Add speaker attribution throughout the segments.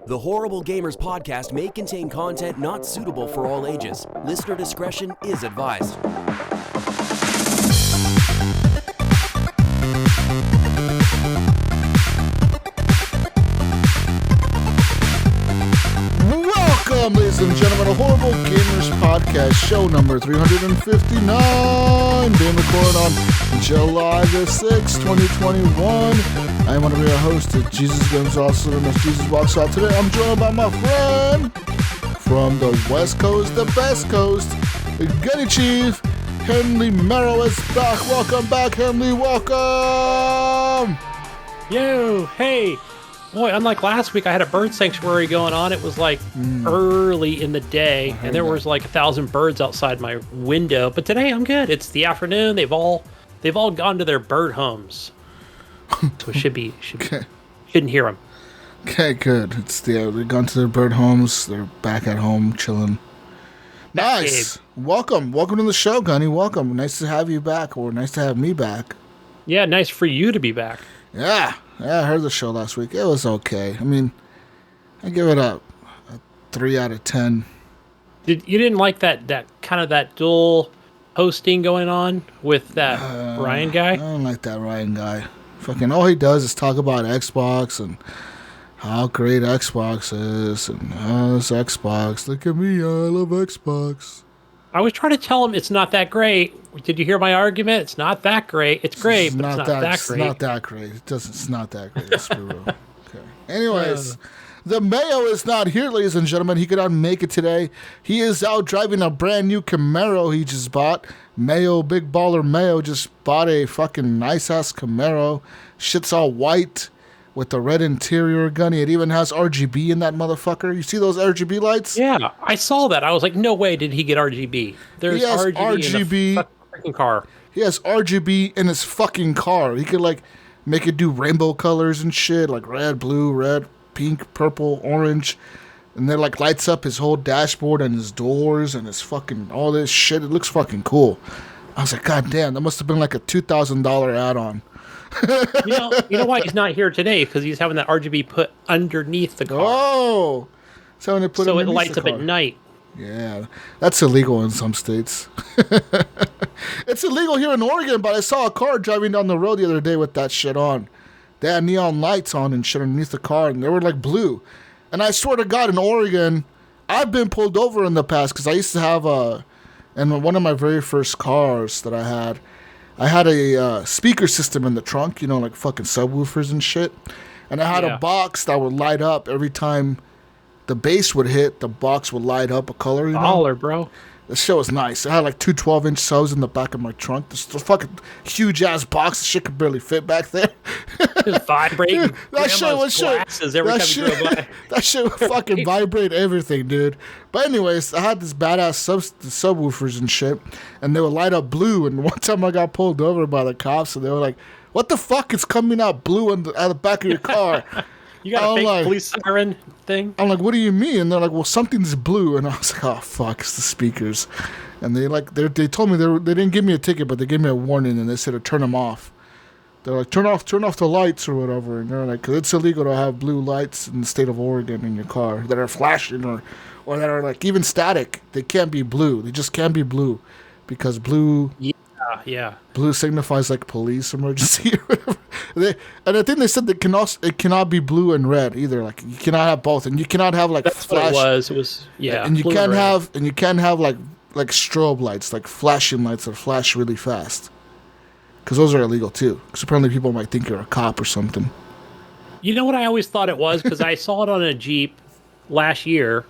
Speaker 1: The Horrible Gamers podcast may contain content not suitable for all ages. Listener discretion is advised.
Speaker 2: Welcome, ladies and gentlemen, to Horrible Gamers podcast, show number 359, being recorded on July the 6th, 2021. I am one of your hosts, JesusWalksAlot, and as JesusWalksAlot. Today, I'm joined by my friend from the West Coast, the best coast, the GunnyChief, Henry Merrow is back. Welcome back, Henry. Welcome.
Speaker 3: Yo, hey. Boy, unlike last week, I had a bird sanctuary going on. It was like early in the day, and there was like 1,000 birds outside my window. But today, I'm good. It's the afternoon. They've all gone to their bird homes, so it shouldn't hear them.
Speaker 2: Okay, good. They've gone to their bird homes. They're back at home chilling. Nice. Welcome to the show, Gunny. Welcome. Nice to have you back, or nice to have me back.
Speaker 3: Yeah, nice for you to be back.
Speaker 2: Yeah, I heard the show last week. It was okay. I mean, I give it a 3 out of 10.
Speaker 3: You didn't like that kind of that dual hosting going on with that Ryan guy?
Speaker 2: I don't like that Ryan guy. Fucking all he does is talk about Xbox and how great Xbox is and this Xbox. Look at me, I love Xbox.
Speaker 3: I was trying to tell him it's not that great. Did you hear my argument? It's not that great. It's great, but it's not that great.
Speaker 2: It's not that great. It's not that great. Let's be real. Okay. Anyways, the Mayo is not here, ladies and gentlemen. He could not make it today. He is out driving a brand new Camaro he just bought. Mayo, big baller Mayo, just bought a fucking nice-ass Camaro. Shit's all white with the red interior, Gunny. It even has RGB in that motherfucker. You see those RGB lights?
Speaker 3: Yeah, I saw that. I was like, no way did he get RGB. There's RGB in the fucking car.
Speaker 2: He has RGB in his fucking car. He could, like, make it do rainbow colors and shit, like red, blue, red, pink, purple, orange. And then, like, lights up his whole dashboard and his doors and his fucking, all this shit. It looks fucking cool. I was like, God damn, that must have been like a $2,000 add-on.
Speaker 3: You know why he's not here today? Because he's having that RGB put underneath the car.
Speaker 2: Oh, so it
Speaker 3: lights up at night.
Speaker 2: Yeah, that's illegal in some states. It's illegal here in Oregon, but I saw a car driving down the road the other day with that shit on. They had neon lights on and shit underneath the car, and they were like blue. And I swear to God, in Oregon, I've been pulled over in the past because I used to have in one of my very first cars that I had a speaker system in the trunk, like fucking subwoofers and shit. And I had a box that would light up every time the bass would hit. The box would light up a color.
Speaker 3: Baller, bro.
Speaker 2: This shit was nice. I had like two 12-inch subs in the back of my trunk. This fucking huge-ass box. The shit could barely fit back there.
Speaker 3: Just vibrating.
Speaker 2: That shit would fucking vibrate everything, dude. But anyways, I had this badass subwoofers and shit, and they would light up blue. And one time I got pulled over by the cops, and they were like, "What the fuck is coming out blue out of the back of your car?"
Speaker 3: You got a fake police siren thing?
Speaker 2: I'm like, what do you mean? And they're like, well, something's blue. And I was like, oh, fuck, it's the speakers. And they told me they didn't give me a ticket, but they gave me a warning, and they said to turn them off. They're like, turn off the lights or whatever. And they're like, because it's illegal to have blue lights in the state of Oregon in your car that are flashing or that are like even static. They can't be blue. They just can't be blue because blue...
Speaker 3: Yeah.
Speaker 2: Blue signifies like police emergency or whatever. And I think they said that it cannot be blue and red either. Like you cannot have both, and you cannot have like
Speaker 3: that's
Speaker 2: flash.
Speaker 3: What it was. It was
Speaker 2: And you can't have like strobe lights, like flashing lights that flash really fast. Because those are illegal too. Because apparently people might think you're a cop or something.
Speaker 3: You know what I always thought it was? Because I saw it on a Jeep last year.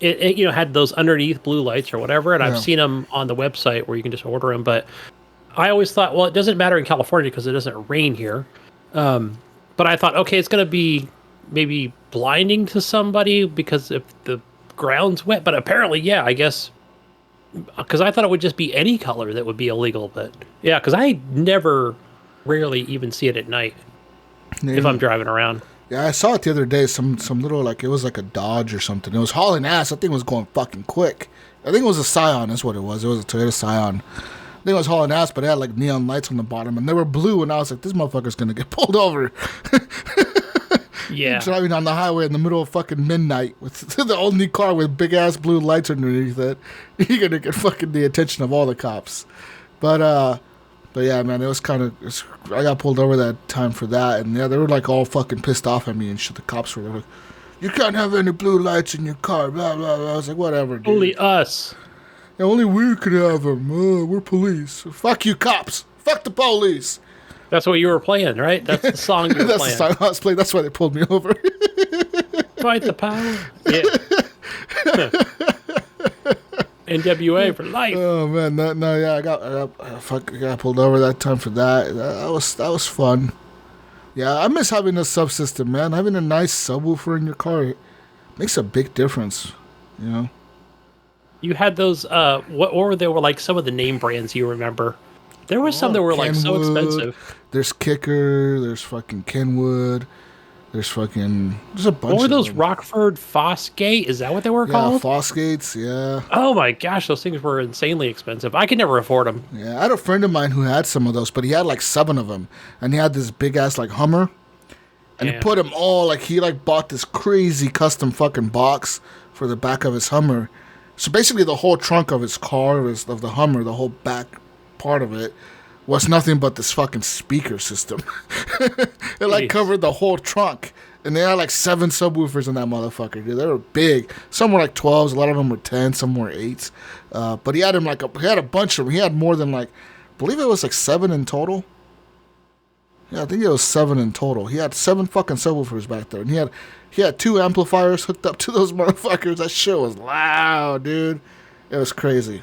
Speaker 3: It had those underneath blue lights or whatever, and I've seen them on the website where you can just order them. But I always thought, well, it doesn't matter in California because it doesn't rain here. But I thought, okay, it's going to be maybe blinding to somebody because if the ground's wet. But apparently, yeah, I guess, because I thought it would just be any color that would be illegal. But yeah, because I rarely even see it at night if I'm driving around.
Speaker 2: Yeah, I saw it the other day. Some little, like, it was like a Dodge or something. It was hauling ass. That thing was going fucking quick. I think it was a Scion. That's what it was. It was a Toyota Scion. I think it was hauling ass, but it had like neon lights on the bottom, and they were blue. And I was like, this motherfucker's gonna get pulled over.
Speaker 3: Yeah.
Speaker 2: Driving on the highway in the middle of fucking midnight with the only car with big ass blue lights underneath it. You're gonna get fucking the attention of all the cops. But yeah, man, it was kind of. I got pulled over that time for that, and yeah, they were like all fucking pissed off at me and shit. The cops were like, "You can't have any blue lights in your car." Blah blah blah. I was like, "Whatever, dude."
Speaker 3: Only us.
Speaker 2: Yeah, only we could have them. We're police. Fuck you, cops. Fuck the police.
Speaker 3: That's what you were playing, right? That's the song you were
Speaker 2: That's
Speaker 3: playing.
Speaker 2: the song I was playing. That's why they pulled me over.
Speaker 3: Fight the power. Yeah. NWA for life.
Speaker 2: Oh man, I got pulled over that time for that. That was fun. Yeah, I miss having a subsystem, man. Having a nice subwoofer in your car makes a big difference. You know.
Speaker 3: You had those. What were they? Were like some of the name brands you remember? There was some that were like so expensive.
Speaker 2: There's Kicker. There's fucking Kenwood. There's a bunch.
Speaker 3: What were those
Speaker 2: them.
Speaker 3: Rockford Fosgate? Is that what they were called?
Speaker 2: Yeah, Fosgates. Yeah.
Speaker 3: Oh my gosh, those things were insanely expensive. I could never afford them.
Speaker 2: Yeah, I had a friend of mine who had some of those, but he had like 7 of them, and he had this big ass like Hummer, and he put them all like he like bought this crazy custom fucking box for the back of his Hummer. So basically, the whole trunk of his car of the Hummer, the whole back part of it, was nothing but this fucking speaker system. It like covered the whole trunk. And they had like 7 subwoofers in that motherfucker, dude. They were big. Some were like 12s, a lot of them were 10, some were 8s. But he had he had a bunch of them. He had more than like, I believe it was like 7 in total. Yeah, I think it was 7 in total. He had 7 fucking subwoofers back there. And he had 2 amplifiers hooked up to those motherfuckers. That shit was loud, dude. It was crazy.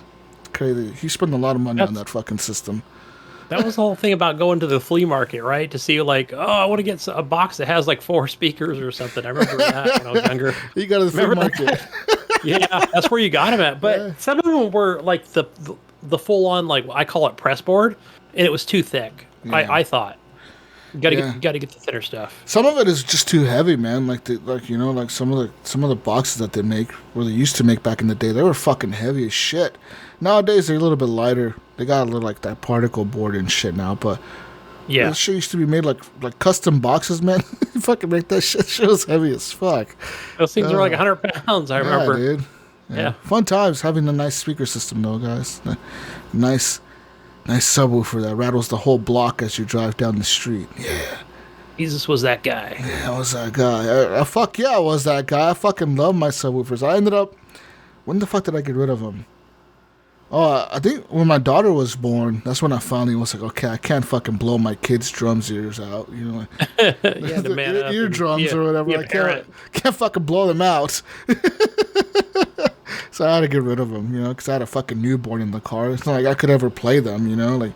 Speaker 2: Crazy. He spent a lot of money on that fucking system.
Speaker 3: That was the whole thing about going to the flea market, right? To see like, oh, I want to get a box that has like 4 speakers or something. I remember that when I was younger.
Speaker 2: You go to the flea market.
Speaker 3: Yeah, that's where you got them at. But some of them were like the full on, like I call it press board, and it was too thick. Yeah. I thought. You gotta get the thinner stuff.
Speaker 2: Some of it is just too heavy, man. Like some of the boxes that they make, or they used to make back in the day, they were fucking heavy as shit. Nowadays they're a little bit lighter. They got a little like that particle board and shit now, but yeah, that shit used to be made like custom boxes, man. You fucking make that shit. Shit was heavy as fuck.
Speaker 3: Those things were like 100 pounds. I remember,
Speaker 2: dude. Yeah, fun times having a nice speaker system, though, guys. Nice subwoofer that rattles the whole block as you drive down the street. Yeah.
Speaker 3: Jesus was that guy.
Speaker 2: Yeah, I was that guy. Fuck yeah, I was that guy. I fucking love my subwoofers. I ended up... When the fuck did I get rid of them? Oh, I think when my daughter was born, that's when I finally was like, okay, I can't fucking blow my kids' drums ears out. You know, like, the eardrums or whatever. I can't fucking blow them out. So I had to get rid of them, you know, because I had a fucking newborn in the car. It's not like I could ever play them, you know, like,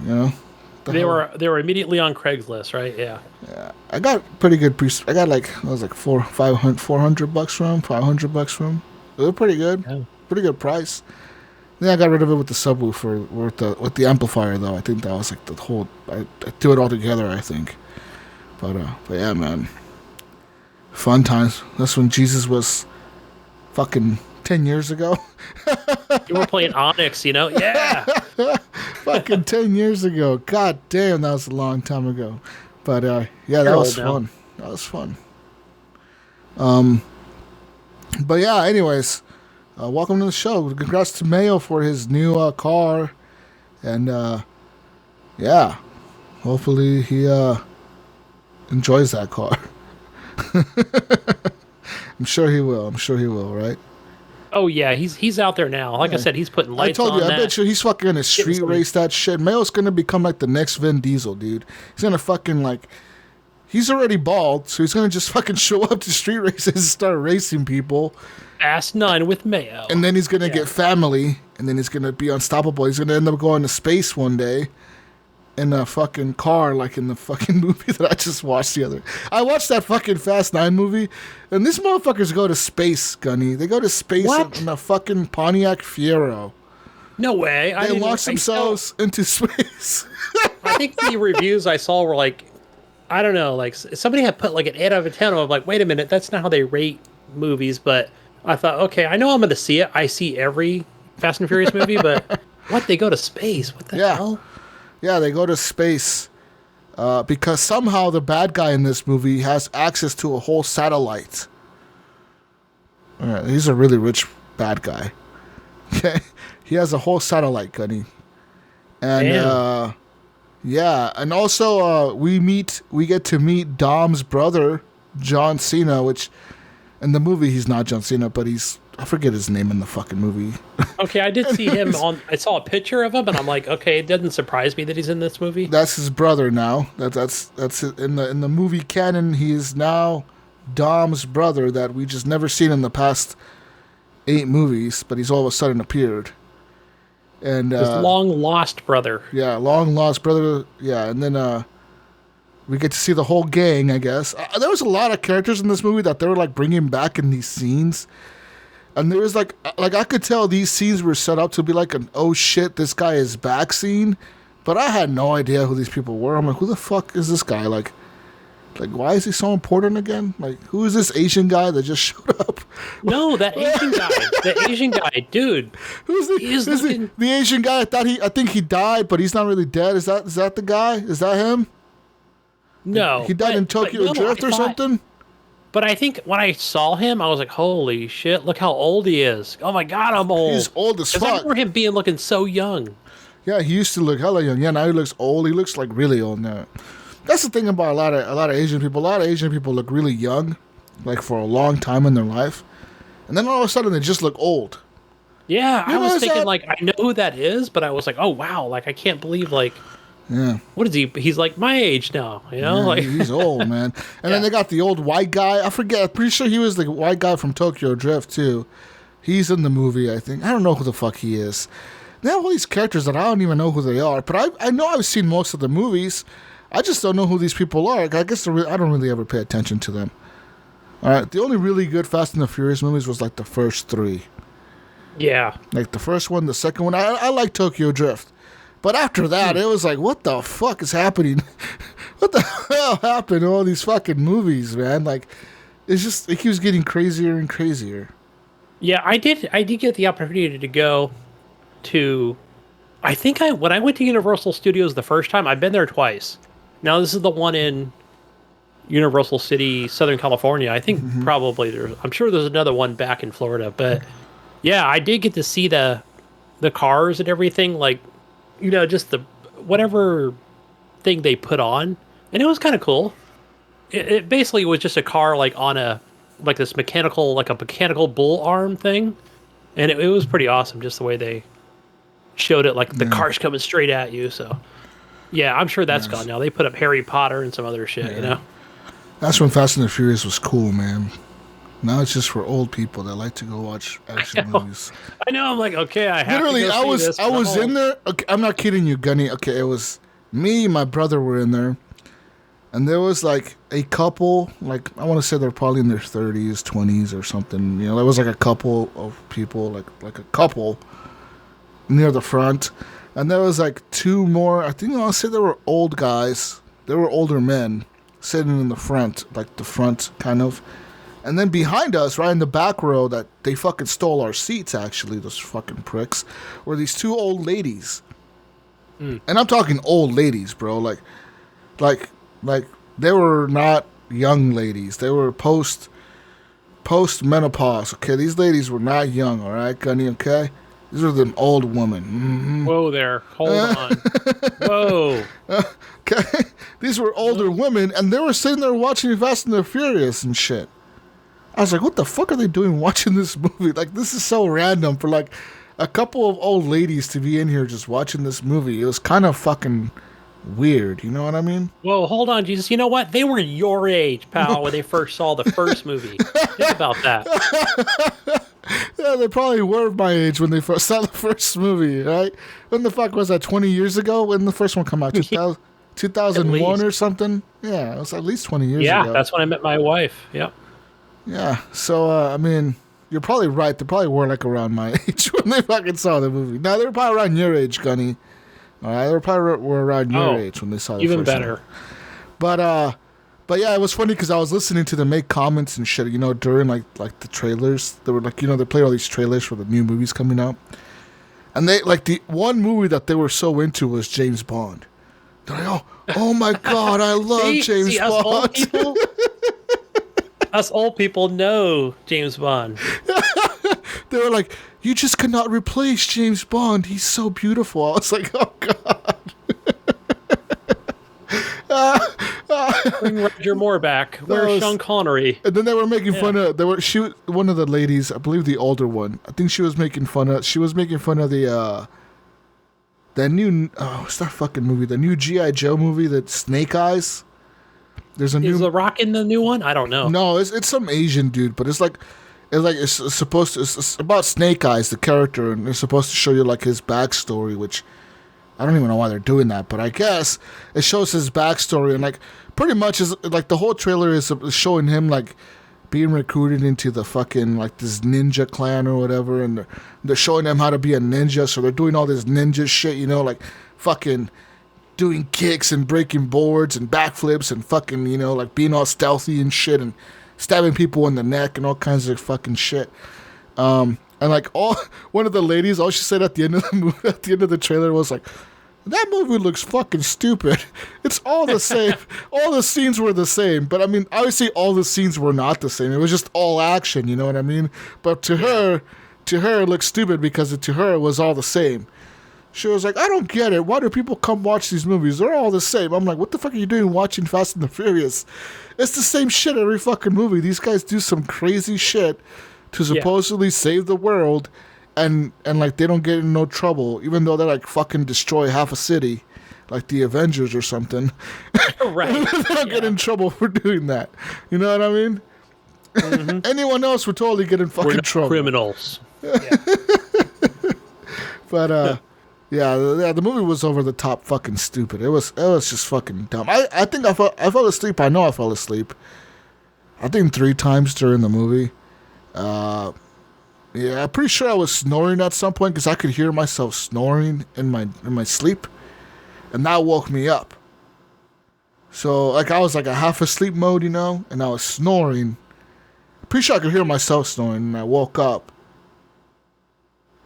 Speaker 2: you know.
Speaker 3: They were immediately on Craigslist, right? Yeah.
Speaker 2: Yeah, I got pretty good. I got like $400 from them, $500 from them. They were pretty good. Yeah. Pretty good price. Then I got rid of it with the subwoofer, with the amplifier though. I think that was like the whole. I threw it all together, I think. But yeah, man. Fun times. That's when Jesus was fucking 10 years ago.
Speaker 3: You were playing Onyx, you know? Yeah.
Speaker 2: Fucking 10 years ago. God damn, that was a long time ago. But yeah, that was fun. That was fun. But yeah, anyways. Welcome to the show. Congrats to Mayo for his new car. And, yeah. Hopefully he enjoys that car. I'm sure he will, right?
Speaker 3: Oh, yeah. He's out there now. Like I said, he's putting lights on. I told you, I bet you
Speaker 2: he's fucking going to street race that shit. Mayo's going to become like the next Vin Diesel, dude. He's going to fucking like... He's already bald, so he's going to just fucking show up to street races and start racing people.
Speaker 3: Fast 9 with Mayo.
Speaker 2: And then he's going to get family, and then he's going to be unstoppable. He's going to end up going to space one day in a fucking car, like in the fucking movie that I just watched the other. I watched that fucking Fast 9 movie, and these motherfuckers go to space, Gunny. They go to space in a fucking Pontiac Fiero.
Speaker 3: No way.
Speaker 2: They launch themselves into space.
Speaker 3: I think the reviews I saw were like, I don't know, like somebody had put like an 8 out of 10. I'm like, wait a minute, that's not how they rate movies. But I thought, okay, I know I'm going to see it. I see every Fast and Furious movie, but what? They go to space? What the hell?
Speaker 2: Yeah, they go to space. because somehow the bad guy in this movie has access to a whole satellite. He's a really rich bad guy. Okay, he has a whole satellite, Gunny. And and also we get to meet Dom's brother, John Cena, which in the movie he's not John Cena, but I forget his name in the fucking movie.
Speaker 3: Okay, I did see him I saw a picture of him, and I'm like, okay, it doesn't surprise me that he's in this movie.
Speaker 2: That's his brother now. That's it. In the movie canon, he is now Dom's brother that we just never seen in the past 8 movies, but he's all of a sudden appeared. And
Speaker 3: his long lost brother.
Speaker 2: Yeah, long lost brother. Yeah, and then we get to see the whole gang, I guess. There was a lot of characters in this movie that they were like bringing back in these scenes. And there was like I could tell these scenes were set up to be like an oh shit, this guy is back scene. But I had no idea who these people were. I'm like, who the fuck is this guy? Like why is he so important again? Like, who is this Asian guy that just showed up?
Speaker 3: No, that Asian guy. The Asian guy, dude.
Speaker 2: Who's the Asian guy? I think he died, but he's not really dead. Is that the guy? Is that him?
Speaker 3: No.
Speaker 2: He died in Tokyo Drift or something?
Speaker 3: But I think when I saw him, I was like, holy shit, look how old he is. Oh my God, I'm old.
Speaker 2: He's old as fuck.
Speaker 3: I remember him looking so young.
Speaker 2: Yeah, he used to look hella young. Yeah, now he looks old. He looks like really old now. That's the thing about a lot of Asian people. A lot of Asian people look really young, like for a long time in their life. And then all of a sudden they just look old.
Speaker 3: Yeah, I was thinking like, I know who that is, but I was like, oh wow, like I can't believe like,
Speaker 2: yeah,
Speaker 3: what is he? He's like my age now, you know?
Speaker 2: Yeah,
Speaker 3: like
Speaker 2: he's old, man. And then they got the old white guy. I forget. I'm pretty sure he was the white guy from Tokyo Drift too. He's in the movie, I think. I don't know who the fuck he is. They have all these characters that I don't even know who they are. But I know I've seen most of the movies. I just don't know who these people are. I guess I don't really ever pay attention to them. All right, the only really good Fast and the Furious movies was like the first 3.
Speaker 3: Yeah.
Speaker 2: Like the first one, the second one. I like Tokyo Drift. But after that, it was like, what the fuck is happening? What the hell happened to all these fucking movies, man? Like, it keeps getting crazier and crazier.
Speaker 3: Yeah, I did get the opportunity to go to, when I went to Universal Studios the first time, I've been there twice. Now, this is the one in Universal City, Southern California. I think probably I'm sure there's another one back in Florida. But yeah, I did get to see the cars and everything, like, you know, just the whatever thing they put on. And it was kind of cool. It basically was just a car like on a mechanical bull arm thing. And it was pretty awesome just the way they showed it, like the car's coming straight at you. So yeah, I'm sure that's gone now. They put up Harry Potter and some other shit, you know?
Speaker 2: That's when Fast and the Furious was cool, man. Now it's just for old people that like to go watch action movies.
Speaker 3: I know. I'm like, okay, I have
Speaker 2: literally,
Speaker 3: to go see this.
Speaker 2: I was in there. Okay, I'm not kidding you, Gunny. Okay, it was me and my brother were in there. And there was like a couple, like I want to say they're probably in their 30s, 20s or something. You know, there was like a couple of people, like a couple near the front. And there was like 2 more, I think I'll say they were old guys. They were older men sitting in the front, like the front kind of. And then behind us, right in the back row, that they fucking stole our seats, actually, those fucking pricks, were these 2 old ladies. And I'm talking old ladies, bro. Like they were not young ladies. They were post menopause. Okay, these ladies were not young. All right, Gunny. Okay, these are them old women. Mm-hmm.
Speaker 3: Whoa there, hold on. Whoa.
Speaker 2: Okay, these were older women, and they were sitting there watching Fast and the Furious and shit. I was like, what the fuck are they doing watching this movie? Like, this is so random for like a couple of old ladies to be in here just watching this movie. It was kind of fucking weird, you know what I mean?
Speaker 3: Whoa, hold on, Jesus. You know what? They were your age, pal, when they first saw the first movie. Think about that.
Speaker 2: Yeah, they probably were my age when they first saw the first movie, right? When the fuck was that, 20 years ago? When the first one came out? 2001 or something? Yeah, it was at least 20 years ago.
Speaker 3: Yeah, that's when I met my wife. Yep.
Speaker 2: Yeah, so, I mean, you're probably right. They probably were like around my age when they fucking saw the movie. Now, they were probably around your age, Gunny. All right, they were around your age when they saw the
Speaker 3: even
Speaker 2: first
Speaker 3: better.
Speaker 2: One. But yeah, it was funny because I was listening to them make comments and shit, you know, during like the trailers. They were like, you know, they played all these trailers for the new movies coming out. And they, like, the one movie that they were so into was James Bond. They're like, Oh my God, I love James Bond.
Speaker 3: Us old people know James Bond.
Speaker 2: They were like, you just cannot replace James Bond. He's so beautiful. I was like, oh God.
Speaker 3: Bring Roger Moore back. Where's Sean Connery?
Speaker 2: And then they were making fun of. One of the ladies, I believe the older one. I think she was making fun of the that new what's that fucking movie? The new G.I. Joe movie, that Snake Eyes. Is The Rock in the new one? I don't know. No, it's some Asian dude, but it's about Snake Eyes, the character, and they're supposed to show you like his backstory, which I don't even know why they're doing that, but I guess it shows his backstory, and like pretty much is like the whole trailer is showing him like being recruited into the fucking like this ninja clan or whatever, and they're showing him how to be a ninja, so they're doing all this ninja shit, you know, like fucking doing kicks and breaking boards and backflips and fucking, you know, like being all stealthy and shit and stabbing people in the neck and all kinds of fucking shit. And like one of the ladies, all she said at the end of the movie, at the end of the trailer was like, that movie looks fucking stupid. It's all the same. All the scenes were the same. But I mean, obviously all the scenes were not the same. It was just all action, you know what I mean? But to her, it looked stupid because to her it was all the same. She was like, I don't get it. Why do people come watch these movies? They're all the same. I'm like, what the fuck are you doing watching Fast and the Furious? It's the same shit every fucking movie. These guys do some crazy shit to supposedly save the world, and like they don't get in no trouble, even though they like fucking destroy half a city, like the Avengers or something.
Speaker 3: Right.
Speaker 2: They don't get in trouble for doing that. You know what I mean? Mm-hmm. Anyone else would totally get in fucking trouble.
Speaker 3: Criminals.
Speaker 2: But yeah, the movie was over the top fucking stupid. It was just fucking dumb. I think I fell asleep. I know I fell asleep. I think 3 times during the movie. Yeah, I'm pretty sure I was snoring at some point because I could hear myself snoring in my sleep, and that woke me up. So like I was like a half asleep mode, you know, and I was snoring. Pretty sure I could hear myself snoring, and I woke up.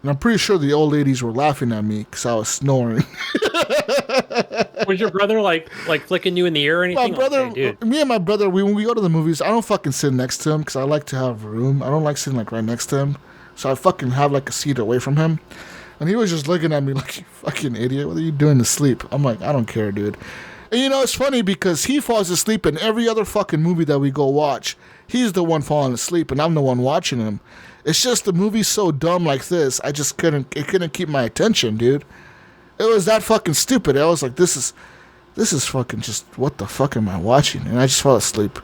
Speaker 2: And I'm pretty sure the old ladies were laughing at me because I was snoring.
Speaker 3: Was your brother like flicking you in the ear or anything?
Speaker 2: My brother, me and my brother, when we go to the movies, I don't fucking sit next to him because I like to have room. I don't like sitting like right next to him. So I fucking have like a seat away from him. And he was just looking at me like, you fucking idiot. What are you doing to sleep? I'm like, I don't care, dude. And you know, it's funny because he falls asleep in every other fucking movie that we go watch. He's the one falling asleep and I'm the one watching him. It's just the movie's so dumb like this. I just couldn't keep my attention, dude. It was that fucking stupid. I was like, this is fucking just, what the fuck am I watching? And I just fell asleep.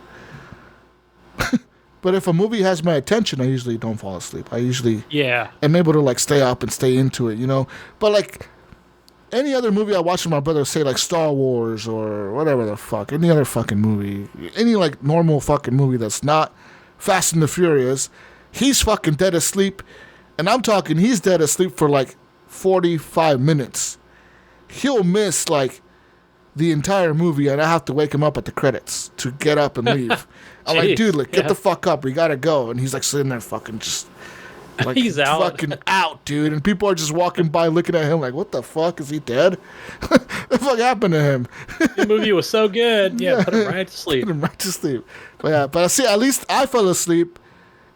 Speaker 2: But if a movie has my attention, I usually don't fall asleep. I usually am able to like stay up and stay into it, you know? But like any other movie I watch with my brother, say like Star Wars or whatever the fuck, any other fucking movie, any like normal fucking movie that's not Fast and the Furious, he's fucking dead asleep. And I'm talking, he's dead asleep for like 45 minutes. He'll miss like the entire movie and I have to wake him up at the credits to get up and leave. I'm like, dude, like, get the fuck up. We gotta go. And he's like sitting there fucking just like
Speaker 3: he's out.
Speaker 2: Fucking out, dude. And people are just walking by looking at him like, what the fuck? Is he dead? What the fuck happened to him?
Speaker 3: The movie was so good. Yeah, put him right to sleep.
Speaker 2: Put him right to sleep. But yeah, but see, at least I fell asleep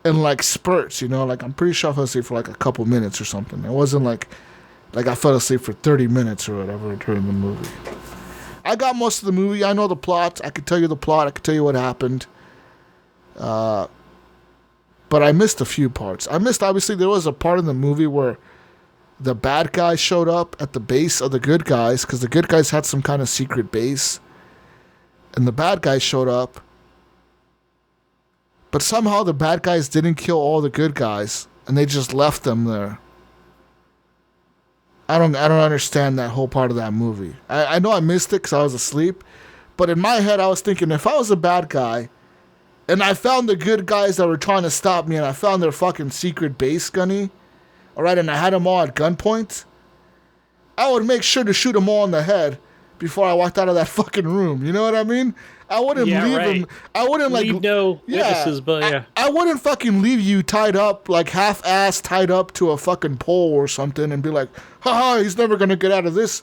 Speaker 2: in like spurts, you know? Like, I'm pretty sure I fell asleep for like a couple minutes or something. It wasn't like I fell asleep for 30 minutes or whatever during the movie. I got most of the movie. I know the plot. I could tell you the plot. I could tell you what happened. But I missed a few parts. Obviously, there was a part in the movie where the bad guys showed up at the base of the good guys because the good guys had some kind of secret base. And the bad guys showed up. But somehow the bad guys didn't kill all the good guys and they just left them there. I don't understand that whole part of that movie. I know I missed it because I was asleep. But in my head, I was thinking, if I was a bad guy and I found the good guys that were trying to stop me and I found their fucking secret base, Gunny, all right, and I had them all at gunpoint, I would make sure to shoot them all in the head before I walked out of that fucking room. You know what I mean? I wouldn't leave them. I wouldn't
Speaker 3: leave no witnesses, but yeah.
Speaker 2: I wouldn't fucking leave you tied up, like half-assed tied up to a fucking pole or something and be like, haha, he's never going to get out of this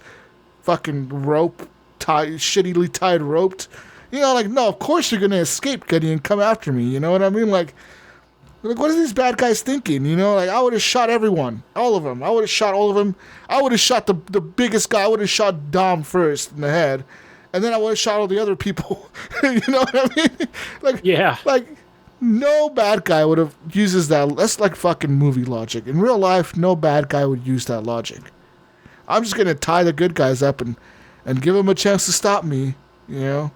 Speaker 2: fucking rope shittily tied roped. You know, like, no, of course you're gonna escape, Gunny, and come after me. You know what I mean? Like, what are these bad guys thinking? You know, like, I would have shot everyone, all of them. I would have shot all of them. I would have shot the biggest guy. I would have shot Dom first in the head, and then I would have shot all the other people. You know what I mean? Like,
Speaker 3: yeah,
Speaker 2: like. No bad guy would have uses that. That's like fucking movie logic. In real life, no bad guy would use that logic. I'm just gonna tie the good guys up and give them a chance to stop me. You know?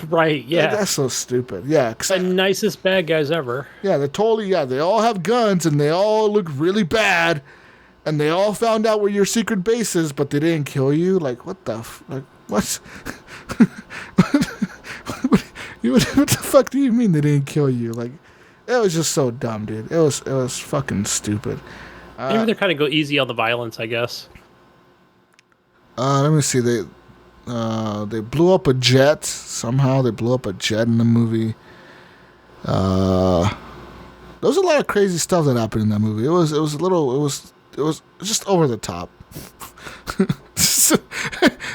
Speaker 3: Right? Yeah.
Speaker 2: That's so stupid. Yeah.
Speaker 3: The nicest bad guys ever.
Speaker 2: Yeah, they're totally. Yeah, they all have guns and they all look really bad, and they all found out where your secret base is, but they didn't kill you. Like, what the? Like, what? What the fuck do you mean they didn't kill you? Like, it was just so dumb, dude. It was fucking stupid.
Speaker 3: Maybe they're kind of go easy on the violence, I guess.
Speaker 2: Let me see. They blew up a jet somehow. They blew up a jet in the movie. There was a lot of crazy stuff that happened in that movie. It was just over the top.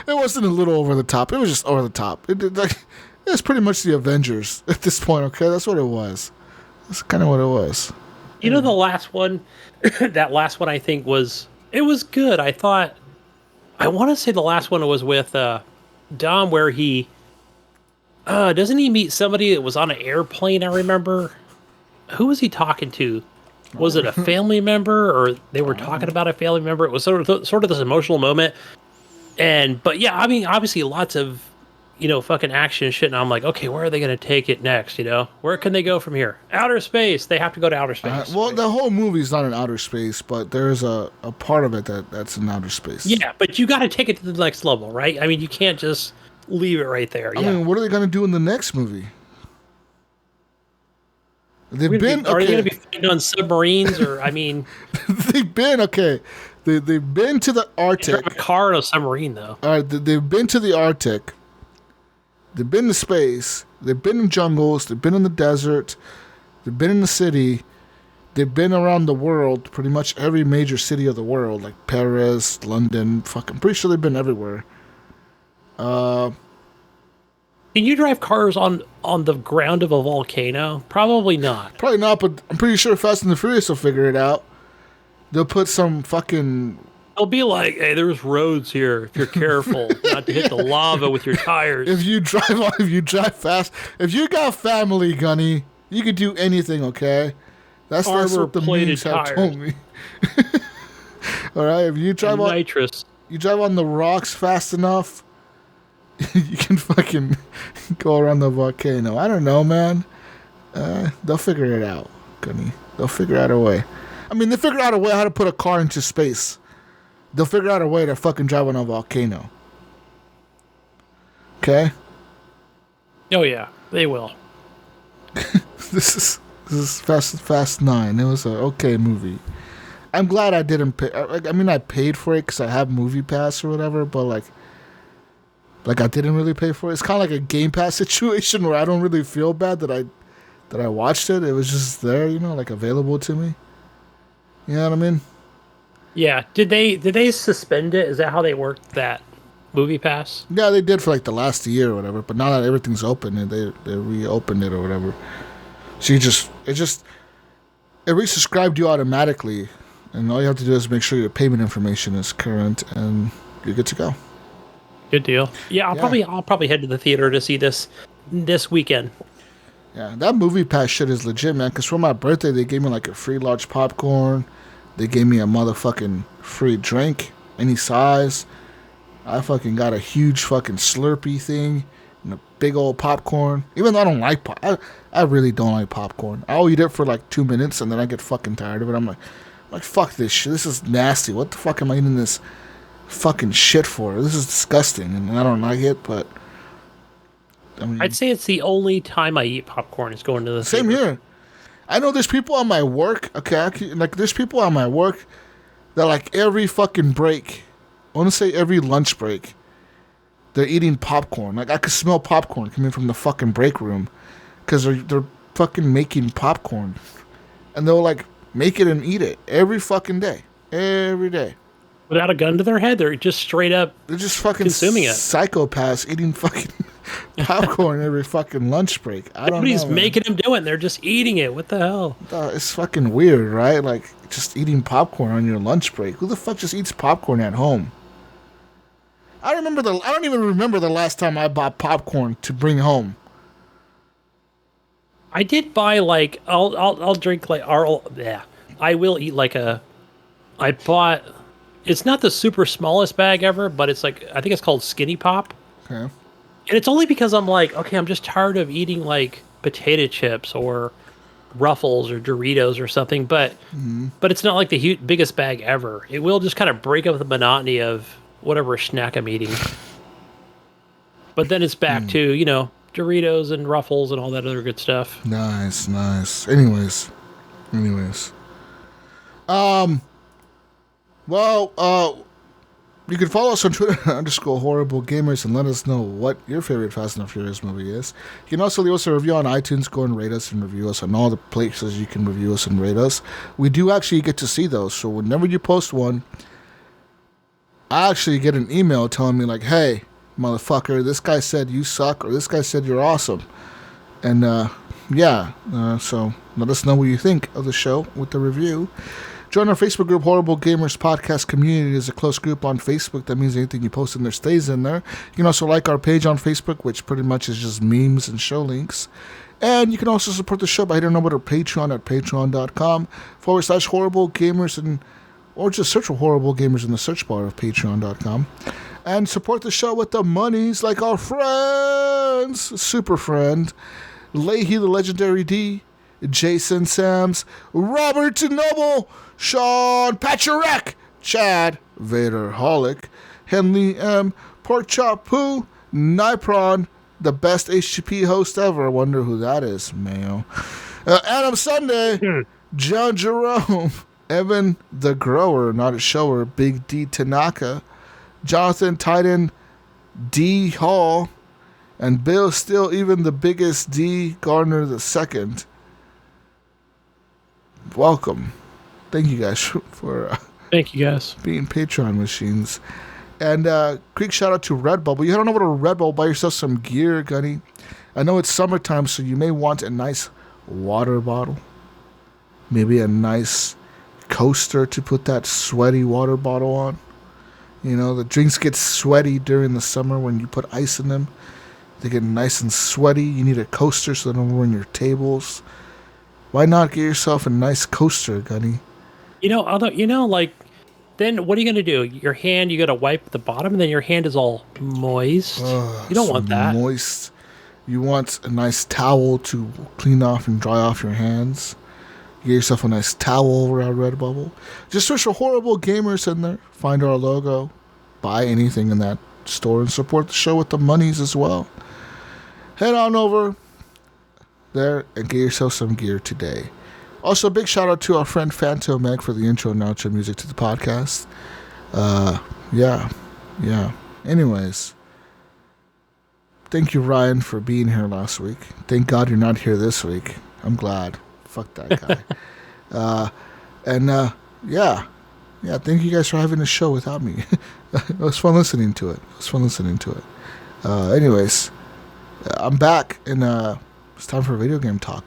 Speaker 2: It wasn't a little over the top. It was just over the top. It's pretty much the Avengers at this point, okay? That's what it was. That's kind of what it was.
Speaker 3: You know, the last one, that last one I think it was good. I want to say the last one was with Dom, where he, doesn't he meet somebody that was on an airplane, I remember? Who was he talking to? Was it a family member, or they were talking about a family member? It was sort of this emotional moment. But yeah, I mean, obviously lots of, you know, fucking action and shit. And I'm like, okay, where are they going to take it next? You know, where can they go from here? Outer space. They have to go to outer space.
Speaker 2: Well, the whole movie's not in outer space, but there's a part of it that's in outer space.
Speaker 3: Yeah, but you got to take it to the next level, right? I mean, you can't just leave it right there.
Speaker 2: I mean, what are they going to do in the next movie?
Speaker 3: Are they going to be fighting on submarines, or I mean,
Speaker 2: they've been They've been to the Arctic.
Speaker 3: They drive a car on a submarine, though.
Speaker 2: All right, they've been to the Arctic. They've been to space. They've been in jungles. They've been in the desert. They've been in the city. They've been around the world, pretty much every major city of the world, like Paris, London. I'm pretty sure they've been everywhere.
Speaker 3: Can you drive cars on the ground of a volcano? Probably not.
Speaker 2: Probably not, but I'm pretty sure Fast and the Furious will figure it out. They'll put some fucking...
Speaker 3: They'll be like, hey, there's roads here if you're careful not to hit the lava with your tires.
Speaker 2: If you drive fast, if you got family, Gunny, you could do anything, okay? That's what the memes have told me. All right, if you drive on
Speaker 3: nitrous,
Speaker 2: you drive on the rocks fast enough, you can fucking go around the volcano. I don't know, man. They'll figure it out, Gunny. They'll figure out a way. I mean, they figured out a way how to put a car into space. They'll figure out a way to fucking drive on a volcano. Okay?
Speaker 3: Oh yeah, they will.
Speaker 2: This is Fast 9. It was an okay movie. I'm glad I didn't pay. I mean, I paid for it because I have Movie Pass or whatever, but like I didn't really pay for it. It's kind of like a Game Pass situation where I don't really feel bad that I watched it. It was just there, you know, like available to me. You know what I mean?
Speaker 3: Yeah. Did they suspend it? Is that how they worked that Movie Pass?
Speaker 2: Yeah, they did for like the last year or whatever. But now that everything's open, and they reopened it or whatever. So it resubscribed you automatically, and all you have to do is make sure your payment information is current, and you're good to go.
Speaker 3: Good deal. Yeah, I'll probably head to the theater to see this weekend.
Speaker 2: Yeah, that Movie Pass shit is legit, man. Because for my birthday, they gave me like a free large popcorn. They gave me a motherfucking free drink, any size. I fucking got a huge fucking Slurpee thing and a big old popcorn. Even though I don't like I really don't like popcorn. I'll eat it for like 2 minutes and then I get fucking tired of it. I'm like, fuck this shit. This is nasty. What the fuck am I eating this fucking shit for? This is disgusting, and I don't like it. But I mean,
Speaker 3: I'd say it's the only time I eat popcorn is going to the
Speaker 2: same
Speaker 3: theater.
Speaker 2: Here. I know there's people on my work, okay, there's people on my work that like every fucking break, I want to say every lunch break, they're eating popcorn. Like I could smell popcorn coming from the fucking break room because they're fucking making popcorn. And they'll like make it and eat it every fucking day. Every day.
Speaker 3: without a gun to their head. They're just straight up.
Speaker 2: They're just fucking
Speaker 3: consuming it.
Speaker 2: psychopaths eating fucking popcorn every fucking lunch break. I don't know.
Speaker 3: Nobody's making them do it. They're just eating it. What the hell?
Speaker 2: It's fucking weird, right? Like, just eating popcorn on your lunch break. Who the fuck just eats popcorn at home? I don't even remember the last time I bought popcorn to bring home.
Speaker 3: I did buy like I'll drink like I will eat like I bought. It's not the super smallest bag ever, but it's like I think it's called Skinny Pop.
Speaker 2: Okay.
Speaker 3: And it's only because I'm like, okay, I'm just tired of eating like potato chips or Ruffles or Doritos or something, but it's not like the biggest bag ever. It will just kind of break up the monotony of whatever snack I'm eating. But then it's back to, Doritos and Ruffles and all that other good stuff.
Speaker 2: Nice. Anyways. You can follow us on Twitter _HorribleGamers and let us know what your favorite Fast and Furious movie is. You can also leave us a review on iTunes. Go and rate us and review us on all the places you can review us and rate us. We do actually get to see those, so whenever you post one, I actually get an email telling me like, hey, motherfucker, this guy said you suck, or this guy said you're awesome. And so let us know what you think of the show with the review. Join our Facebook group, Horrible Gamers Podcast Community. Is a close group on Facebook. That means anything you post in there stays in there. You can also like our page on Facebook, which pretty much is just memes and show links. And you can also support the show by heading over to Patreon at patreon.com/Horrible Gamers, or just search for Horrible Gamers in the search bar of patreon.com. And support the show with the monies like our friends, super friend, Leahy the Legendary D, Jason Sams, Robert Noble, Sean Pacharek, Chad Vader Holic, Henley M, Pork Chop Poo, Nipron, the best HGP host ever. I wonder who that is, Mayo. Adam Sunday, John Jerome, Evan the Grower, not a shower, Big D Tanaka, Jonathan Titan D Hall, and Bill Still, even the biggest D Gardner II. Welcome. Thank you guys for
Speaker 3: thank you guys
Speaker 2: being Patreon machines. And quick shout out to Redbubble. You head on over to Redbubble, buy yourself some gear, Gunny. I know it's summertime, so you may want a nice water bottle, maybe a nice coaster to put that sweaty water bottle on. You know, the drinks get sweaty during the summer when you put ice in them. They get nice and sweaty. You need a coaster so they don't ruin your tables. Why not get yourself a nice coaster, Gunny?
Speaker 3: Then what are you going to do? Your hand, you got to wipe the bottom, and then your hand is all moist. You don't want that.
Speaker 2: Moist. You want a nice towel to clean off and dry off your hands. Get yourself a nice towel over at Redbubble. Just search for Horrible Gamers in there. Find our logo. Buy anything in that store and support the show with the monies as well. Head on over there and get yourself some gear today. Also, a big shout out to our friend Phantom Meg for the intro and outro music to the podcast. Yeah. Anyways, thank you, Ryan, for being here last week. Thank God you're not here this week. I'm glad. Fuck that guy. Thank you guys for having the show without me. It was fun listening to it. Anyways, I'm back, and it's time for video game talk.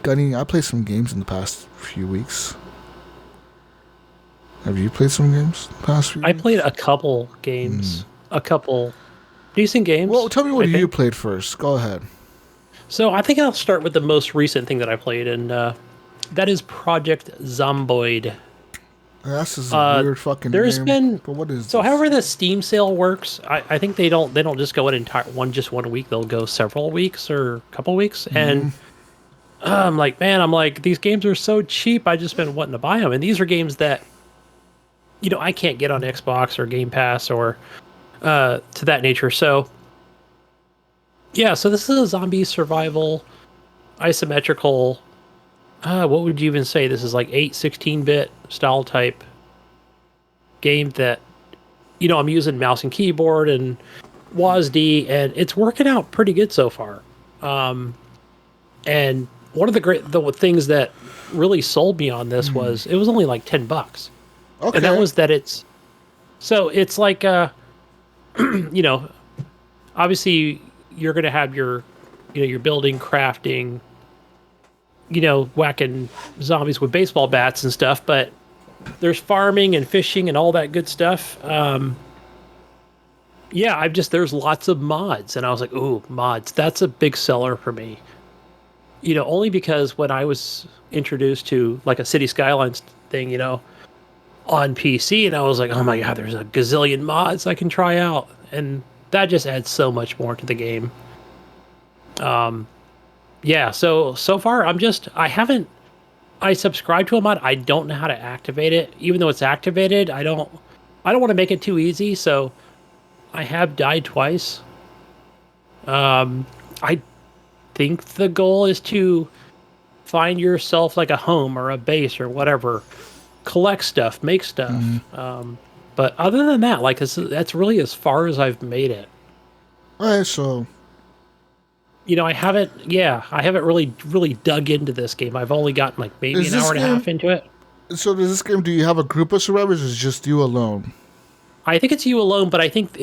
Speaker 2: Gunny, I played some games in the past few weeks. Have you played some games the past few weeks?
Speaker 3: I played a couple games. A couple decent games.
Speaker 2: Well, tell me what you played first. Go ahead.
Speaker 3: So I think I'll start with the most recent thing that I played, and that is Project Zomboid.
Speaker 2: That's just a weird fucking name. But what is
Speaker 3: so?
Speaker 2: this?
Speaker 3: However, the Steam sale works, I think they don't just go an one week. They'll go several weeks or a couple weeks, and I'm like, these games are so cheap. I just been wanting to buy them, and these are games that I can't get on Xbox or Game Pass or to that nature. So yeah, so this is a zombie survival isometrical. What would you even say? This is like 16-bit style type game that, I'm using mouse and keyboard and WASD, and it's working out pretty good so far. And one of the things that really sold me on this was it was only like $10.
Speaker 2: Okay.
Speaker 3: And that was that it's like, you know, obviously you're going to have your, your building, crafting, whacking zombies with baseball bats and stuff, but there's farming and fishing and all that good stuff. Yeah, there's lots of mods, and I was like, ooh, mods, that's a big seller for me. Only because when I was introduced to like a City Skylines thing, on PC, and I was like, oh my god, there's a gazillion mods I can try out, and that just adds so much more to the game. Yeah, so far I subscribe to a mod. I don't know how to activate it. Even though it's activated, I don't want to make it too easy, so I have died twice. I think the goal is to find yourself like a home or a base or whatever, collect stuff, make stuff. But other than that, like that's really as far as I've made it.
Speaker 2: All right, so
Speaker 3: I haven't really dug into this game. I've only gotten like maybe an hour and a half into it.
Speaker 2: So does this game, do you have a group of survivors or is it just you alone?
Speaker 3: I think it's you alone, but I think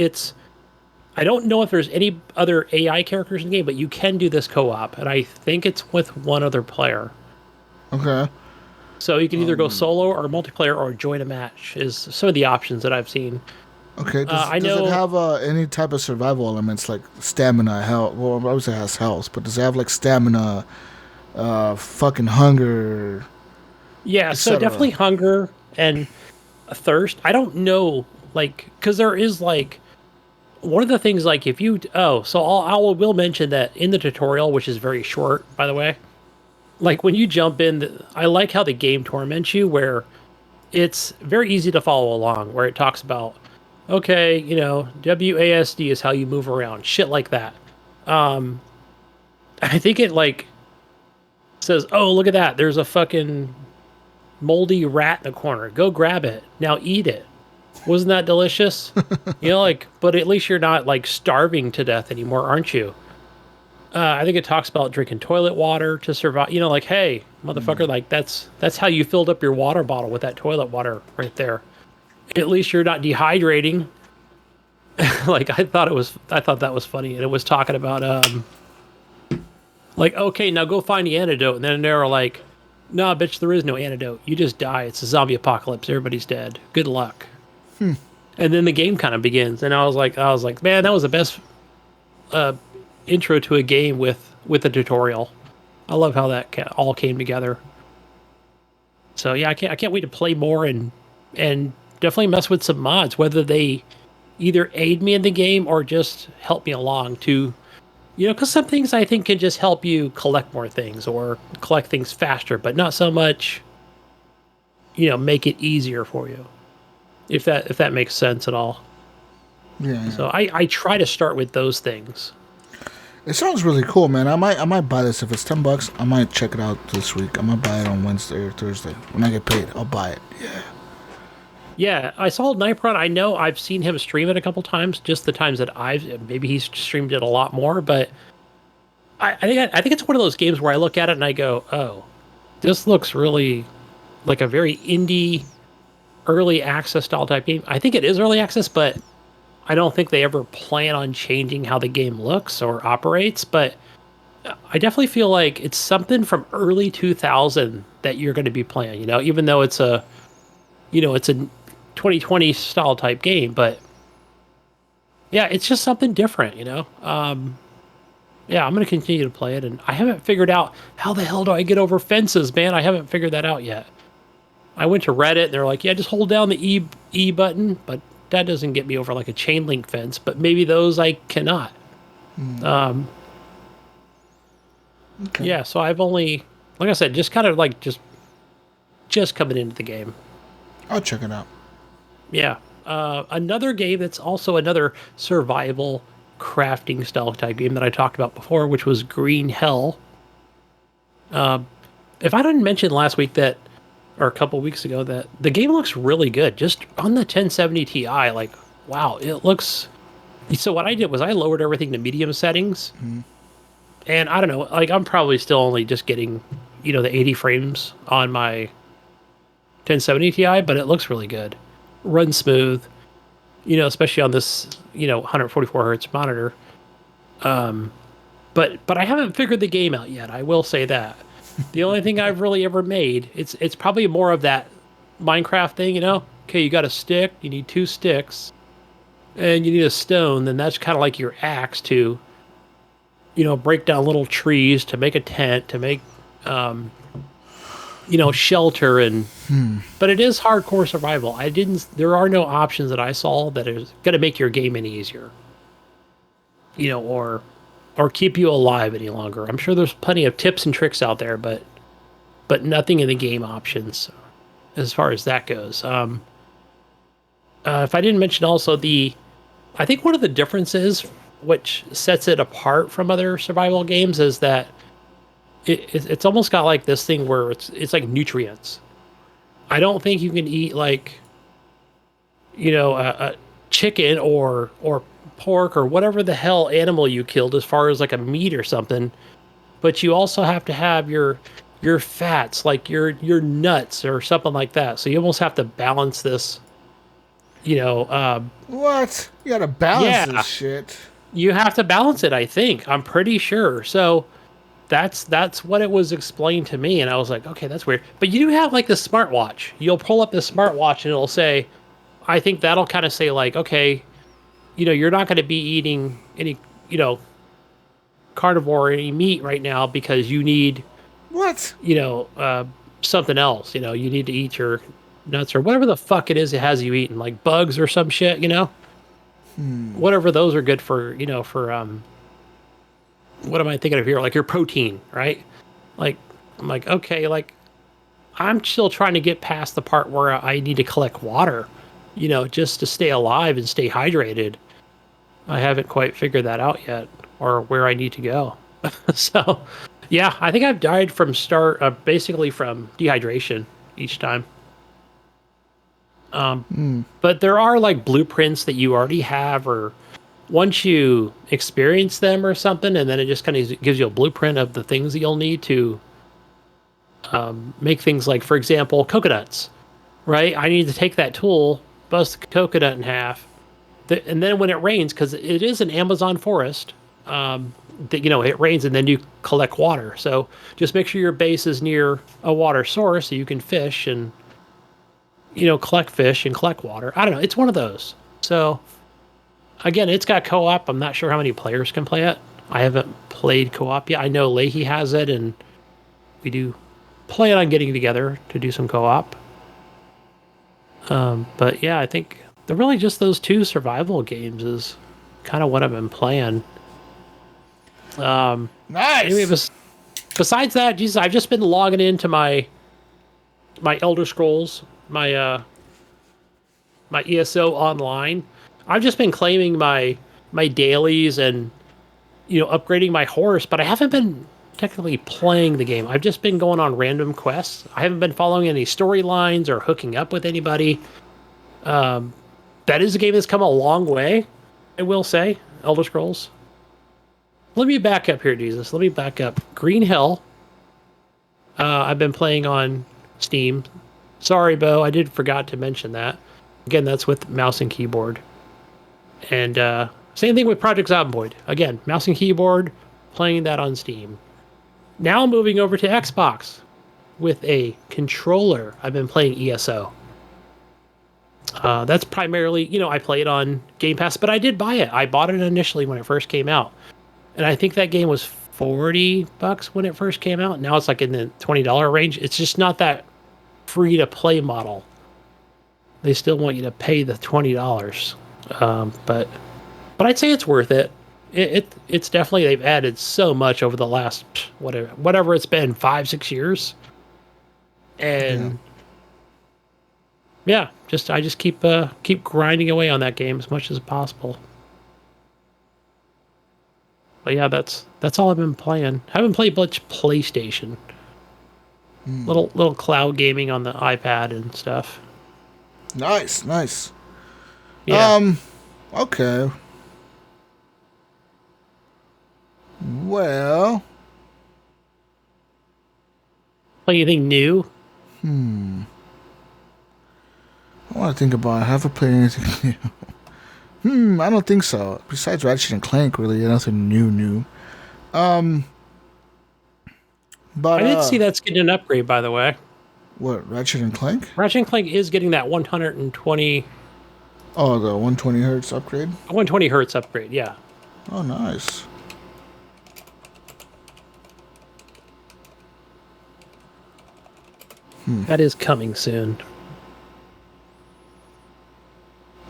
Speaker 3: I don't know if there's any other AI characters in the game, but you can do this co-op, and I think it's with one other player.
Speaker 2: Okay.
Speaker 3: So you can either go solo or multiplayer or join a match is some of the options that I've seen.
Speaker 2: Okay. Does it have any type of survival elements like stamina, health? Well, I would say it has health, but does it have like stamina, fucking hunger?
Speaker 3: Yeah, so definitely hunger and thirst. I don't know, like, because there is like one of the things, like if you I will mention that in the tutorial, which is very short, by the way. Like when you jump in, I like how the game torments you, where it's very easy to follow along. Where it talks about, okay, WASD is how you move around, shit like that. I think it like says, oh, look at that, there's a fucking moldy rat in the corner. Go grab it. Now eat it. Wasn't that delicious? But at least you're not like starving to death anymore, aren't you? I think it talks about drinking toilet water to survive. Like, hey, motherfucker, like that's how you filled up your water bottle, with that toilet water right there. At least you're not dehydrating. Like I thought that was funny, and it was talking about like, okay, now go find the antidote, and then they were like, nah, bitch, there is no antidote. You just die. It's a zombie apocalypse. Everybody's dead. Good luck. And then the game kind of begins, and I was like, man, that was the best intro to a game with a tutorial. I love how that all came together. So yeah, I can't wait to play more and definitely mess with some mods, whether they either aid me in the game or just help me along to, because some things I think can just help you collect more things or collect things faster, but not so much, make it easier for you. If that makes sense at all.
Speaker 2: Yeah.
Speaker 3: So I try to start with those things.
Speaker 2: It sounds really cool, man. I might buy this. If it's $10, I might check it out this week. I might buy it on Wednesday or Thursday. When I get paid, I'll buy it. Yeah.
Speaker 3: Yeah, I saw Nightron. I know I've seen him stream it a couple times, just the times that maybe he's streamed it a lot more, but I think it's one of those games where I look at it and I go, oh, this looks really like a very indie early access style type game. I think it is early access, but I don't think they ever plan on changing how the game looks or operates, but I definitely feel like it's something from early 2000 that you're going to be playing, even though it's a 2020 style type game, but yeah, it's just something different, yeah, I'm going to continue to play it, and I haven't figured out how the hell do I get over fences, man. I haven't figured that out yet. I went to Reddit and they're like, yeah, just hold down the E button, but that doesn't get me over like a chain link fence, but maybe those I cannot. Okay. Yeah, so I've only, like I said, just kind of like just coming into the game.
Speaker 2: I'll check it out.
Speaker 3: Yeah. Another game that's also another survival crafting style type game that I talked about before, which was Green Hell. If I didn't mention last week that, or a couple weeks ago, that the game looks really good. Just on the 1070 Ti, like, wow, it looks... So what I did was I lowered everything to medium settings. And I don't know, like, I'm probably still only just getting, the 80 frames on my 1070 Ti, but it looks really good. Runs smooth, especially on this, 144 hertz monitor. But I haven't figured the game out yet. I will say that. The only thing I've really ever made, it's probably more of that Minecraft thing, Okay, you got a stick, you need 2 sticks, and you need a stone, then that's kind of like your axe to, break down little trees, to make a tent, to make, shelter, and but it is hardcore survival. There are no options that I saw that is going to make your game any easier, or keep you alive any longer. I'm sure there's plenty of tips and tricks out there, but nothing in the game options as far as that goes. If I didn't mention also I think one of the differences which sets it apart from other survival games is that it's almost got like this thing where it's like nutrients. I don't think you can eat like, a chicken or pork or whatever the hell animal you killed as far as like a meat or something, but you also have to have your fats, like your nuts or something like that. So you almost have to balance this,
Speaker 2: What? You gotta balance this shit.
Speaker 3: You have to balance it, I think. I'm pretty sure. So that's what it was explained to me, and I was like, okay, that's weird. But you do have like the smartwatch. You'll pull up the smartwatch and it'll say, I think that'll kind of say like, okay, you're not going to be eating any, carnivore or any meat right now because you need
Speaker 2: what?
Speaker 3: Something else. You need to eat your nuts or whatever the fuck it is it has you eating, like bugs or some shit, whatever those are good for, what am I thinking of here? Like your protein, right? Like, I'm like, okay, like I'm still trying to get past the part where I need to collect water, just to stay alive and stay hydrated. I haven't quite figured that out yet, or where I need to go. So, yeah, I think I've died from basically from dehydration each time. But there are like blueprints that you already have, or once you experience them or something, and then it just kind of gives you a blueprint of the things that you'll need to make things like, for example, coconuts, right? I need to take that tool, bust the coconut in half, and then when it rains, because it is an Amazon forest, it rains and then you collect water. So just make sure your base is near a water source so you can fish and, collect fish and collect water. I don't know. It's one of those. So again, it's got co-op. I'm not sure how many players can play it. I haven't played co-op yet. I know Leahy has it, and we do plan on getting together to do some co-op. But yeah, I think they're really just those 2 survival games is kind of what I've been playing.
Speaker 2: Nice.
Speaker 3: Anyway, besides that, Jesus, I've just been logging into my Elder Scrolls, my ESO online. I've just been claiming my dailies and upgrading my horse, but I haven't been technically playing the game. I've just been going on random quests. I haven't been following any storylines or hooking up with anybody. That is a game that's come a long way, I will say, Elder Scrolls. Let me back up here, Jesus. Let me back up. Green Hell. I've been playing on Steam. Sorry, Bo, I forgot to mention that. Again, that's with mouse and keyboard. And same thing with Project Zomboid. Again, mouse and keyboard, playing that on Steam. Now moving over to Xbox with a controller. I've been playing ESO. That's primarily, I play it on Game Pass, but I did buy it. I bought it initially when it first came out. And I think that game was $40 when it first came out. Now it's like in the $20 range. It's just not that free to play model. They still want you to pay the $20. But I'd say it's worth it. It's definitely, they've added so much over the last whatever it's been, 5-6 years. And yeah, I just keep grinding away on that game as much as possible. But yeah, that's all I've been playing. Haven't played much PlayStation. Little cloud gaming on the iPad and stuff.
Speaker 2: Nice.
Speaker 3: Yeah.
Speaker 2: Okay. Well.
Speaker 3: Play anything new?
Speaker 2: I want to think about it. Have I played anything new? I don't think so. Besides Ratchet and Clank, really, nothing new. But
Speaker 3: I did see that's getting an upgrade, by the way.
Speaker 2: what, Ratchet and Clank?
Speaker 3: Ratchet and Clank is getting that 120
Speaker 2: Oh, the 120 hertz upgrade.
Speaker 3: 120 hertz upgrade. Yeah.
Speaker 2: Oh, nice.
Speaker 3: That is coming soon.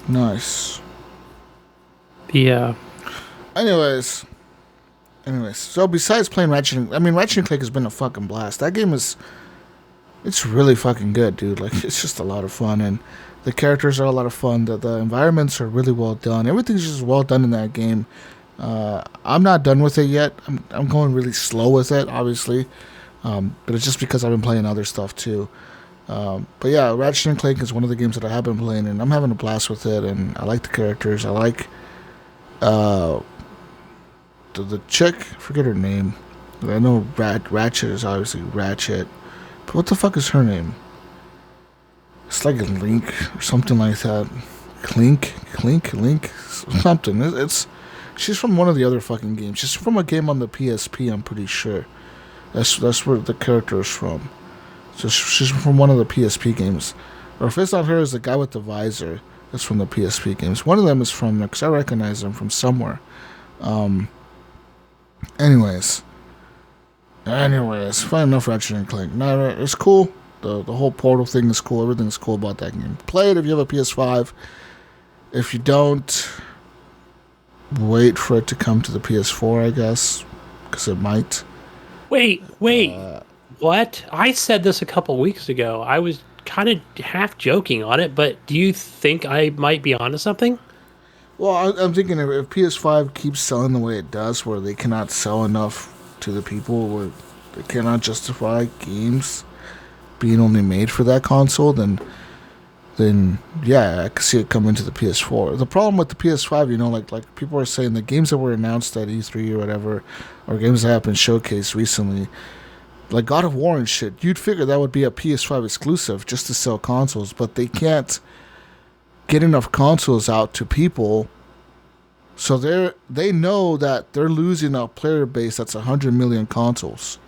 Speaker 2: Nice.
Speaker 3: Yeah.
Speaker 2: Anyways, so besides playing Ratchet and Clank has been a fucking blast. That game it's really fucking good, dude. Like, it's just a lot of fun, and the characters are a lot of fun. The environments are really well done. Everything's just well done in that game. I'm not done with it yet. I'm going really slow with it, obviously, but it's just because I've been playing other stuff too. But yeah, Ratchet and Clank is one of the games that I have been playing, and I'm having a blast with it. And I like the characters. I like the chick. I forget her name. I know Ratchet is obviously Ratchet, but what the fuck is her name? It's like a Link or something like that. Clink, something. She's from one of the other fucking games. She's from a game on the PSP. I'm pretty sure. That's where the character is from. So she's from one of the PSP games. Or if it's not her, it's the guy with the visor. That's from the PSP games. One of them is from, because I recognize them from somewhere. Anyways, fine enough Ratchet and Clank. No, it's cool. The whole Portal thing is cool. Everything's cool about that game. Play it if you have a PS5. If you don't, wait for it to come to the PS4, I guess, because it might.
Speaker 3: Wait. What? I said this a couple weeks ago. I was kind of half joking on it, but do you think I might be onto something?
Speaker 2: Well, I'm thinking if PS5 keeps selling the way it does, where they cannot sell enough to the people, where they cannot justify games being only made for that console, then yeah, I could see it coming to the PS4. The problem with the PS5, like people are saying, the games that were announced at E3 or whatever, or games that have been showcased recently, like God of War and shit, you'd figure that would be a PS5 exclusive just to sell consoles, but they can't get enough consoles out to people, so they know that they're losing a player base that's 100 million consoles.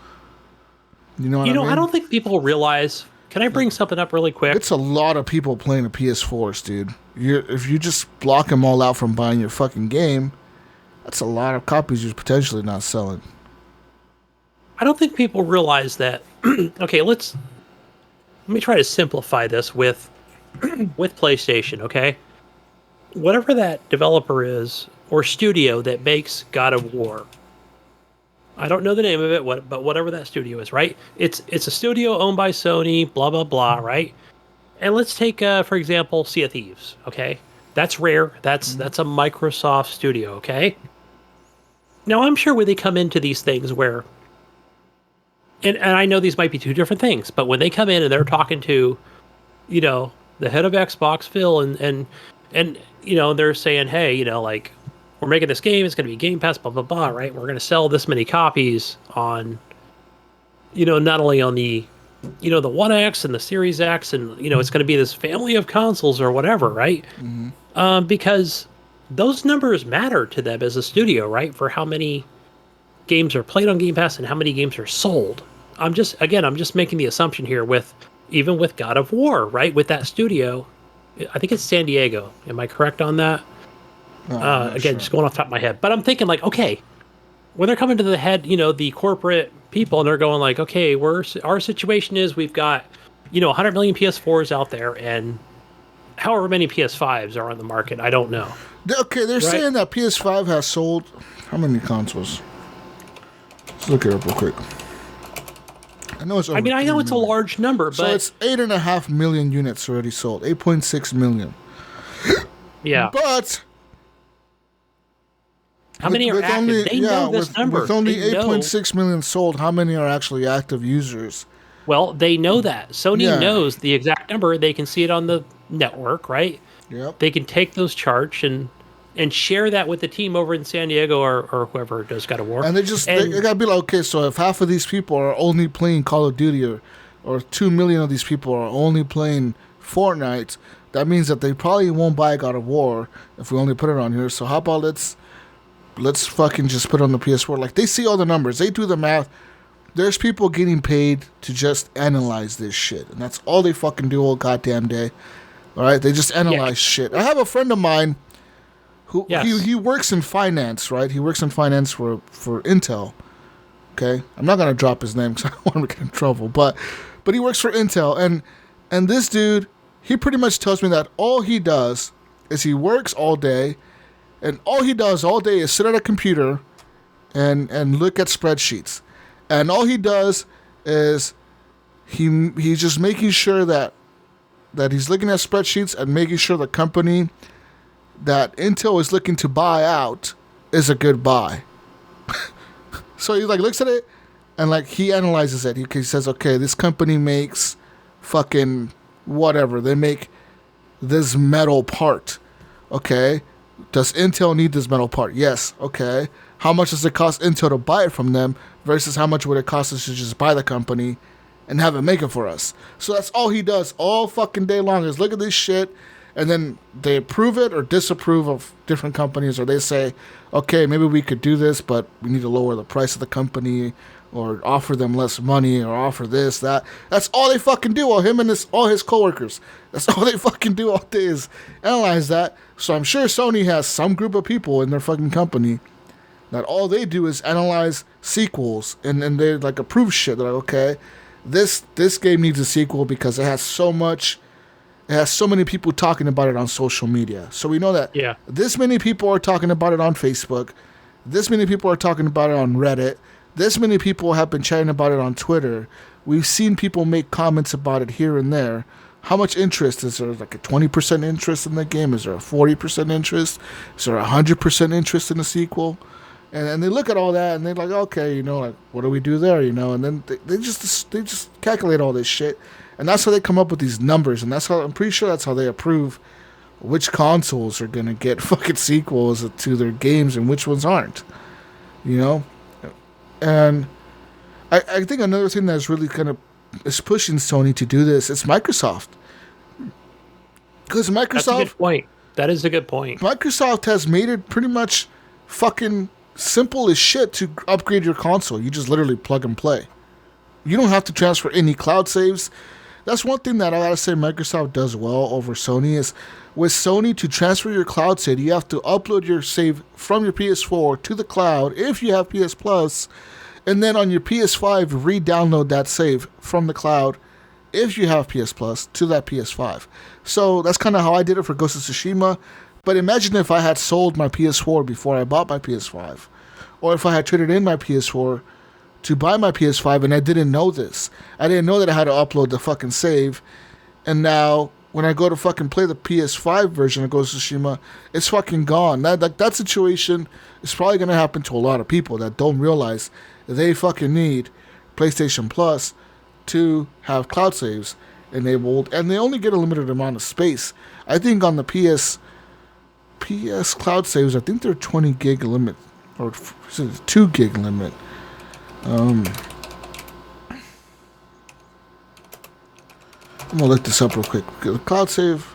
Speaker 2: You know what I mean?
Speaker 3: I don't think people realize. Can I bring something up really quick?
Speaker 2: It's a lot of people playing the PS4s, dude. If you just block them all out from buying your fucking game, that's a lot of copies you're potentially not selling.
Speaker 3: I don't think people realize that. Okay, let me try to simplify this with PlayStation, okay? Whatever that developer is or studio that makes God of War, I don't know the name of it, but whatever that studio is, right? It's a studio owned by Sony, blah blah blah, right? And let's take, for example, Sea of Thieves, okay? That's Rare. That's a Microsoft studio, okay? Now I'm sure when they come into these things where, and I know these might be two different things, but when they come in and they're talking to, the head of Xbox, Phil, and they're saying, hey, like, we're making this game, it's going to be Game Pass, blah, blah, blah, right? We're going to sell this many copies on, not only on the, the One X and the Series X, and, it's going to be this family of consoles or whatever, right? Mm-hmm. Because those numbers matter to them as a studio, right? For how many games are played on Game Pass and how many games are sold. I'm just making the assumption here even with God of War, right? With that studio, I think it's San Diego. Am I correct on that? Again, sure. Just going off the top of my head. But I'm thinking, like, okay, when they're coming to the head, the corporate people, and they're going like, okay, our situation is we've got, 100 million PS4s out there, and however many PS5s are on the market, I don't know.
Speaker 2: Okay, they're saying that PS5 has sold how many consoles? Let's look it up real quick. I know it's
Speaker 3: it's a large number, but...
Speaker 2: So it's 8.5 million units already sold. 8.6 million.
Speaker 3: Yeah.
Speaker 2: But...
Speaker 3: How many are active? They know this number.
Speaker 2: With only 8.6 million sold, how many are actually active users?
Speaker 3: Well, they know that. Sony knows the exact number. They can see it on the network, right?
Speaker 2: Yep.
Speaker 3: They can take those charts and share that with the team over in San Diego or whoever does God of War.
Speaker 2: And they gotta be like, okay, so if half of these people are only playing Call of Duty or 2 million of these people are only playing Fortnite, that means that they probably won't buy God of War if we only put it on here. So how about let's fucking just put it on the PS4. Like, they see all the numbers. They do the math. There's people getting paid to just analyze this shit. And that's all they fucking do all goddamn day. All right? They just analyze shit. I have a friend of mine who he works in finance, right? He works in finance for Intel. Okay? I'm not going to drop his name because I don't want him to get in trouble. But he works for Intel. And this dude, he pretty much tells me that all he does is he works all day. And all he does all day is sit at a computer and look at spreadsheets. And all he does is he's just making sure that he's looking at spreadsheets and making sure the company that Intel is looking to buy out is a good buy. So he like looks at it and like he analyzes it. He says, okay, this company makes fucking whatever. They make this metal part. Okay. Does Intel need this metal part? Yes. Okay. How much does it cost Intel to buy it from them versus how much would it cost us to just buy the company and have it make it for us? So that's all he does all fucking day long is look at this shit, and then they approve it or disapprove of different companies, or they say, okay, maybe we could do this, but we need to lower the price of the company or offer them less money or offer this, that. That's all they fucking do. All him and all his coworkers. That's all they fucking do all day is analyze that. So I'm sure Sony has some group of people in their fucking company that all they do is analyze sequels and they like approve shit. They're like, okay, this game needs a sequel because it has so many people talking about it on social media. So we know that this many people are talking about it on Facebook. This many people are talking about it on Reddit. This many people have been chatting about it on Twitter. We've seen people make comments about it here and there. How much interest? Is there like a 20% interest in the game? Is there a 40% interest? Is there a 100% interest in the sequel? And they look at all that and they're like, okay, like, what do we do there, And then they just calculate all this shit. And that's how they come up with these numbers. And I'm pretty sure that's how they approve which consoles are going to get fucking sequels to their games and which ones aren't, And I think another thing that's really is pushing Sony to do this is Microsoft. Because Microsoft... That's a good
Speaker 3: point. That is a good point.
Speaker 2: Microsoft has made it pretty much fucking simple as shit to upgrade your console. You just literally plug and play. You don't have to transfer any cloud saves. That's one thing that I gotta say Microsoft does well over Sony is with Sony to transfer your cloud save, you have to upload your save from your PS4 to the cloud if you have PS Plus, and then on your PS5 re-download that save from the cloud if you have PS Plus to that PS5. So that's kind of how I did it for Ghost of Tsushima. But imagine if I had sold my PS4 before I bought my PS5, or if I had traded in my PS4 to buy my PS5 and I didn't know this. I didn't know that I had to upload the fucking save. And now when I go to fucking play the PS5 version of Ghost of Tsushima, it's fucking gone. That situation is probably going to happen to a lot of people that don't realize they fucking need PlayStation Plus to have cloud saves enabled. And they only get a limited amount of space. I think on the PS cloud saves, I think they're 20 gig limit. Or 2 gig limit. I'm gonna look this up real quick. The cloud save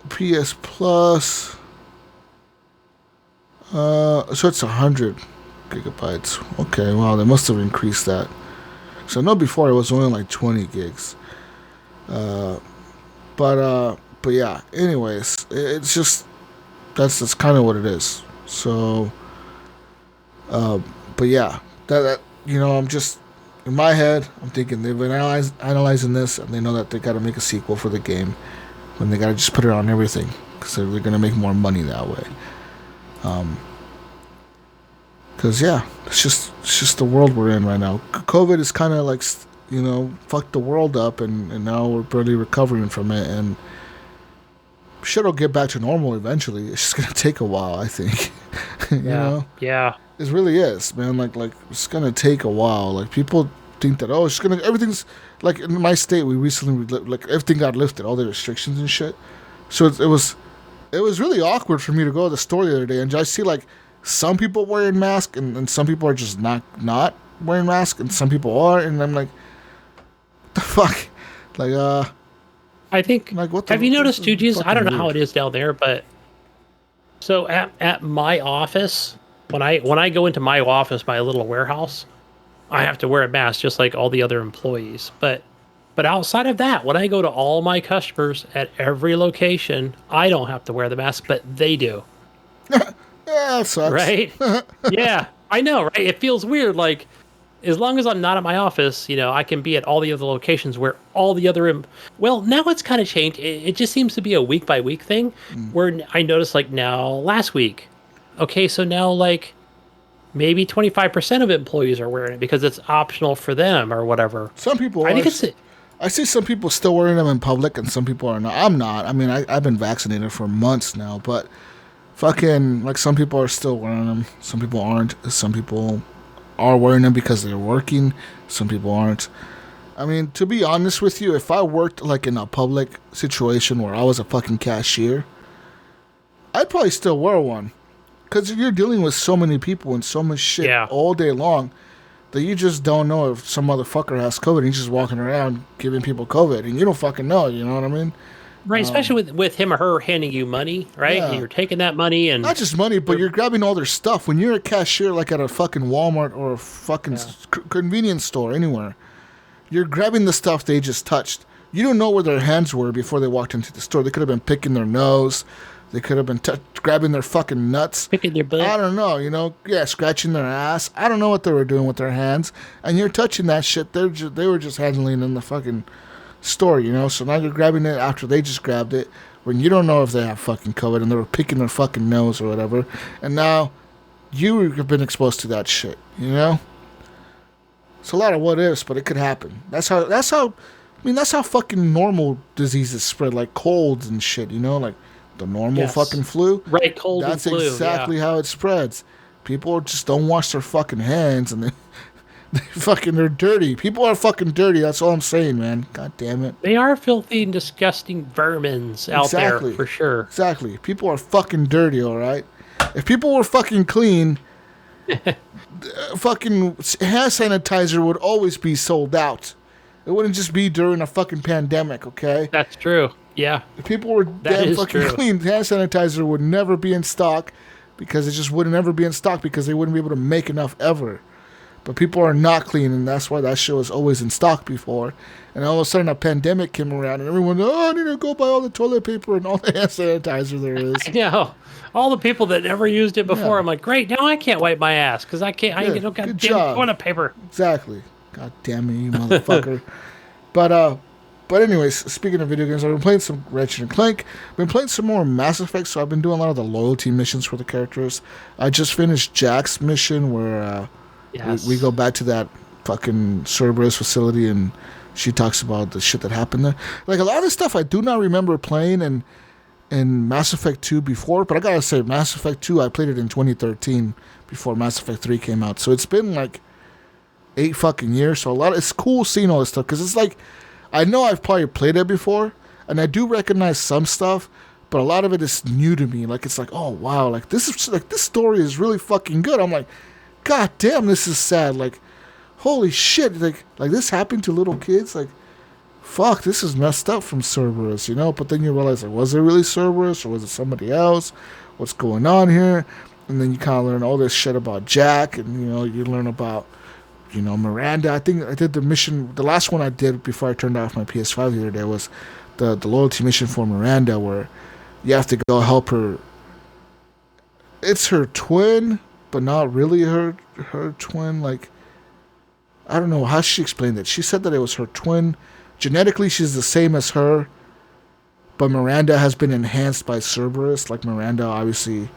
Speaker 2: PS Plus. So it's 100 gigabytes. Okay, wow, they must have increased that. So I know before it was only like 20 gigs. But yeah. Anyways, it's just that's kind of what it is. So, but yeah, that I'm just in my head. I'm thinking they've been analyzing this, and they know that they got to make a sequel for the game, when they got to just put it on everything because they're going to make more money that way. Because yeah, it's just the world we're in right now. COVID is kind of like fucked the world up, and now we're barely recovering from it, and shit will get back to normal eventually. It's just gonna take a while, I think. you know?
Speaker 3: Yeah.
Speaker 2: It really is, man. Like it's gonna take a while. Like people think that everything's like in my state. We recently everything got lifted, all the restrictions and shit. So it was really awkward for me to go to the store the other day and I see like some people wearing masks and some people are just not wearing masks and some people are, and I'm like, what the fuck, like
Speaker 3: I think.
Speaker 2: Like, what
Speaker 3: Have you noticed, too, Jesus? I don't know how
Speaker 2: weird.
Speaker 3: it is down there, but so at my office, when I go into my office, my little warehouse, I have to wear a mask just like all the other employees. But outside of that, when I go to all my customers at every location, I don't have to wear the mask, but they do.
Speaker 2: Yeah, that sucks.
Speaker 3: Right? Yeah, I know, right? It feels weird. Like, as long as I'm not at my office, I can be at all the other locations where all the other. Well, now it's kind of changed. It just seems to be a week by week thing where I noticed, like, now last week. Okay, so now, like, maybe 25% of employees are wearing it because it's optional for them or whatever.
Speaker 2: Some people
Speaker 3: I think it's.
Speaker 2: I see some people still wearing them in public and some people are not. I'm not. I mean, I've been vaccinated for months now, but fucking, like, some people are still wearing them. Some people aren't. Some people are wearing them because they're working. Some people aren't. I mean, to be honest with you, if I worked, like, in a public situation where I was a fucking cashier, I'd probably still wear one. Because you're dealing with so many people and so much shit all day long that you just don't know if some motherfucker has COVID and he's just walking around giving people COVID and you don't fucking know, you know what I mean?
Speaker 3: Right, especially with him or her handing you money, right?
Speaker 2: Yeah.
Speaker 3: And you're taking that money and...
Speaker 2: Not just money, but you're grabbing all their stuff. When you're a cashier, like at a fucking Walmart or a fucking convenience store, anywhere, you're grabbing the stuff they just touched. You don't know where their hands were before they walked into the store. They could have been picking their nose. They could have been grabbing their fucking nuts.
Speaker 3: Picking their butt.
Speaker 2: I don't know, scratching their ass. I don't know what they were doing with their hands. And you're touching that shit. They were just handling in the fucking store, So now you're grabbing it after they just grabbed it when you don't know if they have fucking COVID and they were picking their fucking nose or whatever. And now you have been exposed to that shit, It's a lot of what ifs, but it could happen. That's how fucking normal diseases spread, like colds and shit, Like the normal fucking flu.
Speaker 3: Right, cold
Speaker 2: That's
Speaker 3: and flu.
Speaker 2: That's exactly how it spreads. People just don't wash their fucking hands and they're dirty. People are fucking dirty. That's all I'm saying, man. God damn it.
Speaker 3: They are filthy and disgusting vermins out there, for sure.
Speaker 2: Exactly. People are fucking dirty, all right? If people were fucking clean, fucking hand sanitizer would always be sold out. It wouldn't just be during a fucking pandemic, okay?
Speaker 3: That's true. Yeah.
Speaker 2: If people were damn fucking clean, hand sanitizer would never be in stock because it just wouldn't ever be in stock because they wouldn't be able to make enough ever. But people are not clean, and that's why that shit was always in stock before. And all of a sudden, a pandemic came around, and everyone, I need to go buy all the toilet paper and all the hand sanitizer there is.
Speaker 3: I know. All the people that never used it before, I'm like, great, now I can't wipe my ass because I can't. I ain't get no goddamn toilet paper.
Speaker 2: Exactly. God damn it, you motherfucker. But anyways, speaking of video games, I've been playing some Ratchet Clank. I've been playing some more Mass Effect, so I've been doing a lot of the loyalty missions for the characters. I just finished Jack's mission where we go back to that fucking Cerberus facility and she talks about the shit that happened there. Like, a lot of the stuff I do not remember playing in Mass Effect 2 before, but I gotta say, Mass Effect 2, I played it in 2013 before Mass Effect 3 came out. So it's been like 8 fucking years. So it's cool seeing all this stuff because it's like, I know I've probably played it before, and I do recognize some stuff, but a lot of it is new to me. Like, it's like, oh wow, like this story is really fucking good. I'm like, god damn, this is sad. Like, holy shit, like this happened to little kids. Like, fuck, this is messed up from Cerberus, But then you realize, like, was it really Cerberus or was it somebody else? What's going on here? And then you kind of learn all this shit about Jack, and you learn about Miranda. I think I did the mission. The last one I did before I turned off my PS5 the other day was the loyalty mission for Miranda, where you have to go help her. It's her twin, but not really her twin. Like, I don't know how she explained it. She said that it was her twin. Genetically, she's the same as her, but Miranda has been enhanced by Cerberus. Like, Miranda obviously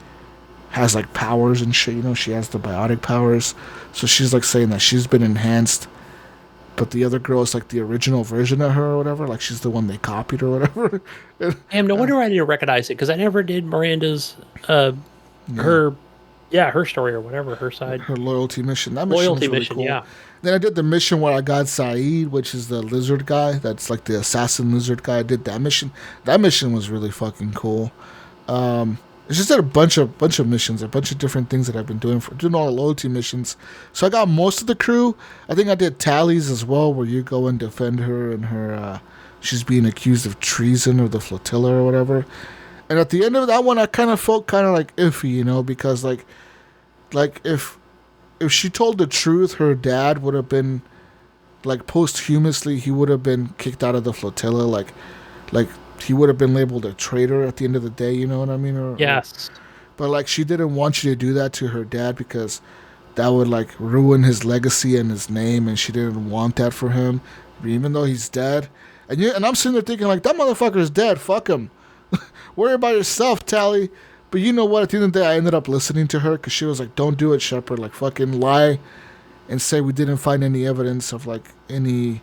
Speaker 2: has like powers and shit, she has the biotic powers, so she's like saying that she's been enhanced, but the other girl is like the original version of her or whatever, like she's the one they copied or whatever.
Speaker 3: Damn, no wonder I didn't recognize it because I never did Miranda's her story or whatever, her side,
Speaker 2: her loyalty mission. That mission was really cool.
Speaker 3: Yeah.
Speaker 2: Then I did the mission where I got Saeed, which is the lizard guy, that's like the assassin lizard guy. I did that mission. That mission was really fucking cool. It's just a bunch of missions, a bunch of different things that I've been doing all the loyalty missions. So I got most of the crew. I think I did Tally's as well, where you go and defend her and her she's being accused of treason or the flotilla or whatever. And at the end of that one, I kind of felt kind of like iffy, you know, because like if she told the truth, her dad would have been like posthumously, he would have been kicked out of the flotilla, like he would have been labeled a traitor at the end of the day, you know what I mean?
Speaker 3: Yes.
Speaker 2: But like she didn't want you to do that to her dad because that would like ruin his legacy and his name, and she didn't want that for him, even though he's dead. And I'm sitting there thinking like, that motherfucker's dead. Fuck him. Worry about yourself, Tally. But you know what? At the end of the day, I ended up listening to her because she was like, don't do it, Shepard. Like, fucking lie and say we didn't find any evidence of like any,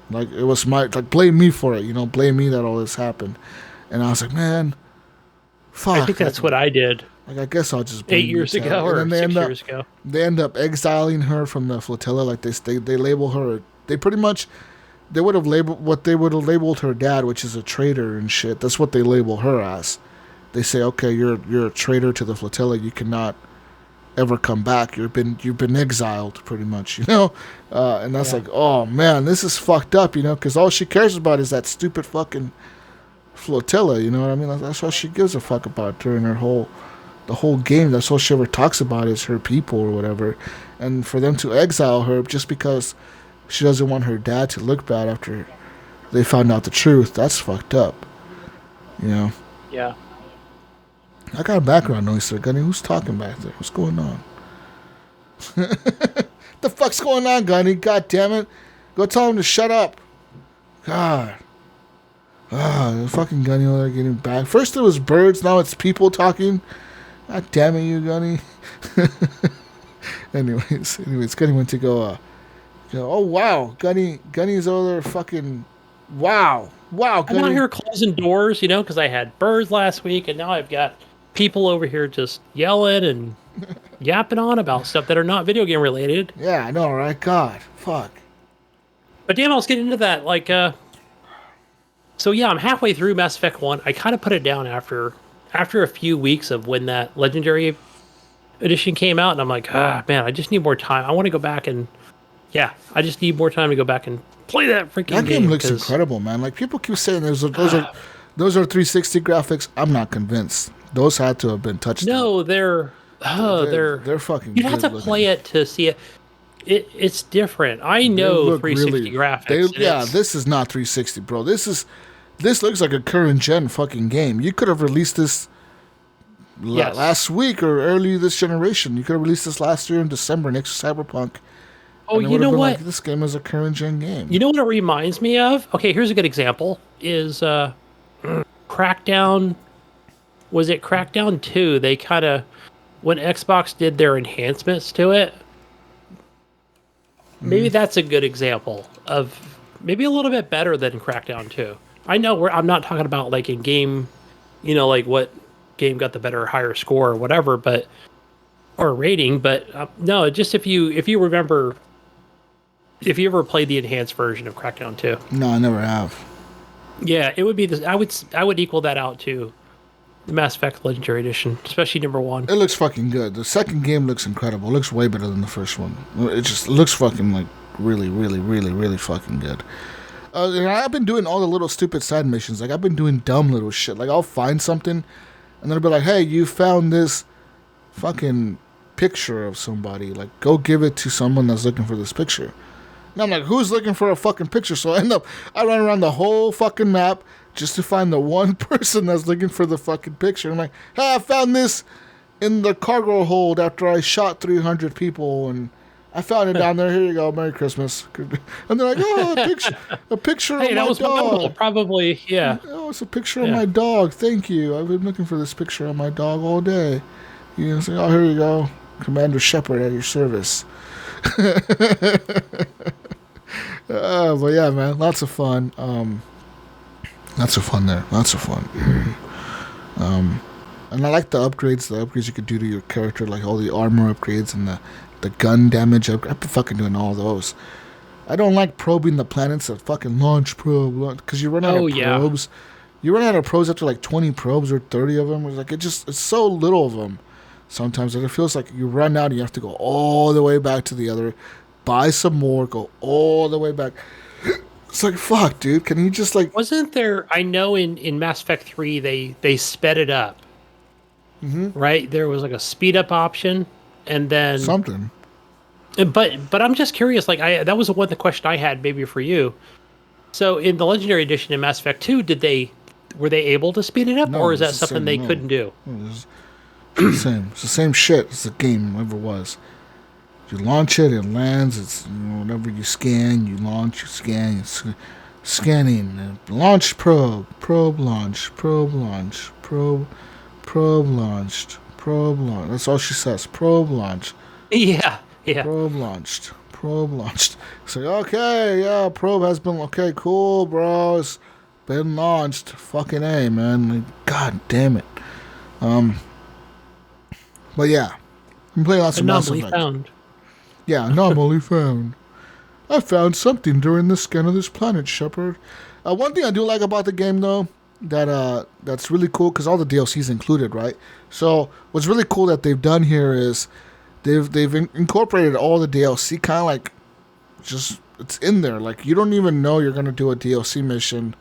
Speaker 2: like it was my, like blame me for it, you know, blame me that all this happened. And I was like, man, fuck.
Speaker 3: I think that's what I did.
Speaker 2: Like, I guess I'll just blame
Speaker 3: 8 years ago or 6 years ago.
Speaker 2: They end up exiling her from the flotilla. Like they label her. They pretty much, they would have labeled what they would have labeled her dad, which is a traitor and shit. That's what they label her as. They say, okay, you're a traitor to the flotilla. You cannot ever come back. You've been exiled, pretty much, you know. And that's like, oh man, this is fucked up, you know, because all she cares about is that stupid fucking flotilla. You know what I mean? That's all she gives a fuck about during the whole game. That's all she ever talks about is her people or whatever. And for them to exile her just because she doesn't want her dad to look bad after they found out the truth, that's fucked up. You know?
Speaker 3: Yeah.
Speaker 2: I got a background noise there, Gunny. Who's talking back there? What's going on? The fuck's going on, Gunny? God damn it. Go tell him to shut up. God. The fucking Gunny over there getting back. First it was birds, now it's people talking. God damn it, you Gunny. Anyways, Gunny went to go, oh wow, Gunny's over there fucking, wow, Gunny.
Speaker 3: I'm out here closing doors, you know, because I had birds last week, and now I've got people over here just yelling and yapping on about stuff that are not video game related.
Speaker 2: Yeah, I know, right? God, fuck.
Speaker 3: But damn, I was getting into that, like, so yeah, I'm halfway through Mass Effect 1. I kind of put it down after a few weeks of when that Legendary Edition came out, and I'm like, man, I just need more time. I want to go back and, I just need more time to go back and play that freaking game.
Speaker 2: That game looks incredible, man. Like, people keep saying those are 360 graphics. I'm not convinced. Those had to have been touched.
Speaker 3: No, they're
Speaker 2: fucking.
Speaker 3: You'd have to play it to see it. It's different. I know 360 graphics.
Speaker 2: This is not 360, bro. This looks like a current gen fucking game. You could have released this last week or early this generation. You could have released this last year in December next to Cyberpunk.
Speaker 3: Oh, you know what?
Speaker 2: Like, this game is a current gen game.
Speaker 3: You know what it reminds me of? Okay, here's a good example. Is Crackdown. Was it Crackdown 2? They kind of, when Xbox did their enhancements to it, maybe that's a good example of maybe a little bit better than Crackdown 2. I know I'm not talking about like in game, you know, like what game got the better, higher score or whatever, or rating, but no, just if you remember, if you ever played the enhanced version of Crackdown 2.
Speaker 2: No, I never have.
Speaker 3: Yeah, it would be this. I would equal that out to the Mass Effect Legendary Edition, especially number 1.
Speaker 2: It looks fucking good. The second game looks incredible. It looks way better than the first one. It looks fucking like really, really, really, really fucking good. I've been doing all the little stupid side missions. Like, I've been doing dumb little shit. Like, I'll find something, and then I'll be like, hey, you found this fucking picture of somebody. Like, go give it to someone that's looking for this picture. And I'm like, who's looking for a fucking picture? So I run around the whole fucking map just to find the one person that's looking for the fucking picture. I'm like, hey, I found this in the cargo hold after I shot 300 people, and I found it down there. Here you go. Merry Christmas. And they're like, oh, a picture of my dog. Hey, that was memorable.
Speaker 3: Probably, yeah.
Speaker 2: Oh, it's a picture of my dog. Thank you. I've been looking for this picture of my dog all day. You know, say, oh, here you go. Commander Shepard at your service. But yeah, man, lots of fun. Lots of fun there. Lots of fun. And I like the upgrades. The upgrades you could do to your character, like all the armor upgrades and the gun damage upgrades. I've been fucking doing all those. I don't like probing the planets at fucking launch probe because you run out of probes. You run out of probes after like 20 probes or 30 of them. It's so little of them. Sometimes it feels like you run out and you have to go all the way back to the other, buy some more, go all the way back. It's like, fuck, dude. Can you just like...
Speaker 3: Wasn't there? I know in Mass Effect 3 they sped it up. Right? There was like a speed up option, and then
Speaker 2: something.
Speaker 3: But I'm just curious. Like that was the question I had maybe for you. So in the Legendary Edition in Mass Effect 2, were they able to speed it up, or is that something they couldn't do?
Speaker 2: It's the same. It's the same shit as the game ever was. You launch it, it lands. It's whenever you scan, you launch, you scan, scanning, launch probe launch, probe launch, probe launched, probe launch. That's all she says. Probe launch.
Speaker 3: Yeah.
Speaker 2: Probe launched. So okay, yeah, probe has been okay. Cool, bro. It's been launched. Fucking A, man. God damn it. But yeah, I'm playing lots of Mass Effect.
Speaker 3: Anomaly found.
Speaker 2: Yeah, anomaly found. I found something during the scan of this planet, Shepard. One thing I do like about the game, though, that's really cool, because all the DLC's included, right? So what's really cool that they've done here is they've incorporated all the DLC, kind of like just it's in there. Like you don't even know you're gonna do a DLC mission,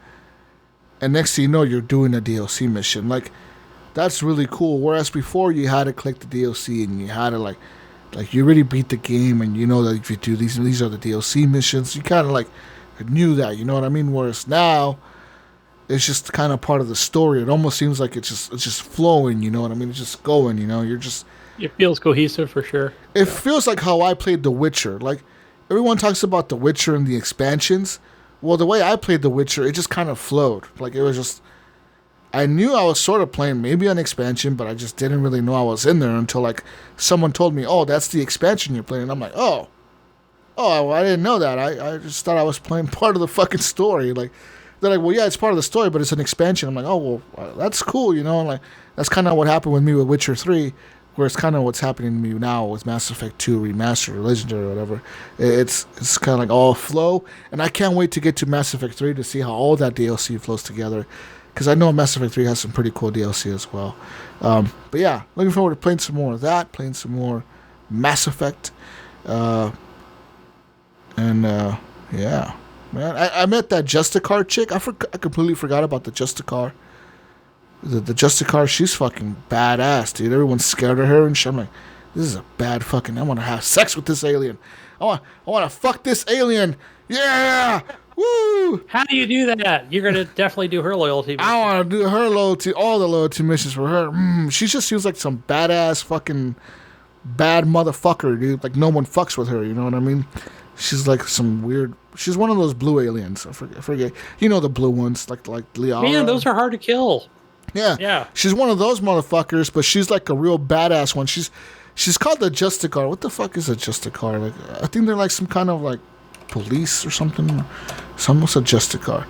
Speaker 2: and next thing you know, you're doing a DLC mission. Like that's really cool. Whereas before you had to click the DLC and you had to like you already beat the game, and you know that if you do these are the DLC missions. You kind of like knew that, you know what I mean? Whereas now it's just kind of part of the story. It almost seems like it's just flowing, you know what I mean? It's just going, you know.
Speaker 3: It feels cohesive for sure.
Speaker 2: It feels like how I played The Witcher. Like everyone talks about The Witcher and the expansions. Well, the way I played The Witcher, it just kind of flowed. Like it was just, I knew I was sort of playing maybe an expansion, but I just didn't really know I was in there until like someone told me, "Oh, that's the expansion you're playing." And I'm like, "Oh, I didn't know that. I just thought I was playing part of the fucking story." Like they're like, "Well, yeah, it's part of the story, but it's an expansion." I'm like, "Oh, well, that's cool, you know." And like that's kind of what happened with me with Witcher 3, where it's kind of what's happening to me now with Mass Effect 2 Remastered or Legendary or whatever. It's kind of like all flow, and I can't wait to get to Mass Effect 3 to see how all that DLC flows together. Because I know Mass Effect 3 has some pretty cool DLC as well. But yeah, looking forward to playing some more of that, playing some more Mass Effect. Yeah. Man, I met that Justicar chick. I completely forgot about the Justicar. The Justicar, she's fucking badass, dude. Everyone's scared of her and shit. I'm like, this is a bad fucking... I want to have sex with this alien. I want to fuck this alien. Yeah! Woo!
Speaker 3: How do you do that? You're going to definitely do her loyalty mission.
Speaker 2: I want to do her loyalty, all the loyalty missions for her. She just seems like some badass fucking bad motherfucker, dude. Like no one fucks with her, you know what I mean? She's like some weird... She's one of those blue aliens. I forget. You know the blue ones, like Liara.
Speaker 3: Man, those are hard to kill.
Speaker 2: Yeah. She's one of those motherfuckers, but she's like a real badass one. She's called the Justicar. What the fuck is a Justicar? Like I think they're like some kind of like police or something. It's almost a Justicar.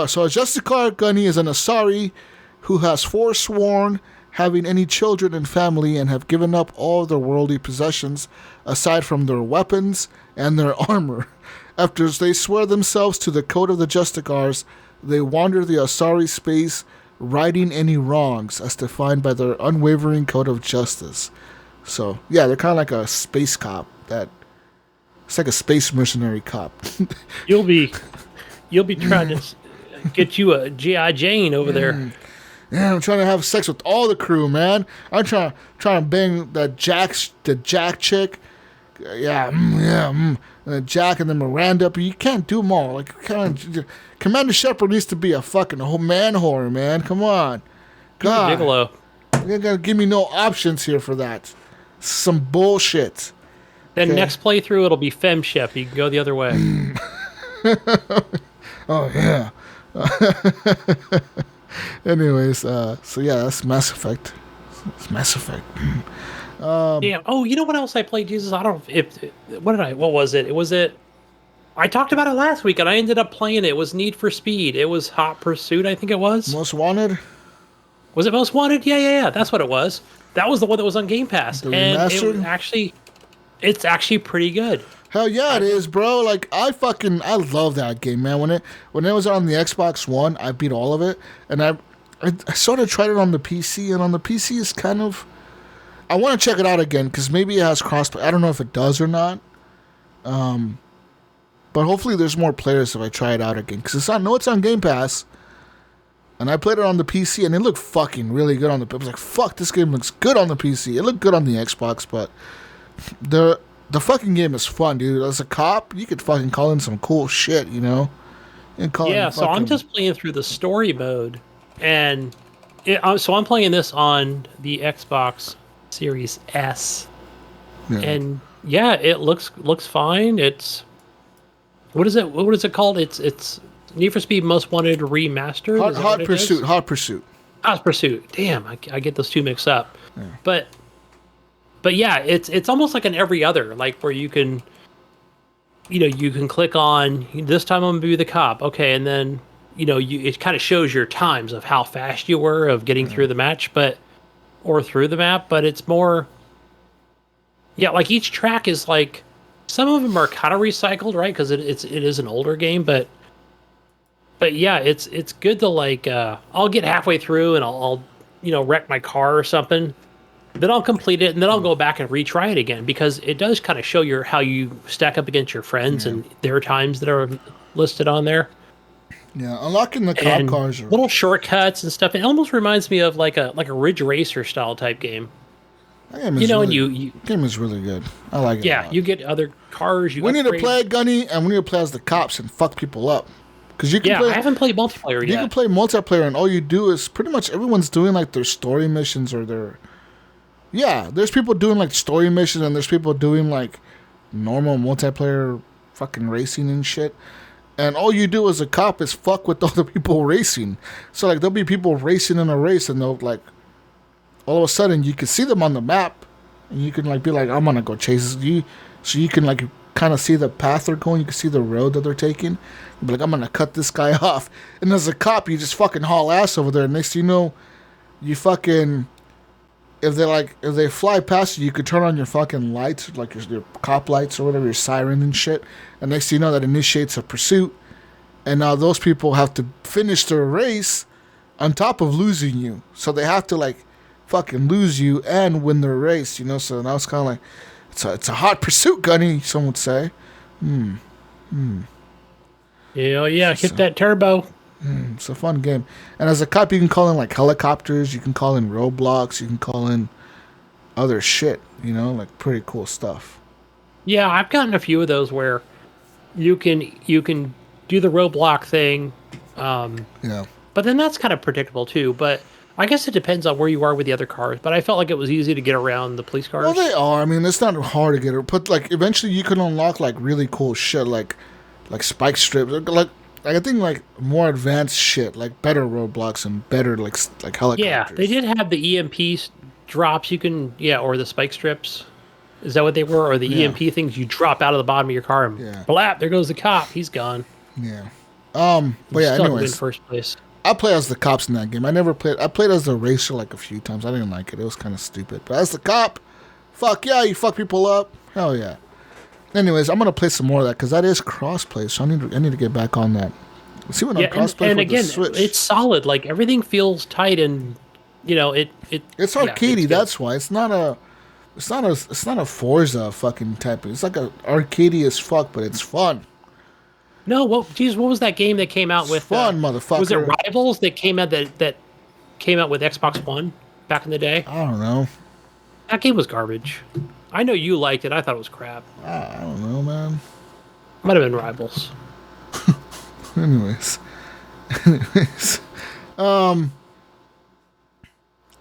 Speaker 2: So a Justicar Gunny is an Asari who has forsworn having any children and family and have given up all their worldly possessions aside from their weapons and their armor. After they swear themselves to the code of the Justicars, they wander the Asari space, righting any wrongs as defined by their unwavering code of justice. So yeah, they're kind of like a space cop. It's like a space mercenary cop.
Speaker 3: You'll be trying to get you a G.I. Jane over there.
Speaker 2: Yeah, I'm trying to have sex with all the crew, man. I'm trying to bang the Jack chick. And then Jack and then Miranda, but you can't do them all. Like, Commander Shepard needs to be a fucking man whore, man. Come on. God.
Speaker 3: Gigolo.
Speaker 2: You gotta give me no options here for that. Some bullshit.
Speaker 3: Then next playthrough, it'll be FemShep. You can go the other way.
Speaker 2: Oh, yeah. Anyways, so yeah, that's Mass Effect. It's Mass Effect.
Speaker 3: Damn. Oh, you know what else I played, Jesus? I don't know what was it? I talked about it last week and I ended up playing it. It was Need for Speed. It was Hot Pursuit, I think it was.
Speaker 2: Most Wanted?
Speaker 3: Was it Most Wanted? Yeah. That's what it was. That was the one that was on Game Pass.
Speaker 2: The
Speaker 3: and
Speaker 2: remastered?
Speaker 3: it's actually pretty good.
Speaker 2: Hell yeah, it is, bro. Like I love that game, man. When it was on the Xbox One, I beat all of it, and I sort of tried it on the PC, and on the PC it's kind of... I want to check it out again because maybe it has crossplay. I don't know if it does or not. But But hopefully there's more players if I try it out again. Because I know it's on Game Pass. And I played it on the PC, and it looked fucking really good on the... I was like, fuck, this game looks good on the PC. It looked good on the Xbox, but... The fucking game is fun, dude. As a cop, you could fucking call in some cool shit, you know?
Speaker 3: So I'm just playing through the story mode. And... so I'm playing this on the Xbox Series S. Yeah. And, yeah, it looks fine. It's... What is it called? It's Need for Speed Most Wanted Remastered?
Speaker 2: Hot Pursuit.
Speaker 3: Hot Pursuit. Damn, I get those two mixed up. Yeah. But yeah, it's almost like an every other, like where you can, you can click on, this time I'm going to be the cop. Okay, and then, it kind of shows your times of how fast you were of getting through the match, or through the map, but it's more, like each track is like, some of them are kind of recycled, right? Because it is an older game, but yeah, it's good to like, I'll get halfway through and I'll wreck my car or something. Then I'll complete it and then I'll go back and retry it again because it does kind of show how you stack up against your friends and their times that are listed on there.
Speaker 2: Yeah, unlocking the cop cars.
Speaker 3: Little shortcuts and stuff. It almost reminds me of like a Ridge Racer style type game.
Speaker 2: That game is game is really good. I like it.
Speaker 3: Yeah, you get other cars.
Speaker 2: We need to play Gunny and we need to play as the cops and fuck people up. Because you can play,
Speaker 3: I haven't played multiplayer yet.
Speaker 2: You can play multiplayer, and all you do is pretty much everyone's doing like their story missions or their. Yeah, there's people doing like story missions, and there's people doing like normal multiplayer fucking racing and shit. And all you do as a cop is fuck with all the people racing. So like there'll be people racing in a race, and they'll like all of a sudden you can see them on the map, and you can like be like, I'm gonna go chase you, so you can like kind of see the path they're going. You can see the road that they're taking. You'll be like, I'm gonna cut this guy off. And as a cop, you just fucking haul ass over there. And next thing you know, you fucking if they fly past you, you could turn on your fucking lights, like your cop lights or whatever, your siren and shit. And next thing you know, that initiates a pursuit. And now those people have to finish their race on top of losing you. So they have to like fucking lose you and win their race, So now it's kind of like it's a hot pursuit, Gunny, some would say.
Speaker 3: Yeah, hit that turbo.
Speaker 2: It's a fun game. And as a cop, you can call in like helicopters, you can call in roadblocks, you can call in other shit, like pretty cool stuff.
Speaker 3: Yeah, I've gotten a few of those where you can do the roadblock thing.
Speaker 2: Yeah.
Speaker 3: But then that's kind of predictable too. But I guess it depends on where you are with the other cars. But I felt like it was easy to get around the police cars.
Speaker 2: Well, they are. I mean, it's not hard to get it. But like eventually, you can unlock like really cool shit, like spike strips, like I think like more advanced shit, like better roadblocks and better like helicopters.
Speaker 3: Yeah, they did have the EMP drops. You can or the spike strips. Is that what they were? Or the EMP things you drop out of the bottom of your car and blap, there goes the cop. He's gone.
Speaker 2: Yeah. But yeah, anyways.
Speaker 3: In first place.
Speaker 2: I play as the cops in that game. I played as the racer like a few times. I didn't like it. It was kind of stupid. But as the cop, fuck yeah, you fuck people up. Hell yeah. Anyways, I'm gonna play some more of that because that is crossplay. So I need to get back on that. Let's see what I'm crossplay
Speaker 3: and
Speaker 2: with
Speaker 3: again,
Speaker 2: the Switch.
Speaker 3: It's solid. Like everything feels tight and
Speaker 2: It's arcadey. That's why it's not a Forza fucking type. It's like a arcadey as fuck, but it's fun.
Speaker 3: No, what was that game that came out with?
Speaker 2: Fun, motherfucker.
Speaker 3: Was it Rivals that came out that came out with Xbox One back in the day?
Speaker 2: I don't know.
Speaker 3: That game was garbage. I know you liked it. I thought it was crap.
Speaker 2: I don't know, man.
Speaker 3: Might have been Rivals.
Speaker 2: Anyways,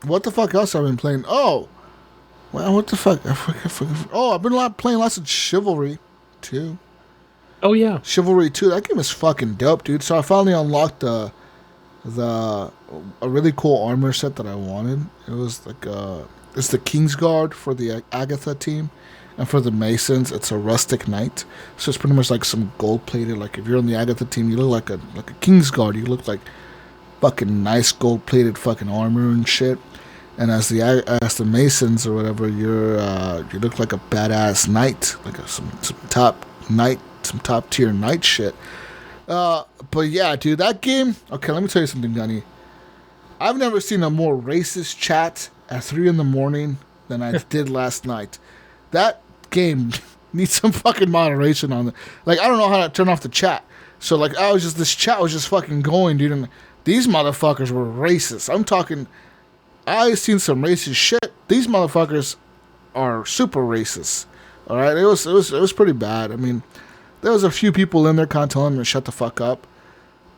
Speaker 2: what the fuck else have I been playing? Oh, well, what the fuck? Oh, I've been playing lots of Chivalry 2.
Speaker 3: Oh yeah,
Speaker 2: Chivalry 2. That game is fucking dope, dude. So I finally unlocked a really cool armor set that I wanted. It was like it's the Kingsguard for the Agatha team, and for the Masons, it's a rustic knight. So it's pretty much like some gold plated. Like if you're on the Agatha team, you look like a Kingsguard. You look like fucking nice gold plated fucking armor and shit. And as the Masons or whatever, you look like a badass knight, like some top tier knight shit. But yeah, dude, that game. Okay, let me tell you something, Gunny. I've never seen a more racist chat at 3 a.m. than I did last night. That game Need some fucking moderation on it. Like, I don't know how to turn off the chat. So, like, this chat was just fucking going, dude. And these motherfuckers were racist. I'm talking, I've seen some racist shit. These motherfuckers are super racist. All right? It was pretty bad. I mean, there was a few people in there kind of telling them to shut the fuck up.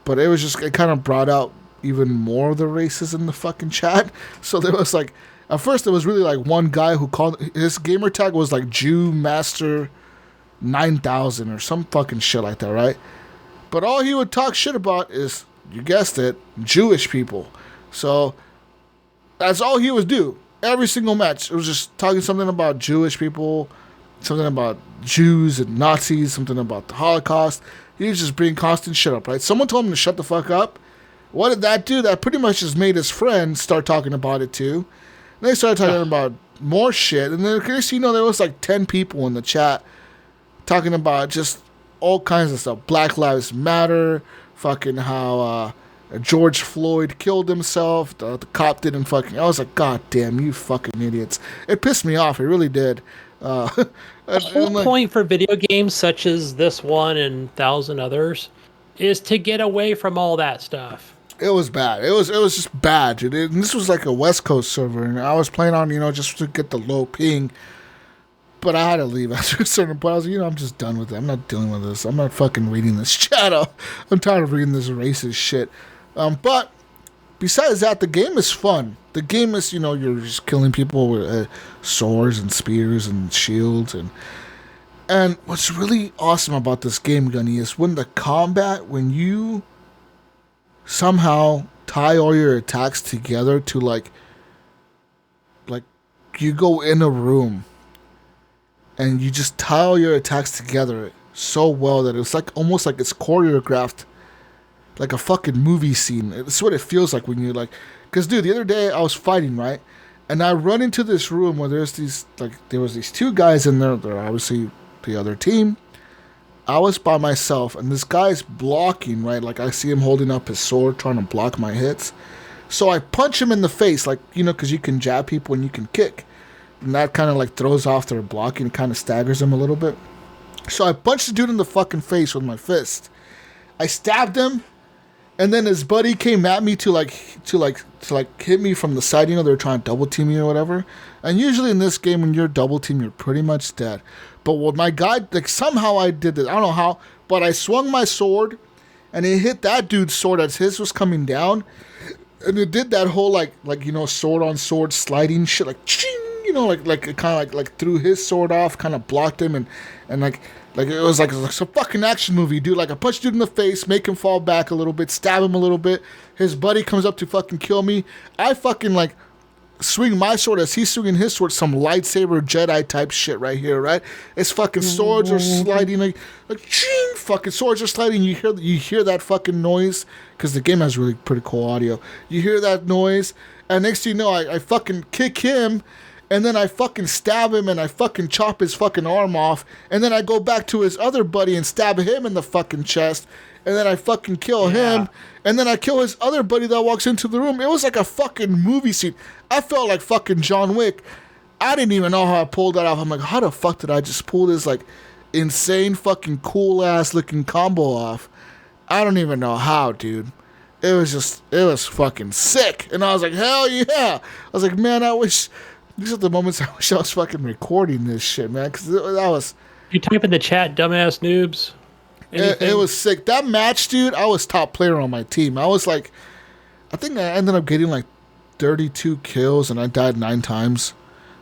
Speaker 2: But it kind of brought out even more of the racism in the fucking chat. So there was like, at first there was really like one guy who called, his gamer tag was like Jew Master 9000 or some fucking shit like that, right? But all he would talk shit about is, you guessed it, Jewish people. So that's all he would do. Every single match, it was just talking something about Jewish people, something about Jews and Nazis, something about the Holocaust. He was just bringing constant shit up, right? Someone told him to shut the fuck up. What did that do? That pretty much just made his friends start talking about it too. And they started talking about more shit. And then, there was like 10 people in the chat talking about just all kinds of stuff. Black Lives Matter, fucking how George Floyd killed himself. The cop didn't fucking... I was like, God damn, you fucking idiots. It pissed me off. It really did.
Speaker 3: The whole point for video games such as this one and 1,000 others is to get away from all that stuff.
Speaker 2: It was bad. It was just bad, dude. And this was like a West Coast server, and I was playing on, just to get the low ping. But I had to leave after a certain point. I was like, I'm just done with it. I'm not dealing with this. I'm not fucking reading this chat. I'm tired of reading this racist shit. But besides that, the game is fun. The game is, you're just killing people with swords and spears and shields. And what's really awesome about this game, Gunny, is when you somehow tie all your attacks together to like you go in a room and you just tie all your attacks together so well that it's like almost like it's choreographed like a fucking movie scene. It's what it feels like when you're like, because dude, the other day I was fighting, right? And I run into this room where there was these two guys in there. They're obviously the other team. I was by myself, and this guy's blocking, right? Like, I see him holding up his sword, trying to block my hits. So I punch him in the face, like, because you can jab people and you can kick. And that kind of, like, throws off their blocking, kind of staggers him a little bit. So I punched the dude in the fucking face with my fist. I stabbed him, and then his buddy came at me to hit me from the side. They're trying to double team me or whatever. And usually in this game, when you're double team, you're pretty much dead. But with my guy, like, somehow I did this. I don't know how, but I swung my sword, and it hit that dude's sword as his was coming down, and it did that whole sword on sword sliding shit, like ching, it kind of like threw his sword off, kind of blocked him, and like it was like a fucking action movie, dude. Like, I punched dude in the face, make him fall back a little bit, stab him a little bit. His buddy comes up to fucking kill me. I fucking swing my sword as he's swinging his sword, some lightsaber Jedi type shit right here, right? It's fucking swords are sliding, like ching, fucking swords are sliding. You hear that fucking noise, because the game has really pretty cool audio. You hear that noise, and next thing you know, I fucking kick him, and then I fucking stab him, and I fucking chop his fucking arm off, and then I go back to his other buddy and stab him in the fucking chest, and then I fucking kill him, and then I kill his other buddy that walks into the room. It was like a fucking movie scene. I felt like fucking John Wick. I didn't even know how I pulled that off. I'm like, how the fuck did I just pull this like insane fucking cool ass looking combo off? I don't even know how, dude. It was fucking sick. And I was like, hell yeah. I was like, man, these are the moments I wish I was fucking recording this shit, man. Because that was...
Speaker 3: You type in the chat, dumbass noobs.
Speaker 2: It was sick. That match, dude, I was top player on my team. I was like... I think I ended up getting like 32 kills and I died 9 times.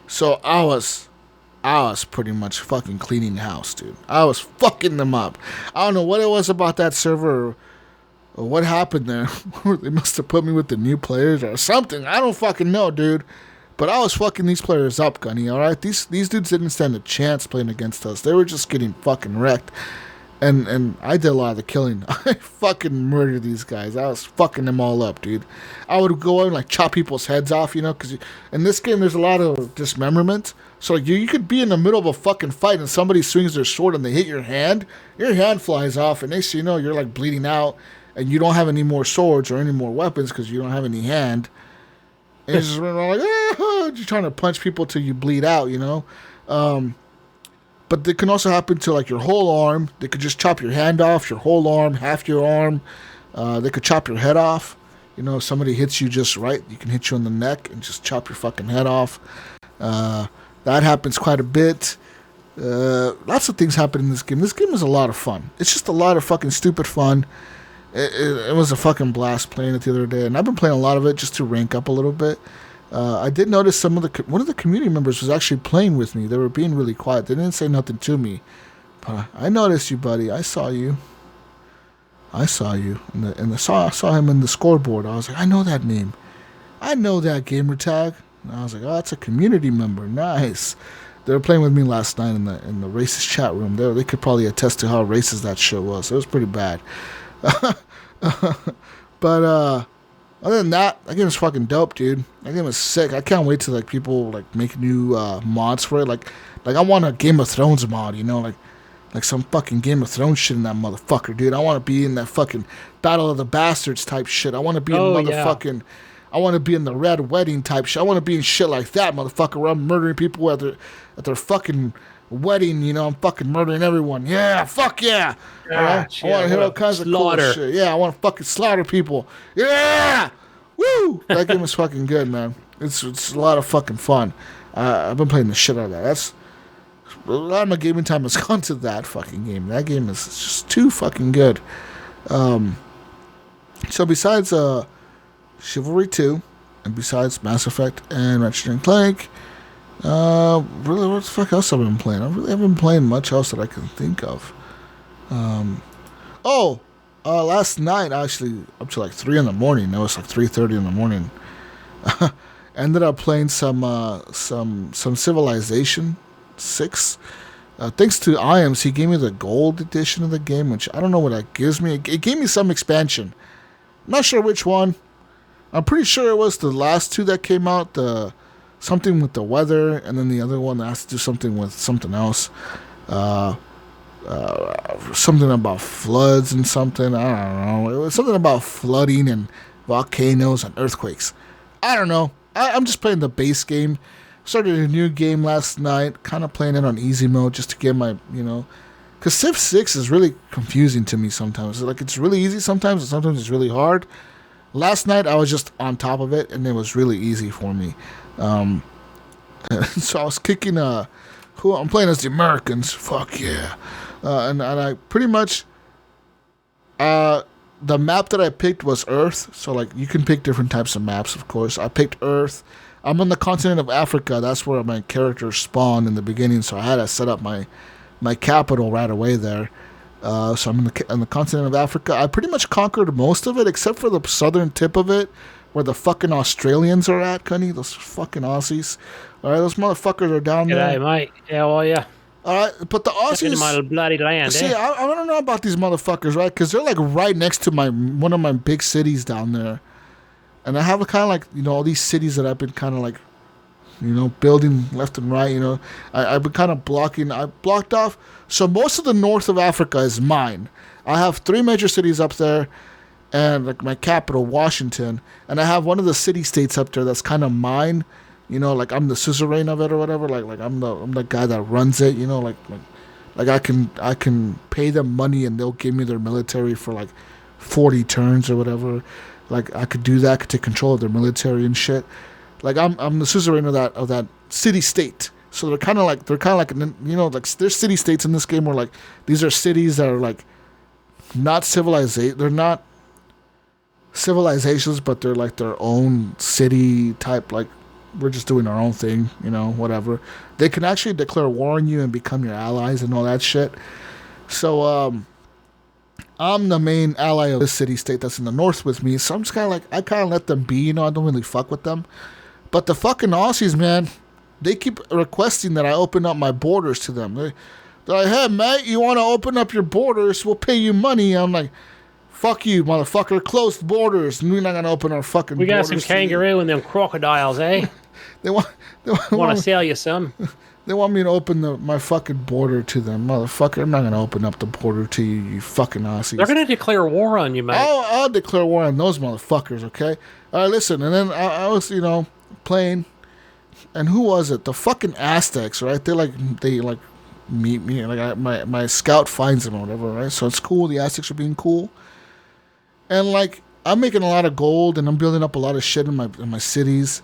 Speaker 2: So I was pretty much fucking cleaning house, dude. I was fucking them up. I don't know what it was about that server or what happened there. They must have put me with the new players or something. I don't fucking know, dude. But I was fucking these players up, Gunny, alright? These dudes didn't stand a chance playing against us. They were just getting fucking wrecked. And I did a lot of the killing. I fucking murdered these guys. I was fucking them all up, dude. I would go and like chop people's heads off, because in this game there's a lot of dismemberment. So like, you could be in the middle of a fucking fight and somebody swings their sword and they hit your hand flies off, and next thing you know, you're like bleeding out and you don't have any more swords or any more weapons because you don't have any hand. And you're just running around like, you're trying to punch people till you bleed out, But they can also happen to like your whole arm. They could just chop your hand off, your whole arm, half your arm. They could chop your head off. You know, if somebody hits you just right, you can hit you on the neck and just chop your fucking head off. That happens quite a bit. Lots of things happen in this game. This game is a lot of fun. It's just a lot of fucking stupid fun. It was a fucking blast playing it the other day, and I've been playing a lot of it just to rank up a little bit. I did notice one of the community members was actually playing with me. They were being really quiet. They didn't say nothing to me. But I noticed you, buddy. I saw you. I saw him in the scoreboard. I was like, I know that name. I know that gamer tag. And I was like, oh, that's a community member. Nice. They were playing with me last night in the racist chat room. They could probably attest to how racist that shit was. It was pretty bad. But other than that game is fucking dope, dude. That game is sick. I can't wait to like people like make new mods for it. Like I want a Game of Thrones mod, you know, like some fucking Game of Thrones shit in that motherfucker, dude. I want to be in that fucking Battle of the Bastards type shit. I want to be in motherfucking. I want to be in the Red Wedding type shit. I want to be in shit like that, motherfucker, where I'm murdering people at their fucking wedding, you know. I'm fucking murdering everyone. Yeah, fuck yeah.
Speaker 3: Right?
Speaker 2: I want to hear all kinds of cool shit. Yeah, I want to fucking slaughter people. Yeah! Woo! That game is fucking good, man. It's a lot of fucking fun. I've been playing the shit out of that. That's a lot of my gaming time has gone to that fucking game. That game is just too fucking good. So besides Chivalry 2, and besides Mass Effect and Ratchet Clank, really, what the fuck else have I been playing? I really haven't been playing much else that I can think of. Last night, actually, up to like 3 in the morning. It was like 3:30 in the morning. Ended up playing some Civilization 6. Thanks to Iams, he gave me the gold edition of the game, which I don't know what that gives me. It gave me some expansion. I'm not sure which one. I'm pretty sure it was the last 2 that came out. The something with the weather, and then the other one that has to do something with something else. Something about floods and something. I don't know. It was something about flooding and volcanoes and earthquakes. I don't know. I'm just playing the base game. Started a new game last night, kind of playing it on easy mode just to get my, you know, because Civ 6 is really confusing to me sometimes. Like, it's really easy sometimes, and sometimes it's really hard. Last night, I was just on top of it, and it was really easy for me. So I was kicking, I'm playing as the Americans. Fuck yeah. And I pretty much, the map that I picked was Earth. So, like, you can pick different types of maps, of course. I picked Earth. I'm on the continent of Africa. That's where my character spawned in the beginning, so I had to set up my capital right away there. So I'm on the continent of Africa. I pretty much conquered most of it, except for the southern tip of it, where the fucking Australians are at, Gunny. Those fucking Aussies. All right, those motherfuckers are down there.
Speaker 3: G'day, mate. How are ya?
Speaker 2: All right, but the Aussies.
Speaker 3: In my bloody land.
Speaker 2: See, I don't know about these motherfuckers, right? Because they're like right next to one of my big cities down there. And I have a kind of like, you know, all these cities that I've been kind of like, you know, building left and right, you know. I've been kind of I blocked off. So most of the north of Africa is mine. I have 3 major cities up there and like my capital, Washington. And I have one of the city-states up there that's kind of mine. You know, like I'm the suzerain of it or whatever. Like I'm the guy that runs it, you know, like I can pay them money and they'll give me their military for like 40 turns or whatever. Like I could do that, I could take control of their military and shit. Like I'm the suzerain of that city state. So they're kind of like you know, like there's city states in this game where like these are cities that are like not civilized. They're not civilizations, but they're like their own city type. Like we're just doing our own thing, you know, whatever. They can actually declare war on you and become your allies and all that shit. So I'm the main ally of this city-state that's in the north with me, so I'm just kind of let them be, you know, I don't really fuck with them. But the fucking Aussies, man, they keep requesting that I open up my borders to them. They're like, hey, mate, you want to open up your borders, we'll pay you money. I'm like, fuck you, motherfucker, closed borders, and we're not going to open our fucking borders.
Speaker 3: We got some kangaroo and them crocodiles, eh?
Speaker 2: They want
Speaker 3: to sell you some.
Speaker 2: They want me to open my fucking border to them. Motherfucker, I'm not going to open up the border to you, you fucking Aussies.
Speaker 3: They're going to declare war on you, mate.
Speaker 2: I'll declare war on those motherfuckers, okay? All right, listen, and then I was, you know, playing, and who was it? The fucking Aztecs, right? They meet me. Like my scout finds them or whatever, right? So it's cool. The Aztecs are being cool, and like I'm making a lot of gold and I'm building up a lot of shit in my cities.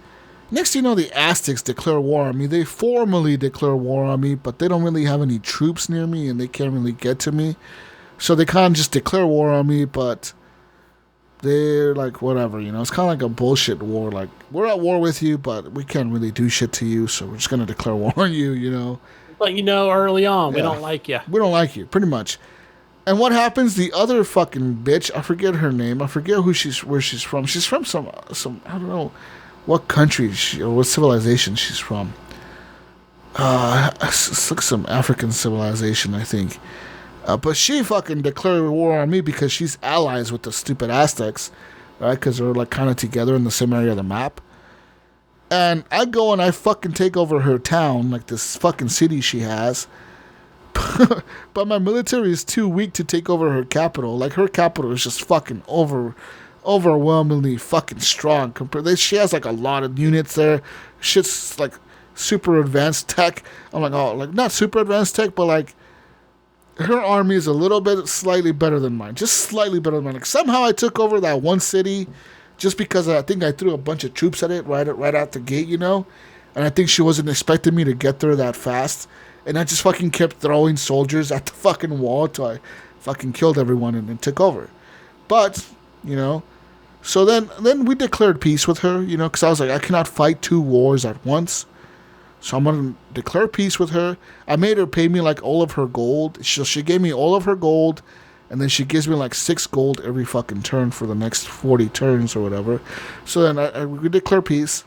Speaker 2: Next thing you know, the Aztecs declare war on me. They formally declare war on me, but they don't really have any troops near me and they can't really get to me. So they kind of just declare war on me, but they're like, whatever, it's kind of like a bullshit war. Like, we're at war with you, but we can't really do shit to you, so we're just going to declare war on you.
Speaker 3: But early on, we don't like you.
Speaker 2: We don't like you, pretty much. And what happens? The other fucking bitch, I forget her name. I forget where she's from. She's from some I don't know what country or what civilization she's from. It's like some African civilization, I think. But she fucking declared war on me because she's allies with the stupid Aztecs, right? Because they're like kind of together in the same area of the map. And I go and I fucking take over her town, like this fucking city she has. But my military is too weak to take over her capital. Like, her capital is just fucking overwhelmingly fucking strong. She has like a lot of units there. Shit's like super advanced tech. I'm like, oh, like not super advanced tech, but like her army is a little bit slightly better than mine. Just slightly better than mine. Like, somehow I took over that one city just because I think I threw a bunch of troops at it right out the gate, And I think she wasn't expecting me to get there that fast. And I just fucking kept throwing soldiers at the fucking wall till I fucking killed everyone and then took over. But, so then we declared peace with her, because I was like, I cannot fight 2 wars at once. So I'm going to declare peace with her. I made her pay me like all of her gold. She gave me all of her gold, and then she gives me like 6 gold every fucking turn for the next 40 turns or whatever. So then we declare peace.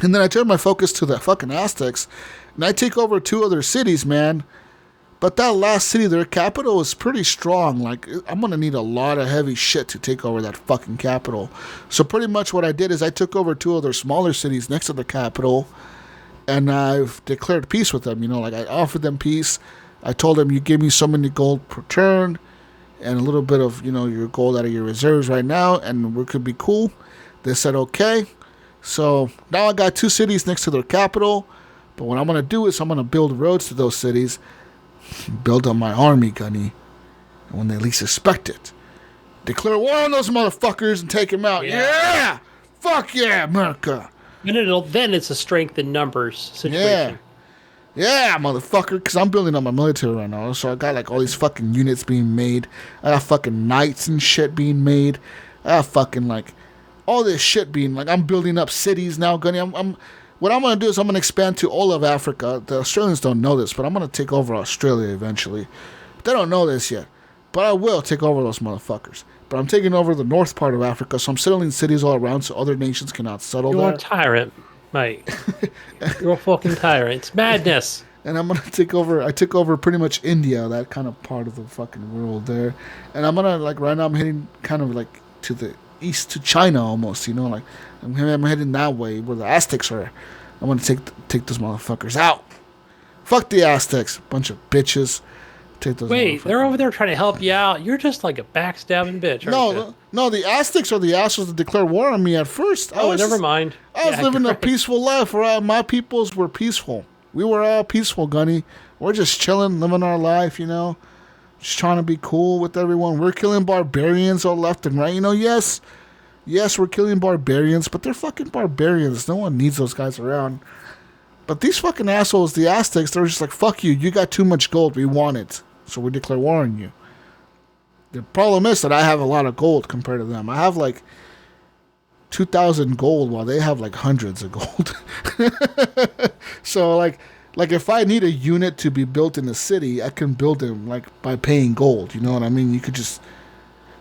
Speaker 2: And then I turn my focus to the fucking Aztecs, and I take over 2 other cities, man. But that last city, their capital is pretty strong. Like, I'm going to need a lot of heavy shit to take over that fucking capital. So pretty much what I did is I took over 2 other smaller cities next to the capital, and I've declared peace with them. Like, I offered them peace. I told them, you give me so many gold per turn and a little bit of, your gold out of your reserves right now, and we could be cool. They said, okay. So now I got 2 cities next to their capital. But what I'm going to do is I'm going to build roads to those cities, build up my army, Gunny, and when they least expect it, declare war on those motherfuckers and take them out. Yeah! Fuck yeah, America!
Speaker 3: And then it's a strength in numbers situation.
Speaker 2: Yeah, motherfucker, because I'm building up my military right now, so I got like all these fucking units being made. I got fucking knights and shit being made. I got fucking like all this shit being like, I'm building up cities now, Gunny. What I'm going to do is I'm going to expand to all of Africa. The Australians don't know this, but I'm going to take over Australia eventually. They don't know this yet, but I will take over those motherfuckers. But I'm taking over the north part of Africa, so I'm settling cities all around so other nations cannot settle there.
Speaker 3: You're a tyrant, mate. You're a fucking tyrant. It's madness.
Speaker 2: And I'm going to take over, I took over pretty much India, that kind of part of the fucking world there. And I'm going to, like, right now I'm heading kind of like to the east to China almost, like I'm heading that way where the Aztecs are. I'm going to take those motherfuckers out. Fuck the Aztecs, bunch of bitches. Take those.
Speaker 3: Wait, they're over there trying to help you out. You're just like a backstabbing bitch, aren't you?
Speaker 2: No, the Aztecs are the assholes that declared war on me at first.
Speaker 3: Never mind.
Speaker 2: I was living a peaceful life where my peoples were peaceful. We were all peaceful, Gunny. We're just chilling, living our life, just trying to be cool with everyone. We're killing barbarians all left and right. Yes, we're killing barbarians, but they're fucking barbarians. No one needs those guys around. But these fucking assholes, the Aztecs, they're just like, fuck you. You got too much gold. We want it. So we declare war on you. The problem is that I have a lot of gold compared to them. I have like 2,000 gold while they have like hundreds of gold. So like if I need a unit to be built in the city, I can build them like by paying gold. You know what I mean? You could just,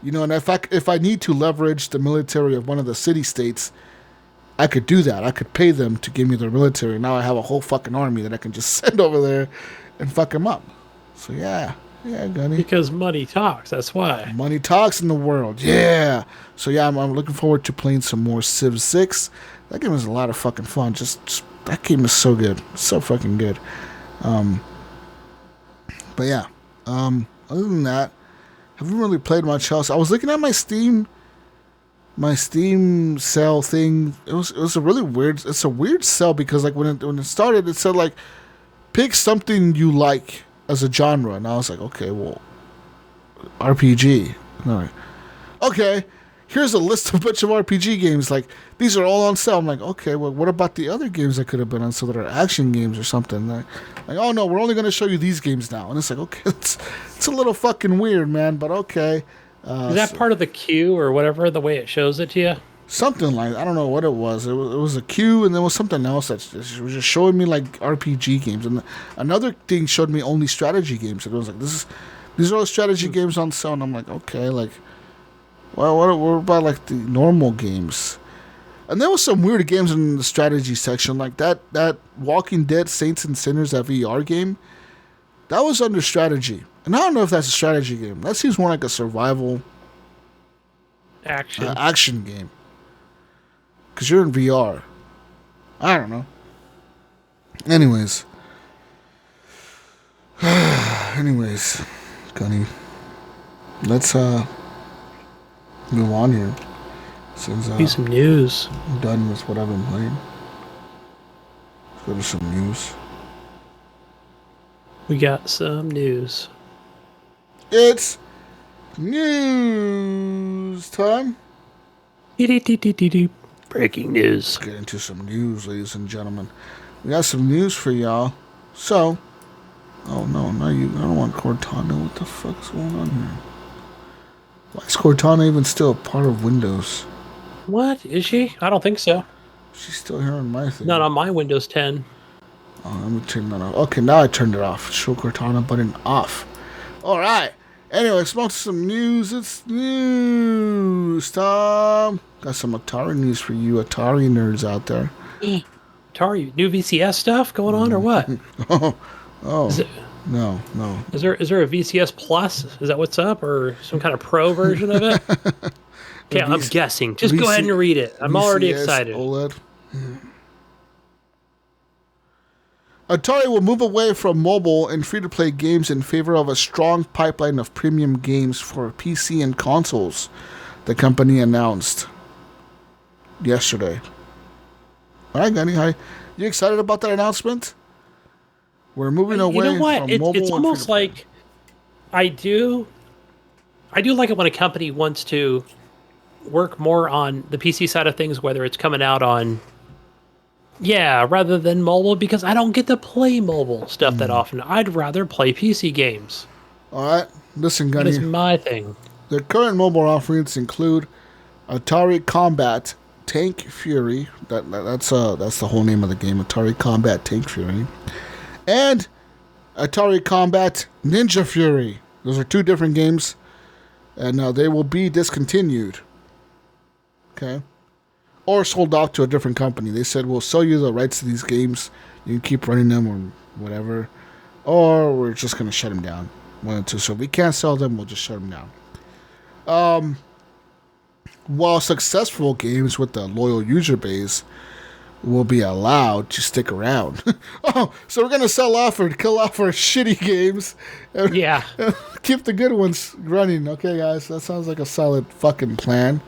Speaker 2: and if I need to leverage the military of one of the city states, I could do that. I could pay them to give me their military. Now I have a whole fucking army that I can just send over there and fuck them up. So yeah, Gunny.
Speaker 3: Because money talks. That's why.
Speaker 2: Money talks in the world. Yeah. So yeah, I'm looking forward to playing some more Civ 6. That game is a lot of fucking fun. Just that game is so good, so fucking good. But yeah. Other than that, I haven't really played much else. I was looking at my Steam sale thing. It was a really weird. It's a weird sale because like when it started, it said like pick something you like as a genre. And I was like, okay, well, RPG. All right. Okay, here's a list of a bunch of RPG games. Like, these are all on sale. I'm like, okay, well, what about the other games that could have been on sale that are action games or something? Like, oh, no, we're only going to show you these games now. And it's like, okay, it's a little fucking weird, man, but okay.
Speaker 3: Is that part of the queue or whatever, the way it shows it to you?
Speaker 2: Something like, I don't know what it was. It was a queue, and there was something else that was just showing me, like, RPG games. And another thing showed me only strategy games. And it was like, these are all strategy games on sale. And I'm like, okay, like, well, what about, like, the normal games? And there was some weird games in the strategy section, like that Walking Dead Saints and Sinners, that VR game. That was under strategy. And I don't know if that's a strategy game. That seems more like a survival action game. Because you're in VR. I don't know. Anyways, Gunny, let's move on here. Since
Speaker 3: be some news.
Speaker 2: I'm done with what I've been playing. Let's go to some news.
Speaker 3: We got some news.
Speaker 2: It's news time.
Speaker 3: Breaking news.
Speaker 2: Let's get into some news, ladies and gentlemen. We got some news for y'all. So, oh no, not you. I don't want Cortana. What the fuck's going on here? Why is Cortana even still a part of Windows?
Speaker 3: What? Is she? I don't think so.
Speaker 2: She's still here on my thing.
Speaker 3: Not on my Windows 10.
Speaker 2: Oh, let me turn that off. Okay, now I turned it off. Show Cortana button off. Alright. Anyway, let's move to some news. It's news time. Got some Atari news for you Atari nerds out there.
Speaker 3: Atari, new VCS stuff going on or what?
Speaker 2: No.
Speaker 3: Is there a VCS Plus? Is that what's up? Or some kind of pro version of it? Okay, I'm guessing. Just go ahead and read it. I'm already excited.
Speaker 2: OLED. Atari will move away from mobile and free-to-play games in favor of a strong pipeline of premium games for PC and consoles, the company announced yesterday. All right, Gunny, hi. You excited about that announcement? We're moving away from mobile.
Speaker 3: It's almost like I do like it when a company wants to work more on the PC side of things, whether it's coming out on rather than mobile, because I don't get to play mobile stuff that often. I'd rather play PC games.
Speaker 2: All right, listen, Gunny.
Speaker 3: That is my thing.
Speaker 2: The current mobile offerings include Atari Combat Tank Fury. That's the whole name of the game, Atari Combat Tank Fury. And Atari Combat Ninja Fury. Those are two different games, and they will be discontinued. Okay? Or sold off to a different company. They said, we'll sell you the rights to these games. You can keep running them or whatever. Or we're just going to shut them down. So if we can't sell them, we'll just shut them down. While successful games with a loyal user base will be allowed to stick around. So we're going to sell off or kill off our shitty games. And keep the good ones running. Okay, guys, that sounds like a solid fucking plan.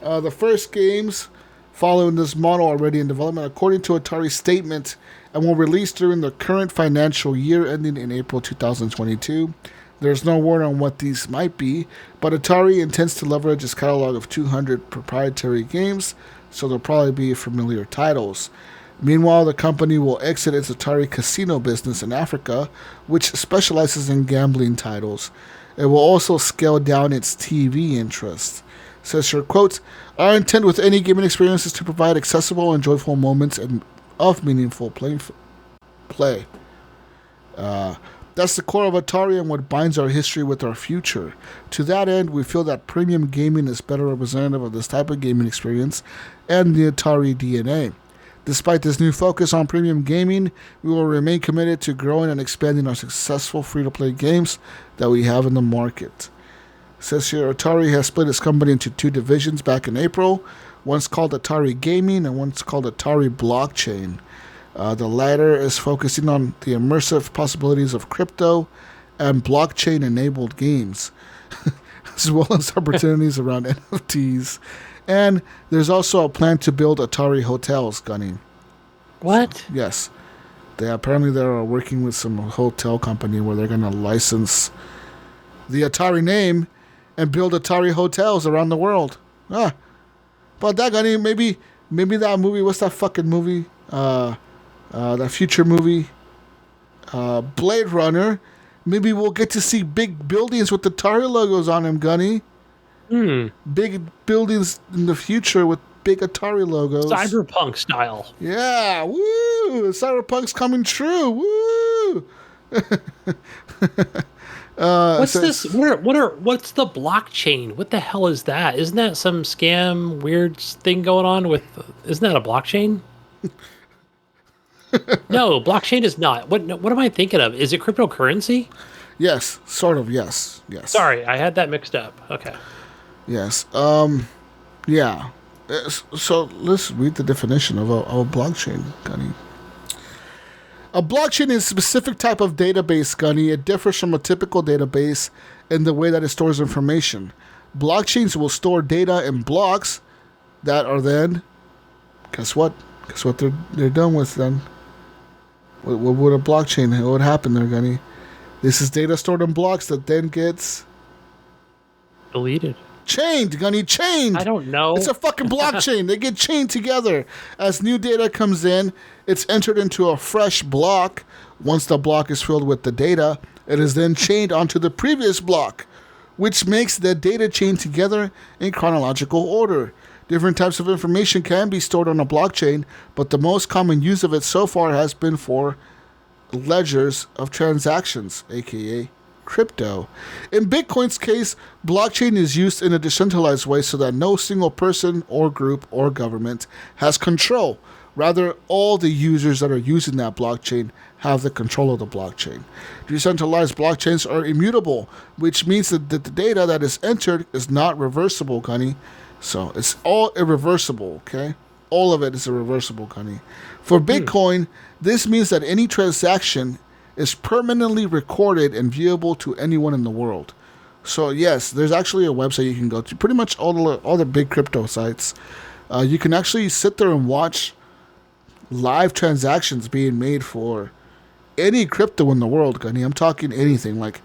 Speaker 2: The first games following this model already in development, according to Atari's statement, and will release during the current financial year ending in April 2022. There's no word on what these might be, but Atari intends to leverage its catalog of 200 proprietary games, so they'll probably be familiar titles. Meanwhile, the company will exit its Atari casino business in Africa, which specializes in gambling titles. It will also scale down its TV interest. Says her, quote, "Our intent with any gaming experience is to provide accessible and joyful moments of meaningful play. That's the core of Atari and what binds our history with our future. To that end, we feel that premium gaming is better representative of this type of gaming experience and the Atari DNA. Despite this new focus on premium gaming, we will remain committed to growing and expanding our successful free-to-play games that we have in the market." Says here, Atari has split its company into two divisions back in April. One's called Atari Gaming and one's called Atari Blockchain. The latter is focusing on the immersive possibilities of crypto and blockchain-enabled games, as well as opportunities around NFTs. And there's also a plan to build Atari hotels, Gunny.
Speaker 3: What?
Speaker 2: Yes. apparently they're working with some hotel company where they're gonna license the Atari name and build Atari hotels around the world. But that Gunny, maybe that movie. What's that fucking movie? That future movie, Blade Runner. Maybe we'll get to see big buildings with Atari logos on them, Gunny. Big buildings in the future with big Atari logos.
Speaker 3: Cyberpunk style.
Speaker 2: Yeah, woo! Cyberpunk's coming true, woo!
Speaker 3: What's this? What's the blockchain? What the hell is that? Isn't that some scam, weird thing going on with? Isn't that a blockchain? No, blockchain is not. What am I thinking of? Is it cryptocurrency?
Speaker 2: Yes, sort of. Yes.
Speaker 3: Sorry, I had that mixed up. Okay.
Speaker 2: Yes. Yeah. So let's read the definition of a blockchain, Gunny. A blockchain is a specific type of database, Gunny. It differs from a typical database in the way that it stores information. Blockchains will store data in blocks that are then, guess what? Guess what they're done with then? What would a blockchain? What would happen there, Gunny? This is data stored in blocks that then gets
Speaker 3: deleted.
Speaker 2: Chained, Gunny, chained.
Speaker 3: I don't know.
Speaker 2: It's a fucking blockchain. They get chained together. As new data comes in, it's entered into a fresh block. Once the block is filled with the data, it is then chained onto the previous block, which makes the data chain together in chronological order. Different types of information can be stored on a blockchain, but the most common use of it so far has been for ledgers of transactions, aka crypto. In Bitcoin's case, blockchain is used in a decentralized way so that no single person or group or government has control. Rather, all the users that are using that blockchain have the control of the blockchain. Decentralized blockchains are immutable, which means that the data that is entered is not reversible, Gunny. So it's all irreversible, okay? All of it is irreversible, Gunny. For Bitcoin, this means that any transaction is permanently recorded and viewable to anyone in the world. So yes, there's actually a website you can go to. Pretty much all the big crypto sites. You can actually sit there and watch live transactions being made for any crypto in the world, Gunny. I'm talking anything like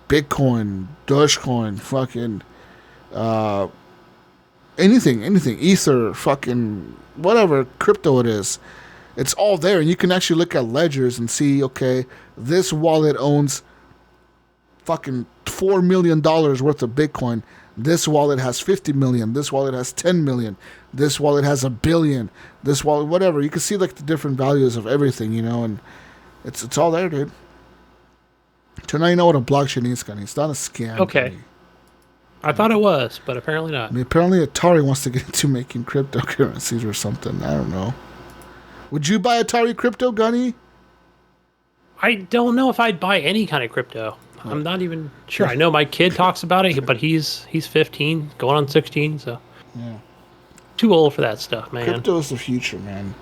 Speaker 2: Bitcoin, Dogecoin, fucking anything, Ether, fucking whatever crypto it is. It's all there, and you can actually look at ledgers and see, okay, this wallet owns fucking $4 million worth of Bitcoin. This wallet has 50 million. This wallet has 10 million. This wallet has 1 billion. This wallet, whatever. You can see like the different values of everything, and it's all there, dude. So now you know what a blockchain is, Gunny. It's not a scam.
Speaker 3: Okay.
Speaker 2: Gunny.
Speaker 3: I thought it was, but apparently not.
Speaker 2: I mean, apparently Atari wants to get into making cryptocurrencies or something. I don't know. Would you buy Atari crypto, Gunny?
Speaker 3: I don't know if I'd buy any kind of crypto. I'm not even sure. I know my kid talks about it, but he's 15, going on 16, so
Speaker 2: yeah,
Speaker 3: too old for that stuff, man.
Speaker 2: Crypto is the future, man.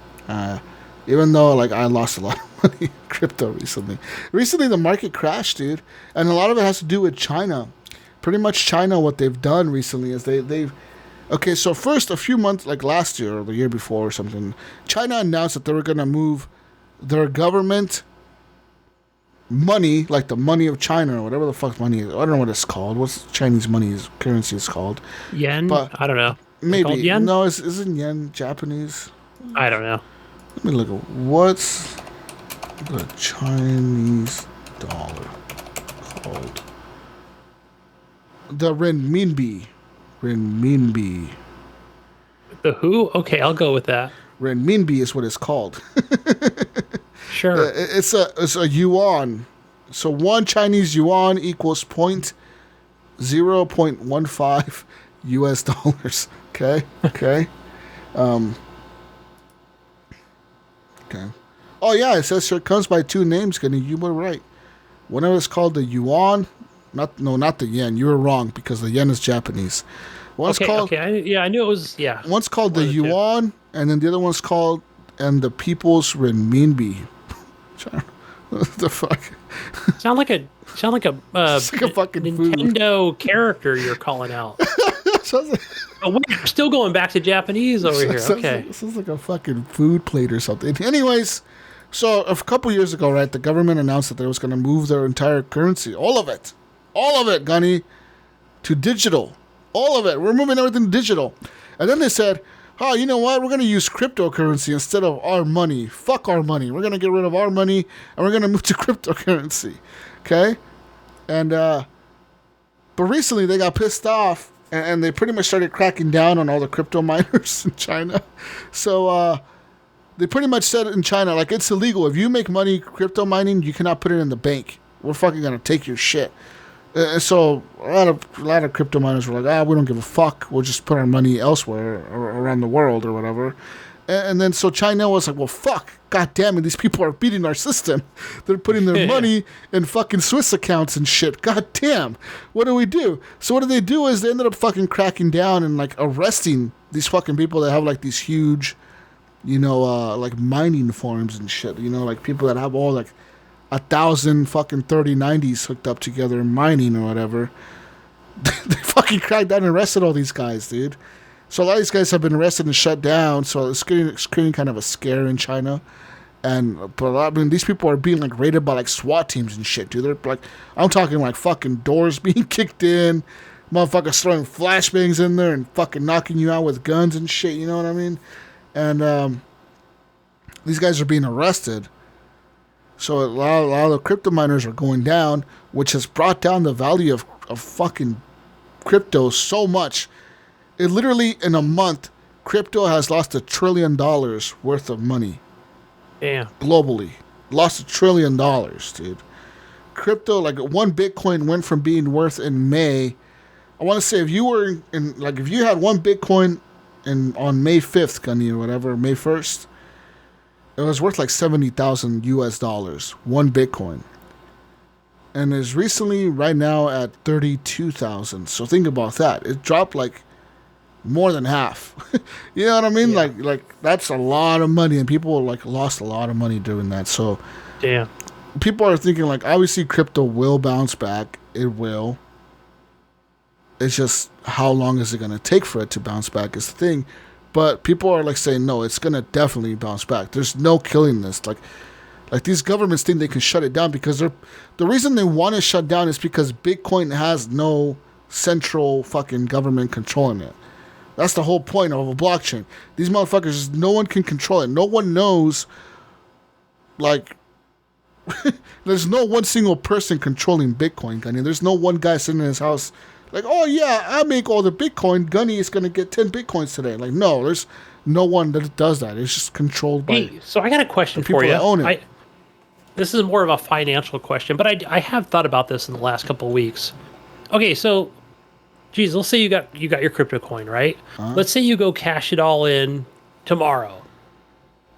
Speaker 2: Even though I lost a lot of money in crypto recently. Recently, the market crashed, dude, and a lot of it has to do with China. Pretty much, China. What they've done recently is they've. Okay, so first, a few months, like last year or the year before or something, China announced that they were going to move their government money, like the money of China or whatever the fuck money is. I don't know what it's called. What's Chinese currency is called?
Speaker 3: Yen? But I don't know.
Speaker 2: Maybe.
Speaker 3: Yen?
Speaker 2: No, isn't yen Japanese?
Speaker 3: I don't know.
Speaker 2: Let me look at what's the Chinese dollar called. The renminbi. Renminbi.
Speaker 3: The who? Okay, I'll go with that.
Speaker 2: Renminbi is what it's called.
Speaker 3: Sure.
Speaker 2: It's a yuan. So 1 Chinese yuan equals 0.15 US dollars. Okay. Okay. Okay. Oh yeah, it says it comes by 2 names, Gunny. You were right. One of it's called the yuan. Not the yen. You were wrong because the yen is Japanese. One's called.
Speaker 3: Okay. I knew it was. Yeah.
Speaker 2: One's called the yuan, and then the other one's called the People's Renminbi. What the fuck?
Speaker 3: Sound like a
Speaker 2: it's like a fucking
Speaker 3: Nintendo character you're calling out. Oh, wait, we're still going back to Japanese over here. Okay.
Speaker 2: This is like a fucking food plate or something. Anyways, So a couple years ago, right, the government announced that it was going to move their entire currency, all of it, Gunny, to digital. All of it. We're moving everything to digital. And then they said, oh, you know what? We're going to use cryptocurrency instead of our money. Fuck our money. We're going to get rid of our money, and we're going to move to cryptocurrency. Okay? And, but recently they got pissed off, and they pretty much started cracking down on all the crypto miners in China. So, they pretty much said in China, like, it's illegal. If you make money crypto mining, you cannot put it in the bank. We're fucking going to take your shit. So a lot of crypto miners were like, we don't give a fuck. We'll just put our money elsewhere or around the world or whatever. And then so China was like, well, fuck. God damn it. These people are beating our system. They're putting their money in fucking Swiss accounts and shit. God damn. What do we do? So what they do is they ended up fucking cracking down and like arresting these fucking people that have like these huge, like mining farms and shit. Like people that have all like 1,000 fucking 3090s hooked up together mining or whatever. They fucking cracked down and arrested all these guys, dude. So a lot of these guys have been arrested and shut down. So it's creating kind of a scare in China. But these people are being like raided by like SWAT teams and shit, dude. They're like, I'm talking like fucking doors being kicked in, motherfuckers throwing flashbangs in there and fucking knocking you out with guns and shit. You know what I mean? And these guys are being arrested. So a lot of the crypto miners are going down, which has brought down the value of fucking crypto so much. It literally, in a month, crypto has lost $1 trillion worth of money.
Speaker 3: Damn.
Speaker 2: Globally. Lost $1 trillion, dude. Crypto, like one Bitcoin went from being worth in May. I want to say if you had one Bitcoin on May 5th, Gunny, or whatever, May 1st, it was worth like $70,000 US, one Bitcoin. And is recently, right now, at 32,000. So think about that. It dropped like more than half. You know what I mean?
Speaker 3: Yeah.
Speaker 2: Like that's a lot of money, and people like lost a lot of money doing that. So
Speaker 3: damn.
Speaker 2: People are thinking like, obviously crypto will bounce back. It will. It's just how long is it going to take for it to bounce back is the thing. But people are like saying, no, it's going to definitely bounce back. There's no killing this. Like these governments think they can shut it down because the reason they want to shut down is because Bitcoin has no central fucking government controlling it. That's the whole point of a blockchain. These motherfuckers, no one can control it. No one knows, like, there's no one single person controlling Bitcoin, Gunny. There's no one guy sitting in his house like, oh yeah, I make all the Bitcoin. Gunny is going to get 10 Bitcoins today. Like, no, there's no one that does that. It's just controlled by
Speaker 3: so I got a question for you.
Speaker 2: That own it.
Speaker 3: This is more of a financial question, but I have thought about this in the last couple of weeks. Okay, so, geez, let's say you got your crypto coin, right? Let's say you go cash it all in tomorrow.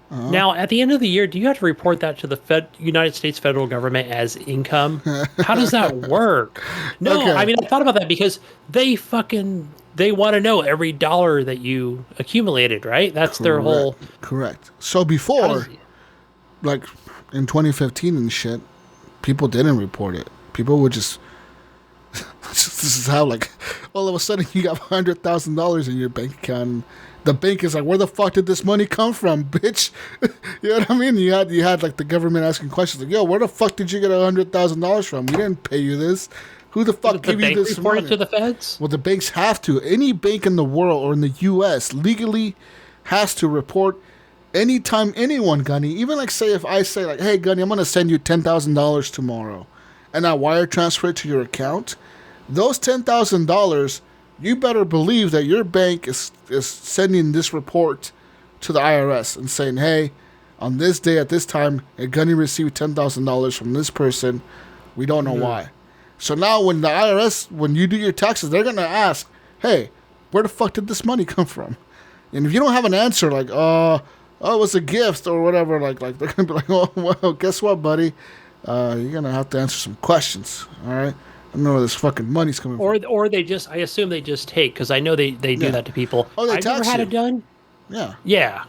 Speaker 3: Now, at the end of the year, do you have to report that to the United States federal government as income? How does that work? No, okay. I mean, I thought about that because they want to know every dollar that you accumulated, right? That's their whole...
Speaker 2: Correct. So before, like in 2015 and shit, people didn't report it. People would just... This is how, like, all of a sudden you got $100,000 in your bank account. And the bank is like, where the fuck did this money come from, bitch? You know what I mean? You had like the government asking questions like, yo, where the fuck did you get $100,000 from? We didn't pay you this. Who the fuck gave you this money?
Speaker 3: Report it to the feds?
Speaker 2: Well, the banks have to. Any bank in the world or in the U.S. legally has to report anytime anyone, Gunny. Even like say if I say like, hey, Gunny, I'm going to send you $10,000 tomorrow, and I wire transfer it to your account, those $10,000, you better believe that your bank is sending this report to the IRS and saying, hey, on this day at this time, Gunny received $10,000 from this person. We don't know why. So now when the IRS, when you do your taxes, they're going to ask, hey, where the fuck did this money come from? And if you don't have an answer like, oh, it was a gift or whatever, like they're going to be like, oh, well, guess what, buddy? You're going to have to answer some questions, all right? I don't know where this fucking money's coming from.
Speaker 3: Or they just, I assume they just take, because I know they do that to people.
Speaker 2: Oh, they
Speaker 3: I've
Speaker 2: tax
Speaker 3: never had
Speaker 2: you.
Speaker 3: it done.
Speaker 2: Yeah.
Speaker 3: Yeah.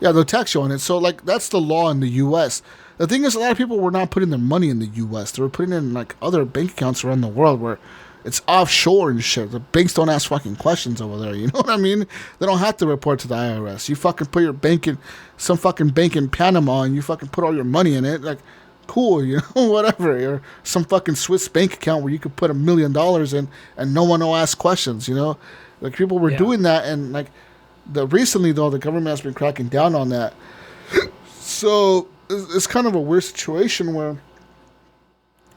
Speaker 2: Yeah, they'll tax you on it. So, like, that's the law in the U.S. The thing is, a lot of people were not putting their money in the U.S. They were putting it in, like, other bank accounts around the world where It's offshore and shit. The banks don't ask fucking questions over there. You know what I mean? They don't have to report to the IRS. You fucking put your bank in some fucking bank in Panama and you fucking put all your money in it. Like, cool, you know, whatever. Or some fucking Swiss bank account where you could put $1 million in and no one will ask questions, you know? Like, people were doing that, and like, recently though, the government has been cracking down on that. So it's kind of a weird situation where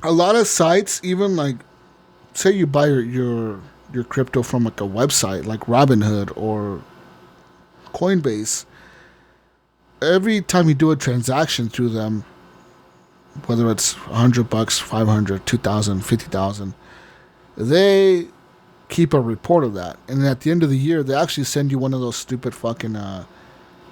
Speaker 2: a lot of sites, even like, say you buy your crypto from like a website like Robinhood or Coinbase, every time you do a transaction through them, whether it's $100, 500, 2,000, 50,000, they keep a report of that. And at the end of the year, they actually send you one of those stupid fucking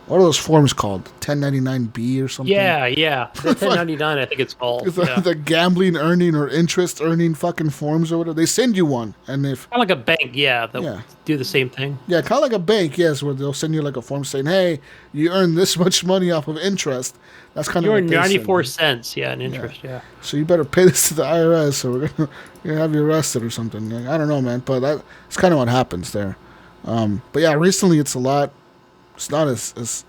Speaker 2: what are those forms called? 1099-B or something?
Speaker 3: Yeah. The 1099, I think it's called.
Speaker 2: The gambling earning or interest earning fucking forms or whatever. They send you one. And if
Speaker 3: kind of like a bank, they'll do the same thing.
Speaker 2: Yeah, kind of like a bank, yes, where they'll send you like a form saying, hey, you earn this much money off of interest. That's kind of
Speaker 3: what they 94 cents, in interest,
Speaker 2: So you better pay this to the IRS or we're going to have you arrested or something. Like, I don't know, man, but that's kind of what happens there. But yeah, recently it's a lot. It's not as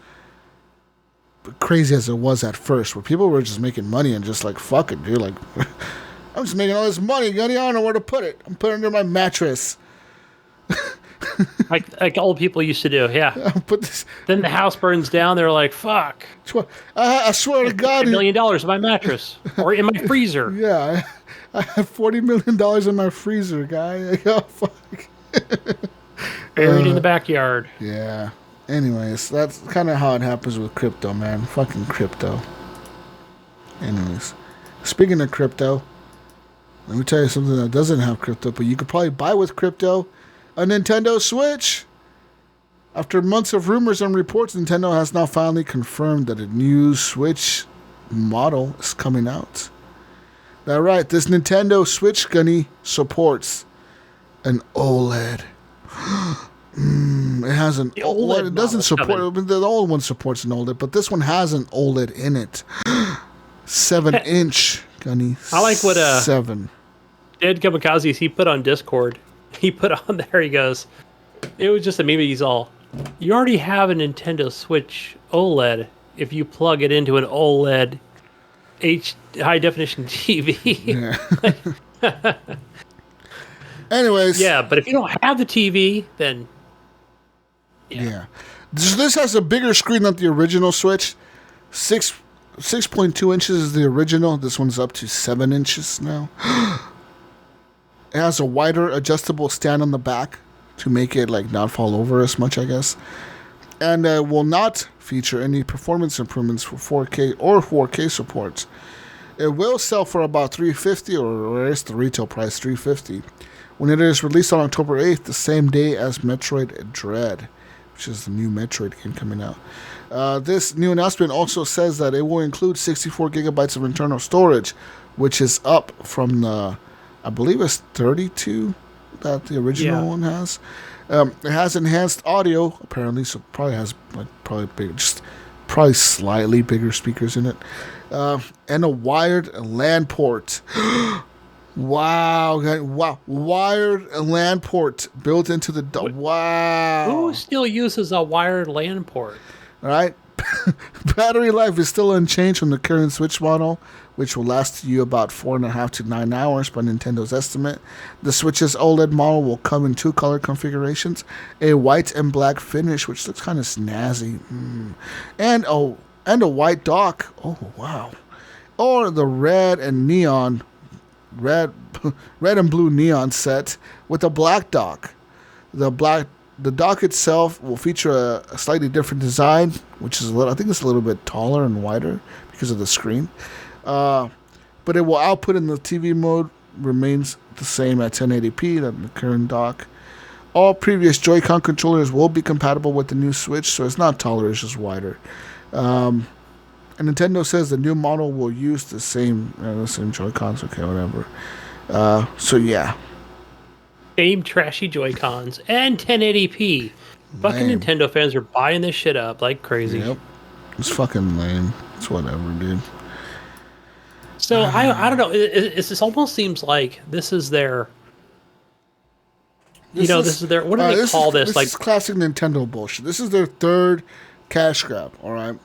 Speaker 2: crazy as it was at first, where people were just making money and just like, fuck it, dude. Like, I'm just making all this money, Gunny. I don't know where to put it. I'm putting it under my mattress.
Speaker 3: like old people used to do,
Speaker 2: Put this.
Speaker 3: Then the house burns down. They're like, fuck.
Speaker 2: I swear to God.
Speaker 3: $1 million in my mattress or in my freezer.
Speaker 2: Yeah, I have $40 million in my freezer, guy. Like, oh, fuck.
Speaker 3: Buried in the backyard.
Speaker 2: Yeah. Anyways, that's kind of how it happens with crypto, man. Fucking crypto. Anyways, speaking of crypto, let me tell you something that doesn't have crypto, but you could probably buy with crypto, a Nintendo Switch. After months of rumors and reports, Nintendo has now finally confirmed that a new Switch model is coming out. That's right, this Nintendo Switch, Gunny, supports an OLED. It has an OLED. It doesn't support. The old one supports an OLED, but this one has an OLED in it. 7-inch, Gunny.
Speaker 3: I like what
Speaker 2: 7.
Speaker 3: Ed Kamikazes he put on Discord. He put on there. He goes, it was just a meme. He's all, you already have a Nintendo Switch OLED if you plug it into an OLED high definition TV.
Speaker 2: Yeah. Anyways.
Speaker 3: Yeah, but if you don't have the TV, then.
Speaker 2: Yeah. This has a bigger screen than the original Switch. 6.2 inches is the original. This one's up to 7 inches now. It has a wider adjustable stand on the back to make it like not fall over as much, I guess. And will not feature any performance improvements for 4K or 4K supports. It will sell for about $350, or is the retail price $350, when it is released on October 8th, the same day as Metroid Dread, which is the new Metroid game coming out. This new announcement also says that it will include 64 gigabytes of internal storage, which is up from the, I believe it's 32 that the original one has. It has enhanced audio, apparently, so probably has probably slightly bigger speakers in it, and a wired LAN port. Wow, wired LAN port built into the wow.
Speaker 3: Who still uses a wired LAN port?
Speaker 2: All right. Battery life is still unchanged from the current Switch model, which will last you about 4.5 to 9 hours by Nintendo's estimate. The Switch's OLED model will come in 2 color configurations, a white and black finish, which looks kind of snazzy, and a white dock. Oh wow! Or the red and blue neon set with a black dock. The dock itself will feature a slightly different design, which is I think it's a little bit taller and wider because of the screen. But it will output in the TV mode remains the same at 1080p than the current dock. All previous Joy-Con controllers will be compatible with the new Switch, so it's not taller, it's just wider. And Nintendo says the new model will use the same Joy-Cons. Okay, whatever. So yeah.
Speaker 3: Same trashy Joy-Cons and 1080p. Fucking Nintendo fans are buying this shit up like crazy.
Speaker 2: Yep. It's fucking lame. It's whatever, dude.
Speaker 3: So I don't know. It almost seems like this is their this is their, what do they call this?
Speaker 2: This
Speaker 3: Like
Speaker 2: is classic Nintendo bullshit. This is their third cash grab, all right?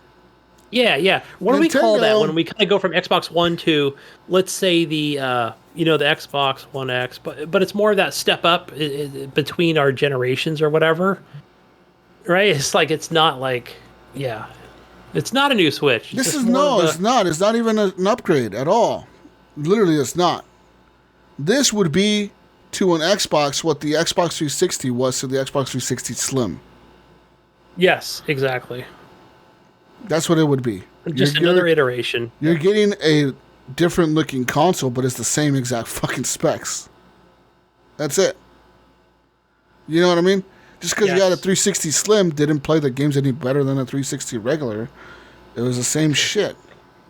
Speaker 3: Yeah. What do we call that when we kind of go from Xbox One to, let's say, the the Xbox One X, but it's more of that step up between our generations or whatever, right? It's like it's not like it's not a new Switch.
Speaker 2: It's not. It's not even an upgrade at all. Literally, it's not. This would be to an Xbox what the Xbox 360 was to the Xbox 360 Slim.
Speaker 3: Yes, exactly.
Speaker 2: That's what it would be.
Speaker 3: Just another iteration.
Speaker 2: You're getting a different looking console, but it's the same exact fucking specs. That's it. You know what I mean? Just because you got a 360 Slim didn't play the games any better than a 360 regular. It was the same shit.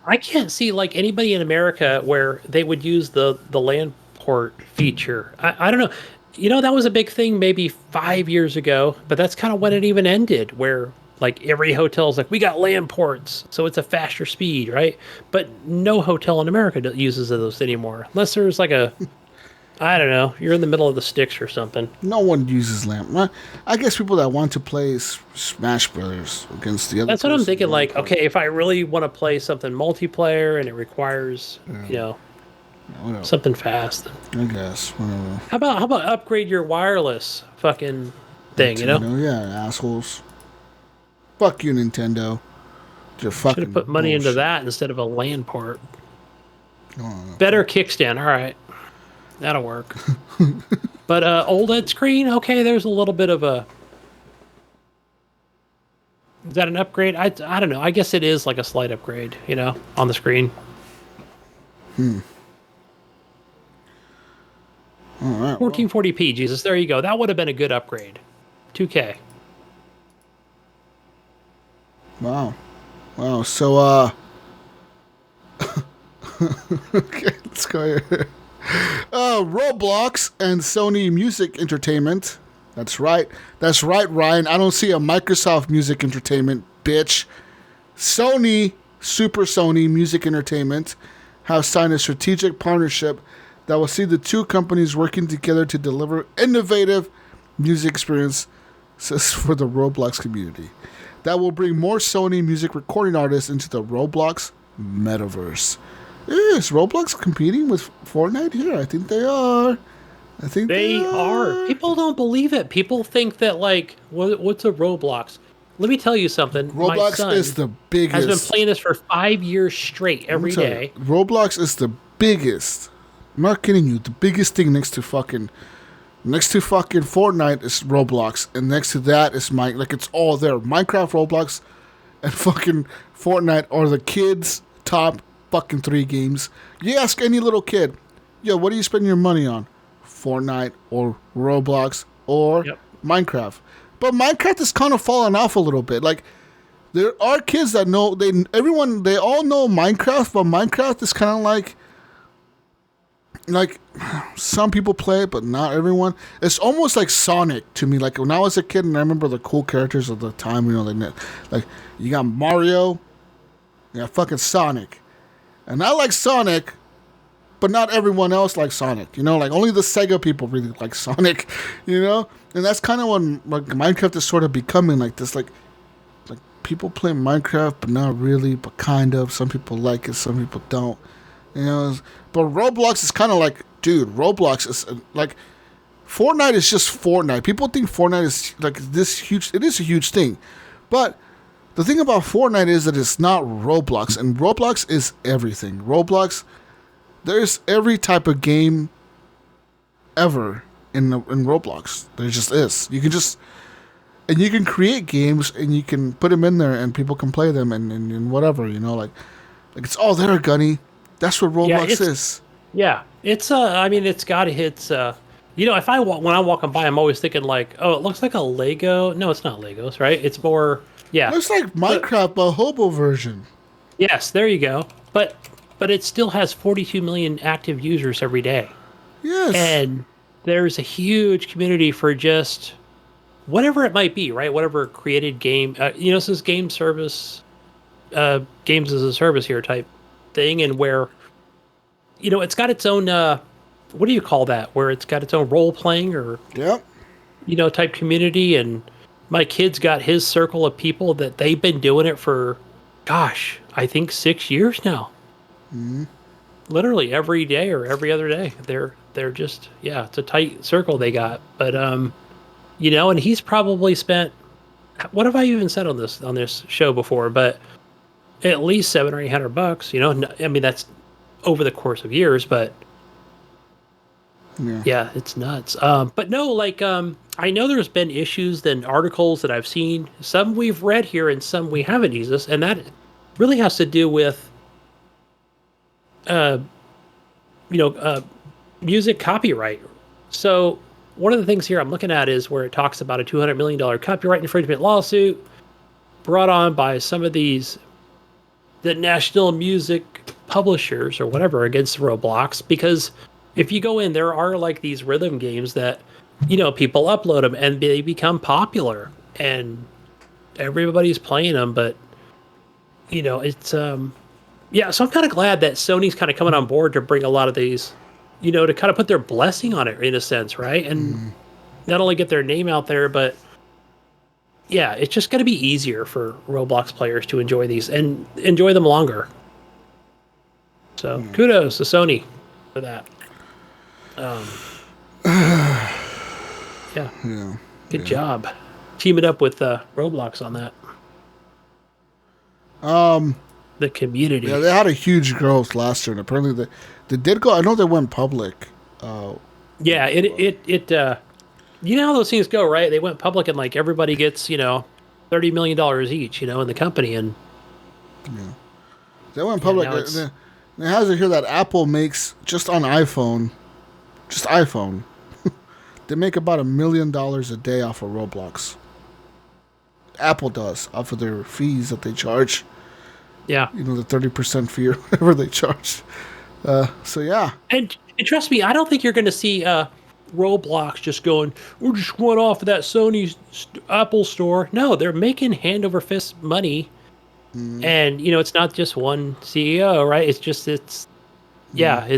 Speaker 3: I can't see like anybody in America where they would use the LAN port feature. I don't know. That was a big thing maybe 5 years ago, but that's kind of when it even ended, where like every hotel's like, we got LAN ports, so it's a faster speed, right? But no hotel in America uses those anymore, unless there's like I don't know, you're in the middle of the sticks or something.
Speaker 2: No one uses LAN. I guess people that want to play Smash Brothers against the other.
Speaker 3: That's what I'm thinking. Like, okay, if I really want to play something multiplayer and it requires, something fast.
Speaker 2: I guess. Whatever.
Speaker 3: How about upgrade your wireless fucking thing?
Speaker 2: Nintendo, yeah, assholes. Fuck you, Nintendo. You're fucking.
Speaker 3: Should have put money into that instead of a LAN port. Better kickstand. All right. That'll work. But OLED screen, okay, there's a little bit of a... Is that an upgrade? I don't know. I guess it is like a slight upgrade, on the screen.
Speaker 2: All right.
Speaker 3: 1440p, Jesus, there you go. That would have been a good upgrade. 2K.
Speaker 2: Wow. So, okay, let's go here. Roblox and Sony Music Entertainment. That's right, Ryan. I don't see a Microsoft Music Entertainment, bitch. Super Sony Music Entertainment have signed a strategic partnership that will see the two companies working together to deliver innovative music experiences for the Roblox community. That will bring more Sony music recording artists into the Roblox metaverse. Is Roblox competing with Fortnite here? I think they are. They are.
Speaker 3: People don't believe it. People think that, like, what's a Roblox? Let me tell you something.
Speaker 2: Roblox
Speaker 3: My son
Speaker 2: is the biggest.
Speaker 3: Has been playing this for 5 years straight every day.
Speaker 2: Roblox is the biggest. I'm not kidding you. The biggest thing next to fucking Fortnite is Roblox, and next to that is it's all there. Minecraft, Roblox, and fucking Fortnite are the kids' top fucking 3 games. You ask any little kid, yo, what do you spend your money on? Fortnite or Roblox or Minecraft. But Minecraft is kind of falling off a little bit. Like, there are kids that know, they all know Minecraft, but Minecraft is kind of like some people play it, but not everyone. It's almost like Sonic to me. Like when I was a kid, and I remember the cool characters of the time, like you got Mario, you got fucking Sonic. And I like Sonic, but not everyone else likes Sonic. Like only the Sega people really like Sonic, And that's kind of when Minecraft is sort of becoming like this, like people play Minecraft, but not really, but kind of. Some people like it, some people don't. But Roblox is kind of like, dude, Roblox is like, Fortnite is just Fortnite. People think Fortnite is like this huge. It is a huge thing, but the thing about Fortnite is that it's not Roblox, and Roblox is everything. Roblox, there's every type of game ever in Roblox. There just is. You can create games, and you can put them in there, and people can play them, and whatever, like it's all there, Gunny. That's what Roblox is. Yeah,
Speaker 3: it's it's got its. If when I'm walking by, I'm always thinking like, oh, it looks like a Lego. No, it's not Legos, right? It's more. Yeah.
Speaker 2: Looks like Minecraft, but a hobo version.
Speaker 3: Yes, there you go. But it still has 42 million active users every day.
Speaker 2: Yes.
Speaker 3: And there's a huge community for just whatever it might be, right? Whatever created game, this is game service, games as a service here type thing, and where, it's got its own, what do you call that? Where it's got its own role playing or...
Speaker 2: Yep.
Speaker 3: type community, and my kid's got his circle of people that they've been doing it for, gosh, I think 6 years now.
Speaker 2: Mm-hmm.
Speaker 3: Literally every day or every other day. They're just, yeah, it's a tight circle they got. But and he's probably spent, what have I even said on this show before? But at least $700 or $800. I mean, that's over the course of years, but yeah, it's nuts. But no, like I know there's been issues and articles that I've seen. Some we've read here and some we haven't, Jesus, and that really has to do with music copyright. So one of the things here I'm looking at is where it talks about a $200 million copyright infringement lawsuit brought on by some of the national music publishers or whatever against Roblox, because if you go in, there are like these rhythm games that, people upload them and they become popular and everybody's playing them, but it's yeah, so I'm kind of glad that Sony's kind of coming on board to bring a lot of these, to kind of put their blessing on it in a sense, right? And not only get their name out there, but yeah, it's just going to be easier for Roblox players to enjoy these and enjoy them longer. So kudos to Sony for that. Yeah. Good job teaming up with Roblox on that. The community.
Speaker 2: Yeah, they had a huge growth last year, and apparently they did go. I know they went public.
Speaker 3: Yeah, it you know how those things go, right? They went public and like everybody gets $30 million each, in the company, and
Speaker 2: they went public. It has it here that Apple makes just on iPhone, they make about $1 million a day off of Roblox. Apple does off of their fees that they charge.
Speaker 3: Yeah,
Speaker 2: the 30% fee or whatever they charge. So yeah,
Speaker 3: and trust me, I don't think you're going to see Roblox just going, we're just going off of that Sony Apple store. No, they're making hand over fist money, and it's not just one CEO, right?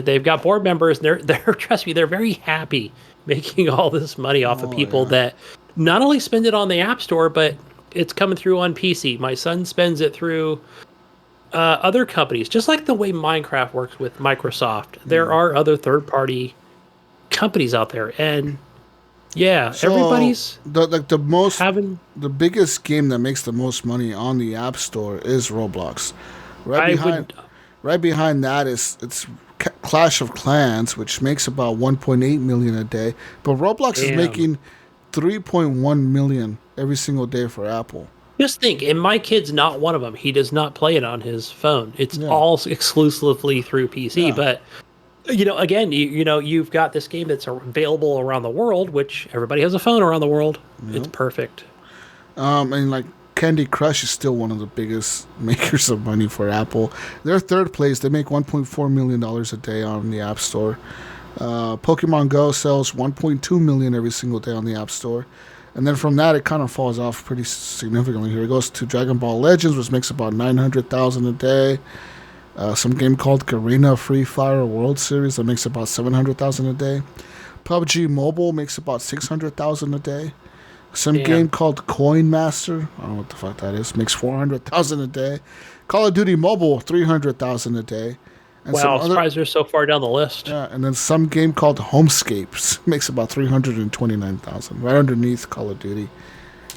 Speaker 3: They've got board members, and they're trust me, they're very happy making all this money off of people that not only spend it on the App Store, but it's coming through on PC. My son spends it through other companies, just like the way Minecraft works with Microsoft. There are other third-party companies out there, and so everybody's
Speaker 2: the biggest game that makes the most money on the App Store is Roblox. Right behind that it's Clash of Clans, which makes about 1.8 million a day, but Roblox is making 3.1 million every single day for Apple.
Speaker 3: Just think, and my kid's not one of them. He does not play it on his phone. It's all exclusively through PC. Yeah. But, again, you've got this game that's available around the world, which everybody has a phone around the world. Yep. It's perfect.
Speaker 2: And like Candy Crush is still one of the biggest makers of money for Apple. They're third place. They make $1.4 million a day on the App Store. Pokemon Go sells 1.2 million every single day on the App Store. And then from that, it kind of falls off pretty significantly. Here it goes to Dragon Ball Legends, which makes about 900,000 a day. Some game called Garena Free Fire World Series that makes about 700,000 a day. PUBG Mobile makes about 600,000 a day. Some game called Coin Master, I don't know what the fuck that is, makes 400,000 a day. Call of Duty Mobile, 300,000 a day. And
Speaker 3: wow, I'm surprised they're so far down the list.
Speaker 2: Yeah, and then some game called Homescapes makes about 329,000, right underneath Call of Duty.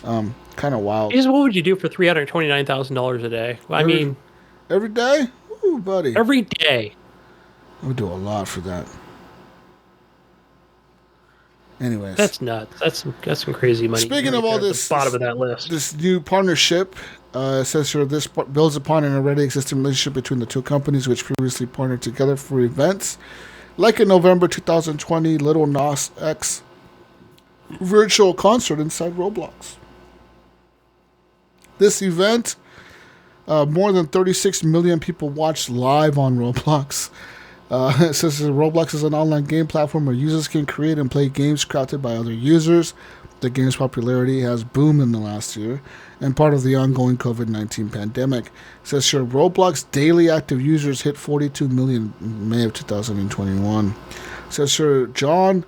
Speaker 2: Kind of wild.
Speaker 3: What would you do for $329,000 a day?
Speaker 2: Every day? Ooh, buddy.
Speaker 3: Every day.
Speaker 2: I would do a lot for that. Anyways,
Speaker 3: that's nuts. That's some crazy money.
Speaker 2: Speaking of all this,
Speaker 3: at the bottom of that list,
Speaker 2: this new partnership says here this builds upon an already existing relationship between the two companies, which previously partnered together for events, like in November 2020, Lil Nas X virtual concert inside Roblox. This event, more than 36 million people watched live on Roblox. It says Roblox is an online game platform where users can create and play games crafted by other users. The game's popularity has boomed in the last year and part of the ongoing COVID-19 pandemic. It says here Roblox daily active users hit 42 million in May of 2021. It says here John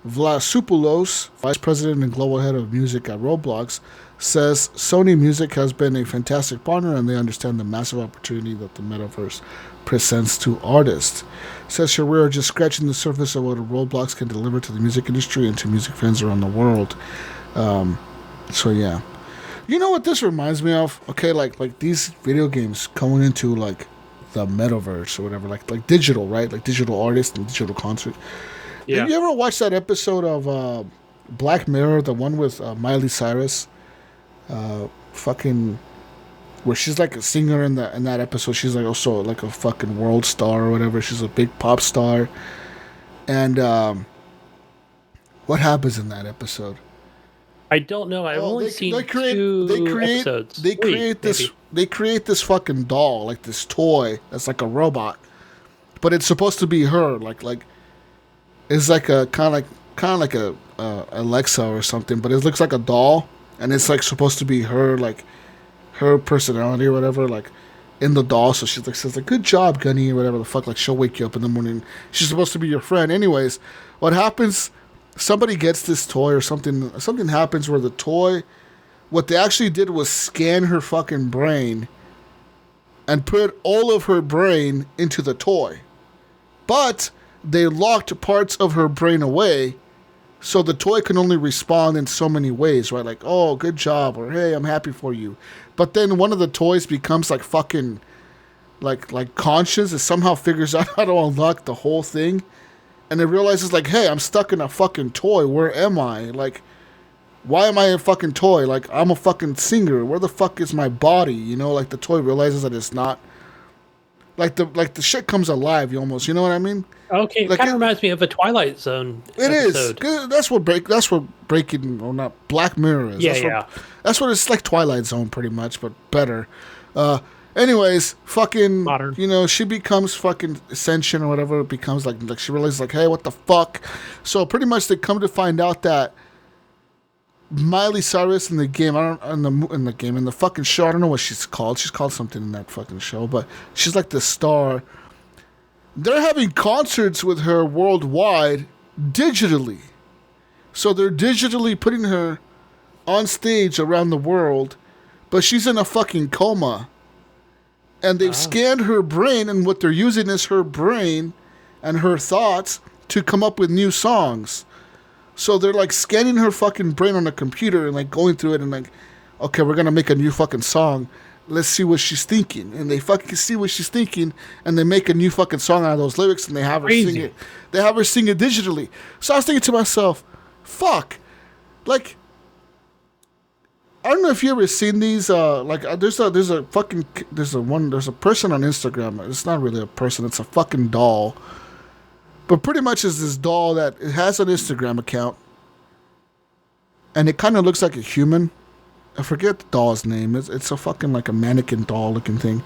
Speaker 2: Vlasopoulos, vice president and global head of music at Roblox, says Sony Music has been a fantastic partner and they understand the massive opportunity that the metaverse presents to artists. Says here we are just scratching the surface of what Roblox can deliver to the music industry and to music fans around the world. So yeah. You know what this reminds me of? Okay, like these video games going into like the metaverse or whatever, like digital, right? Like digital artists and digital concert. Yeah. Have you ever watched that episode of Black Mirror, the one with Miley Cyrus? Fucking, where she's like a singer in that episode. She's like also like a fucking world star or whatever. She's a big pop star. And what happens in that episode?
Speaker 3: I don't know. I've only seen two episodes.
Speaker 2: They create this fucking doll, like this toy that's like a robot, but it's supposed to be her. Like it's like a kind of like a Alexa or something, but it looks like a doll, and it's like supposed to be her, like her personality or whatever, like in the doll. So she's like says like, "Good job, Gunny," or whatever the fuck. Like she'll wake you up in the morning. She's supposed to be your friend. Anyways, what happens? Somebody gets this toy or something. Something happens where the toy, what they actually did was scan her fucking brain and put all of her brain into the toy. But they locked parts of her brain away, so the toy can only respond in so many ways, right? Like, oh, good job, or hey, I'm happy for you. But then one of the toys becomes like fucking, like conscious. It somehow figures out how to unlock the whole thing. And it realizes, like, hey, I'm stuck in a fucking toy. Where am I? Like, why am I a fucking toy? Like, I'm a fucking singer. Where the fuck is my body? You know, like, the toy realizes that it's not. Like, the shit comes alive, almost. You know what I mean?
Speaker 3: Okay,
Speaker 2: like,
Speaker 3: it kind of reminds me of a Twilight Zone episode.
Speaker 2: Is. That's what Breaking, or not, Black Mirror is.
Speaker 3: Yeah,
Speaker 2: That's what it's like Twilight Zone, pretty much, but better. Anyways, fucking,
Speaker 3: modern.
Speaker 2: You know, she becomes fucking sentient or whatever. It becomes like she realizes like, hey, what the fuck? So pretty much they come to find out that Miley Cyrus in the game, in the fucking show, I don't know what she's called. She's called something in that fucking show, but she's like the star. They're having concerts with her worldwide digitally. So they're digitally putting her on stage around the world, but she's in a fucking coma. And they've scanned her brain, and what they're using is her brain and her thoughts to come up with new songs. So they're like scanning her fucking brain on a computer and like going through it and like, okay, we're gonna make a new fucking song. Let's see what she's thinking. And they fucking see what she's thinking, and they make a new fucking song out of those lyrics, and they have her sing it. They have her sing it digitally. So I was thinking to myself, fuck, like, I don't know if you ever seen these. There's a person on Instagram. It's not really a person. It's a fucking doll. But pretty much is this doll that it has an Instagram account, and it kind of looks like a human. I forget the doll's name. It's a fucking like a mannequin doll looking thing.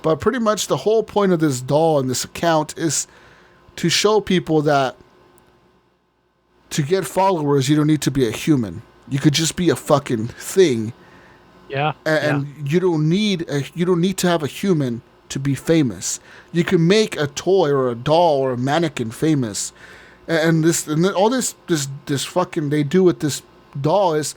Speaker 2: But pretty much the whole point of this doll and this account is to show people that to get followers, you don't need to be a human. You could just be a fucking thing.
Speaker 3: Yeah.
Speaker 2: And you don't need to have a human to be famous. You can make a toy or a doll or a mannequin famous. And all this fucking they do with this doll is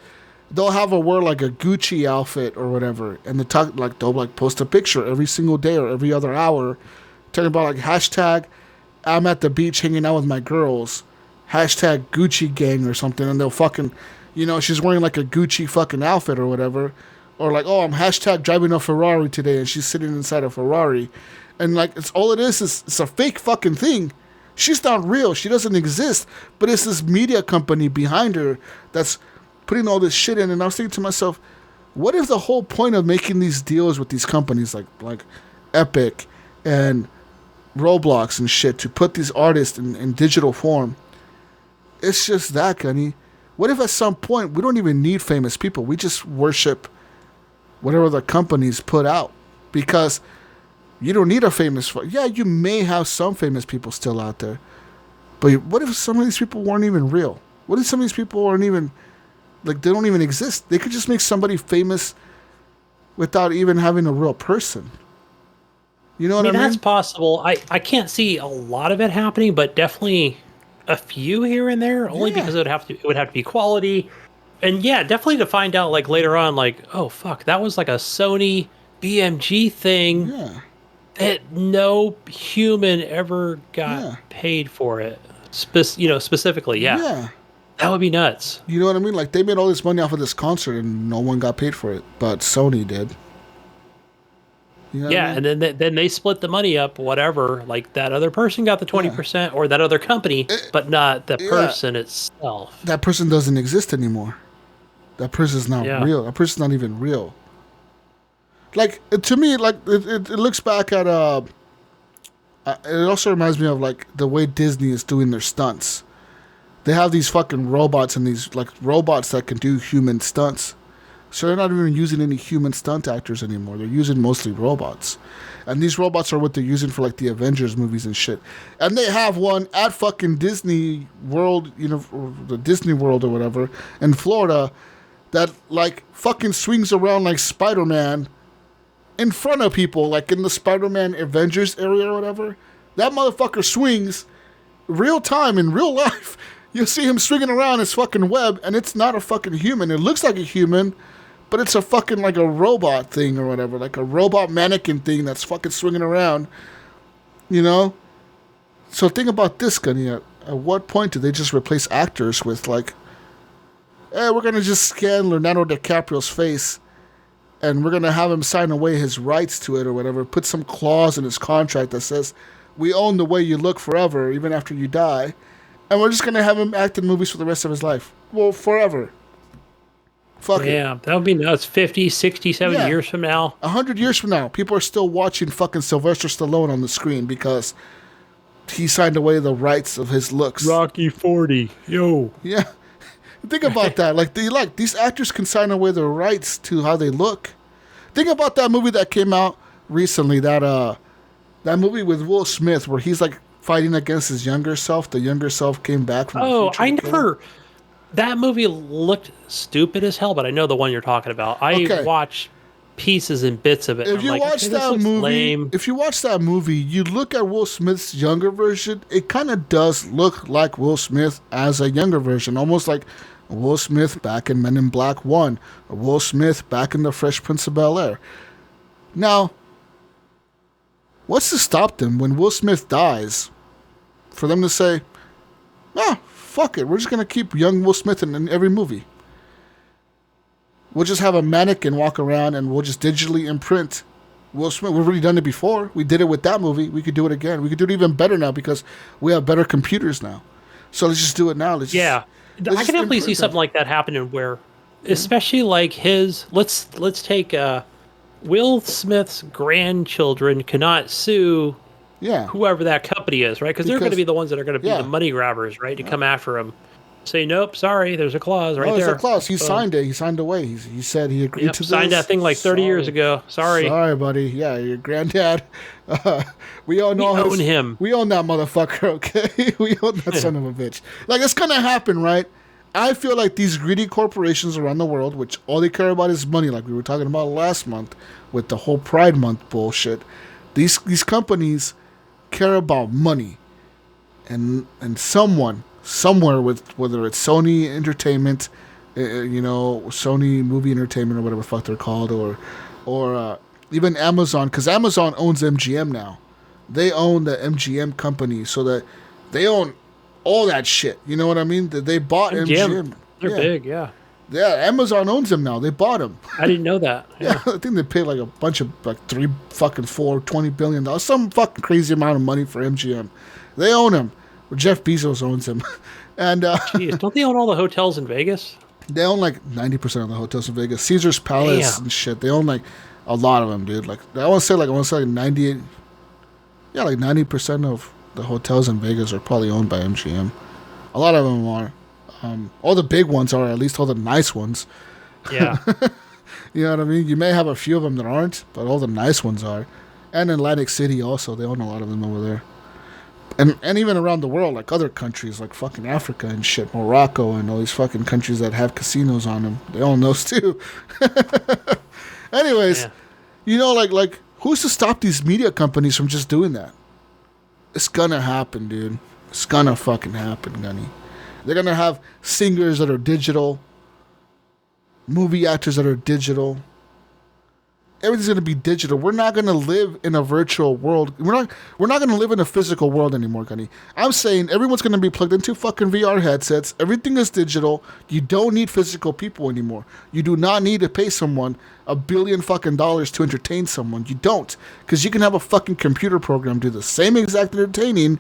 Speaker 2: they'll have her wear like a Gucci outfit or whatever, and they'll like post a picture every single day or every other hour talking about like hashtag I'm at the beach hanging out with my girls, hashtag Gucci gang or something, and they'll fucking, you know, she's wearing like a Gucci fucking outfit or whatever. Or like, oh, I'm hashtag driving a Ferrari today, and she's sitting inside a Ferrari. And like, it's a fake fucking thing. She's not real. She doesn't exist. But it's this media company behind her that's putting all this shit in. And I was thinking to myself, what if the whole point of making these deals with these companies like Epic and Roblox and shit to put these artists in digital form, it's just that, Gunny. What if at some point we don't even need famous people? We just worship whatever the companies put out, because you don't need a famous. Yeah, you may have some famous people still out there, but what if some of these people weren't even real? What if some of these people aren't even, like, they don't even exist? They could just make somebody famous without even having a real person. You know what I mean?
Speaker 3: That's possible. I can't see a lot of it happening, but definitely a few here and there, only because it would have to be quality. And yeah, definitely to find out like later on, like, oh fuck, that was like a Sony BMG thing that no human ever got paid for it. Specifically, yeah. That would be nuts.
Speaker 2: You know what I mean? Like, they made all this money off of this concert and no one got paid for it, but Sony did. You know
Speaker 3: and then they split the money up, whatever. Like, that other person got the 20%, or that other company, but not the person itself.
Speaker 2: That person doesn't exist anymore. That person's not real. That person's not even real. Like, to me, like, it looks back at, it also reminds me of, like, the way Disney is doing their stunts. They have these fucking robots and these, like, robots that can do human stunts. So they're not even using any human stunt actors anymore. They're using mostly robots. And these robots are what they're using for, like, the Avengers movies and shit. And they have one at fucking Disney World, or the Disney World or whatever, in Florida, that, like, fucking swings around like Spider-Man in front of people, like in the Spider-Man Avengers area or whatever. That motherfucker swings real time in real life. You'll see him swinging around his fucking web, and it's not a fucking human. It looks like a human, but it's a fucking, like, a robot thing or whatever. Like a robot mannequin thing that's fucking swinging around. You know? So think about this, Gunny. At what point do they just replace actors with, like, hey, we're going to just scan Leonardo DiCaprio's face, and we're going to have him sign away his rights to it or whatever. Put some clause in his contract that says, we own the way you look forever, even after you die. And we're just going to have him act in movies for the rest of his life. Well, forever. Fuck it.
Speaker 3: Yeah, that would be nuts. 50, 60, 70 years from now.
Speaker 2: 100 years from now, people are still watching fucking Sylvester Stallone on the screen because he signed away the rights of his looks.
Speaker 3: Rocky 40. Yo.
Speaker 2: Yeah. Think about that. Like, these actors can sign away their rights to how they look. Think about that movie that came out recently, that movie with Will Smith where he's, like, fighting against his younger self. The younger self came back from the future.
Speaker 3: That movie looked stupid as hell, but I know the one you're talking about. I watched pieces and bits of it.
Speaker 2: If you watch that movie, you look at Will Smith's younger version, it kind of does look like Will Smith as a younger version, almost like Will Smith back in Men in Black 1, or Will Smith back in The Fresh Prince of Bel-Air. Now, what's to stop them when Will Smith dies for them to say, fuck it, we're just going to keep young Will Smith in every movie. We'll just have a mannequin walk around and we'll just digitally imprint Will Smith. We've already done it before. We did it with that movie. We could do it again. We could do it even better now because we have better computers now. So let's just do it now. I can
Speaker 3: definitely see something like that happening where, especially like let's take Will Smith's grandchildren cannot sue whoever that company is, right? Because they're going to be the ones that are going to be the money grabbers, right? To come after him. Say, nope, sorry, there's a clause there.
Speaker 2: There's a clause. He signed it. He signed away. He said he agreed to this.
Speaker 3: Signed that thing like 30 years ago. Sorry.
Speaker 2: Sorry, buddy. Yeah, your granddad. We own
Speaker 3: him.
Speaker 2: We own that motherfucker, okay? We own that son of a bitch. Like, it's going to happen, right? I feel like these greedy corporations around the world, which all they care about is money, like we were talking about last month with the whole Pride Month bullshit. These companies care about money. And someone, somewhere, with whether it's Sony Entertainment, Sony Movie Entertainment or whatever the fuck they're called, or even Amazon, because Amazon owns MGM now. They own the MGM company, so that they own all that shit. You know what I mean? They bought MGM.
Speaker 3: They're big, yeah.
Speaker 2: Yeah, Amazon owns them now. They bought them.
Speaker 3: I didn't know that.
Speaker 2: Yeah, I think they paid like a bunch of, like, $20 billion, some fucking crazy amount of money for MGM. They own them. Jeff Bezos owns them. And
Speaker 3: jeez, don't they own all the hotels in Vegas?
Speaker 2: They own like 90% of the hotels in Vegas. Caesar's Palace and shit. They own like a lot of them, dude. Like I want to say 98. Yeah, like 90% of the hotels in Vegas are probably owned by MGM. A lot of them are. All the big ones are, at least all the nice ones.
Speaker 3: Yeah.
Speaker 2: You know what I mean? You may have a few of them that aren't, but all the nice ones are. And Atlantic City also, they own a lot of them over there. And even around the world, like other countries, like fucking Africa and shit, Morocco and all these fucking countries that have casinos on them, they own those too. Anyways, like who's to stop these media companies from just doing that? It's gonna happen, dude. It's gonna fucking happen, Gunny. They're gonna have singers that are digital, movie actors that are digital. Everything's gonna be digital. We're not gonna live in a virtual world. We're not gonna live in a physical world anymore, Gunny. I'm saying everyone's gonna be plugged into fucking VR headsets. Everything is digital. You don't need physical people anymore. You do not need to pay someone $1 billion fucking dollars to entertain someone. You don't, because you can have a fucking computer program do the same exact entertaining.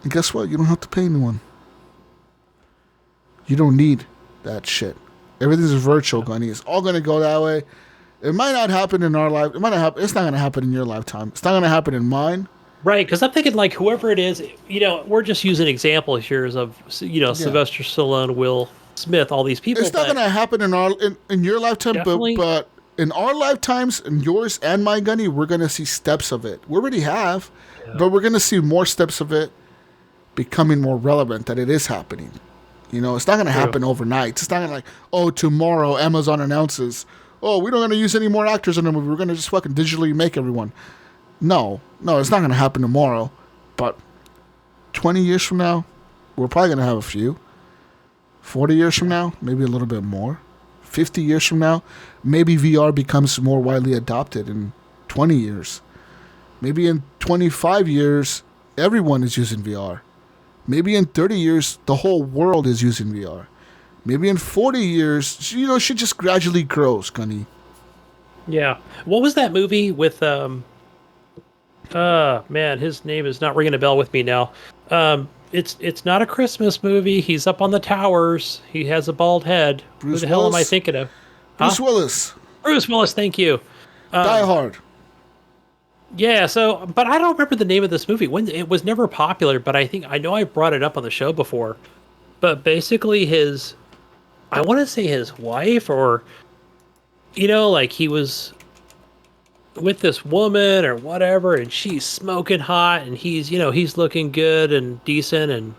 Speaker 2: And guess what? You don't have to pay anyone. You don't need that shit. Everything's virtual, Gunny. It's all going to go that way. It might not happen in our life. It's not going to happen in your lifetime. It's not going to happen in mine.
Speaker 3: Right, because I'm thinking, like, whoever it is, we're just using examples here of, Sylvester Stallone, Will Smith, all these people.
Speaker 2: It's not going to happen in your lifetime, but in our lifetimes, in yours and my, Gunny, we're going to see steps of it. We already have, but we're going to see more steps of it becoming more relevant, that it is happening. It's not going to happen overnight. It's not going to tomorrow Amazon announces, we're not going to use any more actors in the movie. We're going to just fucking digitally make everyone. No, it's not going to happen tomorrow. But 20 years from now, we're probably going to have a few. 40 years from now, maybe a little bit more. 50 years from now, maybe VR becomes more widely adopted in 20 years. Maybe in 25 years, everyone is using VR. Maybe in 30 years, the whole world is using VR. Maybe in 40 years, shit just gradually grows, Gunny.
Speaker 3: Yeah. What was that movie with, man, his name is not ringing a bell with me now. It's not a Christmas movie. He's up on the towers. He has a bald head. Who the hell am I thinking of?
Speaker 2: Bruce Willis.
Speaker 3: Bruce Willis, thank you.
Speaker 2: Die Hard.
Speaker 3: Yeah, but I don't remember the name of this movie. It was never popular, but I know I brought it up on the show before. But basically I want to say his wife, or, like he was with this woman or whatever, and she's smoking hot, and he's looking good and decent,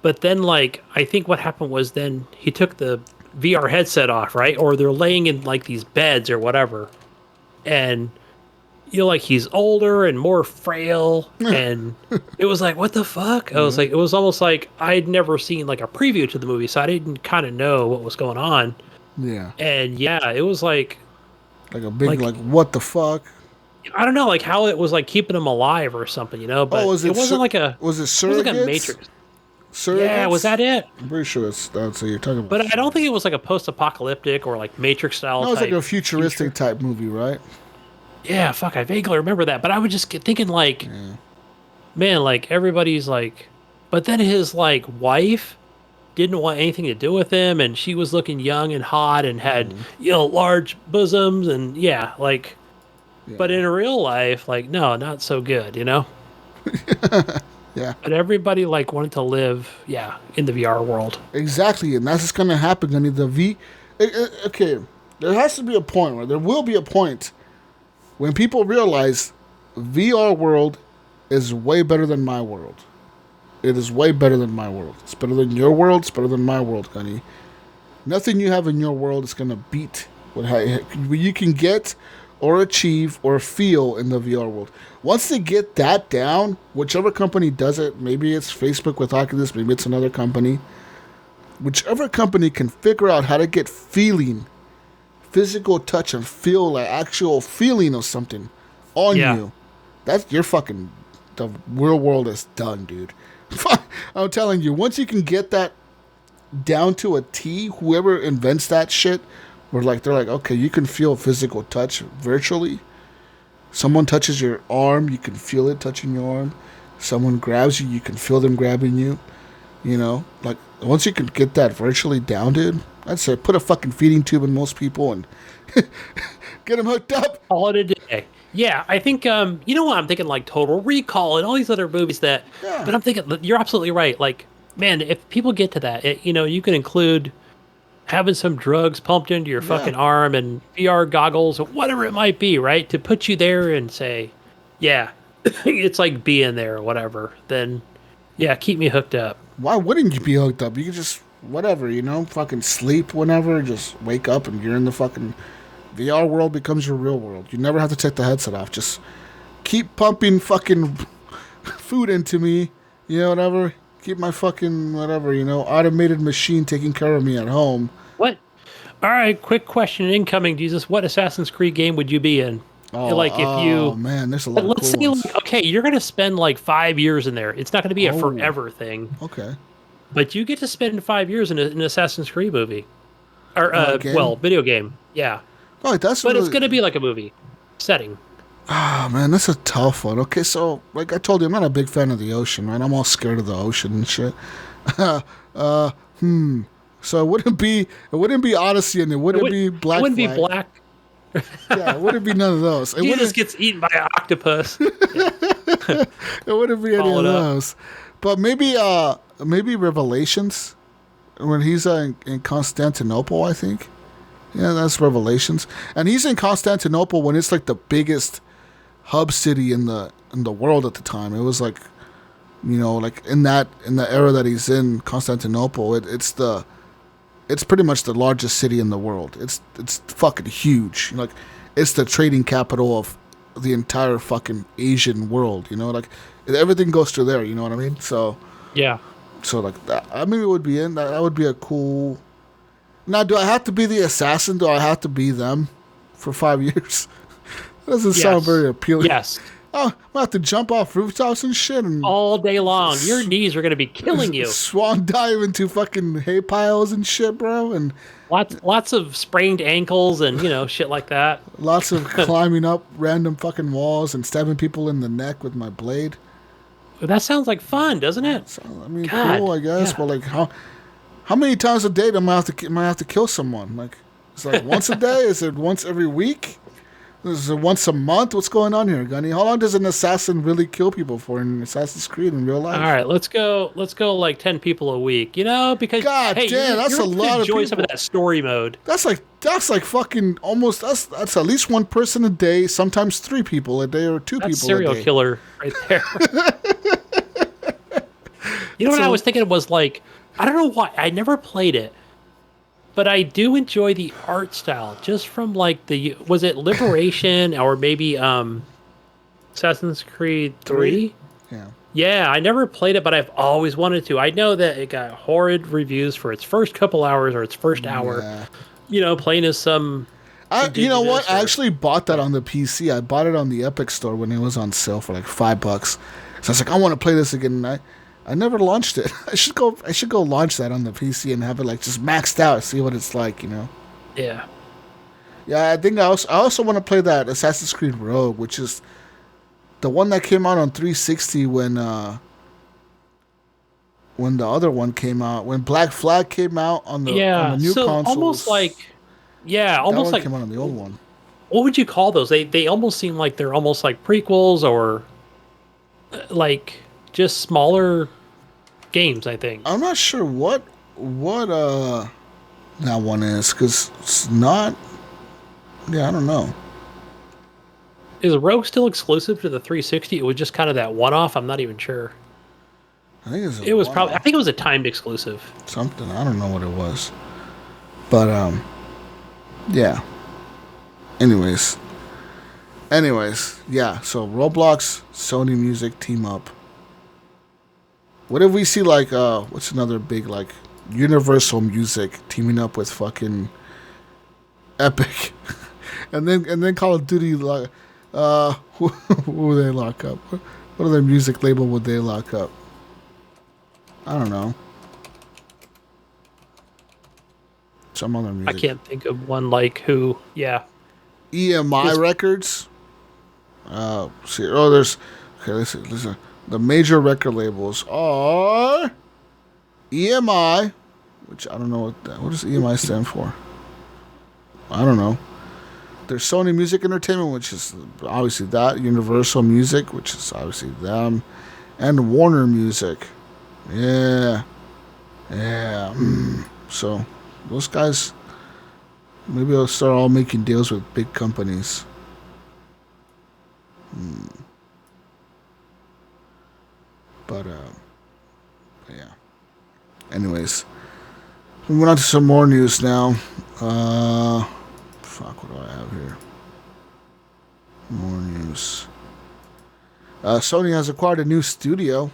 Speaker 3: but then, like, I think what happened was then he took the VR headset off, right? Or they're laying in, like, these beds or whatever, and like he's older and more frail, and it was like, what the fuck? I was like, it was almost like I'd never seen like a preview to the movie, so I didn't kind of know what was going on.
Speaker 2: Yeah.
Speaker 3: And yeah, it was like
Speaker 2: a big like what the fuck?
Speaker 3: I don't know, like how it was like keeping him alive or something, but it wasn't like a.
Speaker 2: Was it Surrogates?
Speaker 3: It was like a Matrix.
Speaker 2: Surrogates?
Speaker 3: Yeah, was that it?
Speaker 2: I'm pretty sure that's what you're talking about.
Speaker 3: But I don't think it was like a post-apocalyptic or like Matrix style.
Speaker 2: No, it was like a futuristic type movie, right?
Speaker 3: Yeah, fuck, I vaguely remember that. But I would just get thinking, like, man, like, everybody's like... But then his, like, wife didn't want anything to do with him, and she was looking young and hot and had, large bosoms, and, like... Yeah. But in real life, like, no, not so good,
Speaker 2: Yeah.
Speaker 3: But everybody, like, wanted to live, in the VR world.
Speaker 2: Exactly, and that's just going to happen. I mean, okay, there has to be a point, or there will be a point when people realize VR world is way better than my world. It is way better than my world. It's better than your world. It's better than my world, Gunny. Nothing you have in your world is going to beat what you can get or achieve or feel in the VR world. Once they get that down, whichever company does it, maybe it's Facebook with Oculus, maybe it's another company, whichever company can figure out how to get physical touch and feel like actual feeling of something on you, that's your fucking, the real world is done, dude. I'm telling you, once you can get that down to a T, whoever invents that shit, they're like, okay, you can feel physical touch virtually. Someone touches your arm, you can feel it touching your arm. Someone grabs you, you can feel them grabbing you. Like, once you can get that virtually down, dude, I'd say put a fucking feeding tube in most people and get them hooked up.
Speaker 3: Call it a day. Yeah, I think, you know what? I'm thinking like Total Recall and all these other movies that, but I'm thinking, you're absolutely right. Like, man, if people get to that, you can include having some drugs pumped into your fucking arm and VR goggles or whatever it might be, right? To put you there and say, it's like being there or whatever. Then, keep me hooked up.
Speaker 2: Why wouldn't you be hooked up? You could just, whatever, fucking sleep whenever, just wake up and you're in the fucking VR world becomes your real world. You never have to take the headset off. Just keep pumping fucking food into me whatever. Keep my fucking whatever, automated machine taking care of me at home.
Speaker 3: What? All right, quick question incoming, Jesus. What Assassin's Creed game would you be in? Like if you
Speaker 2: man, there's a lot of
Speaker 3: let's
Speaker 2: cool
Speaker 3: say
Speaker 2: ones.
Speaker 3: like, okay, you're gonna spend like 5 years in there. It's not gonna be a
Speaker 2: Oh.
Speaker 3: forever thing.
Speaker 2: Okay.
Speaker 3: But you get to spend 5 years in an Assassin's Creed movie. Or
Speaker 2: game?
Speaker 3: video game. Yeah.
Speaker 2: Oh, that's
Speaker 3: But
Speaker 2: really,
Speaker 3: it's gonna be like a movie setting.
Speaker 2: man, that's a tough one. Okay, so like I told you, I'm not a big fan of the ocean, right? I'm all scared of the ocean and shit. So it wouldn't be Odyssey, and it wouldn't be Black.
Speaker 3: It wouldn't
Speaker 2: Flag.
Speaker 3: be Black.
Speaker 2: Yeah, it wouldn't be none of those. It
Speaker 3: Jesus
Speaker 2: wouldn't.
Speaker 3: gets eaten by an octopus.
Speaker 2: It wouldn't be any
Speaker 3: Follow
Speaker 2: of
Speaker 3: it up.
Speaker 2: those. But maybe Revelations, when he's in Constantinople, I think. Yeah, that's Revelations, and he's in Constantinople when it's like the biggest hub city in the world at the time. It was like, like in the era that he's in Constantinople, it's pretty much the largest city in the world. It's fucking huge. Like, it's the trading capital of the entire fucking Asian world. Like everything goes through there. You know what I mean? So
Speaker 3: Yeah.
Speaker 2: like that. I mean, it would be in that. That would be a cool. Now, do I have to be the assassin? Do I have to be them for 5 years? That doesn't sound very appealing.
Speaker 3: Yes.
Speaker 2: Oh, I'm gonna have to jump off rooftops and shit and
Speaker 3: All day long. Your knees are going to be killing you.
Speaker 2: swan dive into fucking hay piles and shit, bro, and
Speaker 3: Lots of sprained ankles and, shit like that.
Speaker 2: lots of climbing up random fucking walls and stabbing people in the neck with my blade.
Speaker 3: That sounds like fun, doesn't it?
Speaker 2: So, I mean,
Speaker 3: God,
Speaker 2: cool, I guess,
Speaker 3: yeah.
Speaker 2: but like, how many times a day am I have to kill someone? Like, it's like once a day? Is it once every week? Is it once a month? What's going on here, Gunny? How long does an assassin really kill people for in Assassin's Creed in real life?
Speaker 3: All right, let's go like 10 people a week. Because
Speaker 2: God
Speaker 3: hey,
Speaker 2: damn, that's
Speaker 3: you're
Speaker 2: a lot of
Speaker 3: enjoy some of
Speaker 2: people.
Speaker 3: that story mode.
Speaker 2: That's like fucking almost that's at least one person a day, sometimes 3 people a day or 2
Speaker 3: That's
Speaker 2: people
Speaker 3: serial
Speaker 2: a day.
Speaker 3: killer right there. What I was thinking was like, I don't know why I never played it, but I do enjoy the art style just from like was it Liberation or maybe Assassin's Creed 3?
Speaker 2: Yeah.
Speaker 3: Yeah, I never played it, but I've always wanted to. I know that it got horrid reviews for its first couple hours or its first hour.
Speaker 2: Yeah.
Speaker 3: Playing as some.
Speaker 2: You know what? I
Speaker 3: or-
Speaker 2: actually bought that on the PC. I bought it on the Epic Store when it was on sale for like $5. So I was like, I want to play this again. And I never launched it. I should go launch that on the PC and have it like just maxed out, see what it's like,
Speaker 3: Yeah.
Speaker 2: Yeah, I think I also want to play that Assassin's Creed Rogue, which is the one that came out on 360 when the other one came out, when Black Flag came out on the new consoles.
Speaker 3: Almost like,
Speaker 2: that
Speaker 3: almost
Speaker 2: one
Speaker 3: like,
Speaker 2: came out on the old one.
Speaker 3: what would you call those? They almost seem like they're almost like prequels or like just smaller games, I think.
Speaker 2: I'm not sure what that one is, because it's not. Yeah, I don't know.
Speaker 3: Is Rogue still exclusive to the 360? It was just kind of that one-off. I'm not even sure.
Speaker 2: I think
Speaker 3: It was probably. I think it was a timed exclusive.
Speaker 2: something. I don't know what it was, but yeah. Anyways, yeah. So Roblox, Sony Music team up. What if we see like what's another big like Universal Music teaming up with fucking Epic, and then Call of Duty like who would they lock up? What other music label would they lock up? I don't know. Some other music.
Speaker 3: I can't think of one like who. Yeah.
Speaker 2: EMI Records. See. Oh, there's. Okay, listen. The major record labels are EMI, which I don't know what does EMI stand for. I don't know. There's Sony Music Entertainment, which is obviously that. Universal Music, which is obviously them, and Warner Music. Yeah. So those guys, maybe they'll start all making deals with big companies. But yeah. Anyways, moving on to some more news now. Fuck, what do I have here? More news. Sony has acquired a new studio.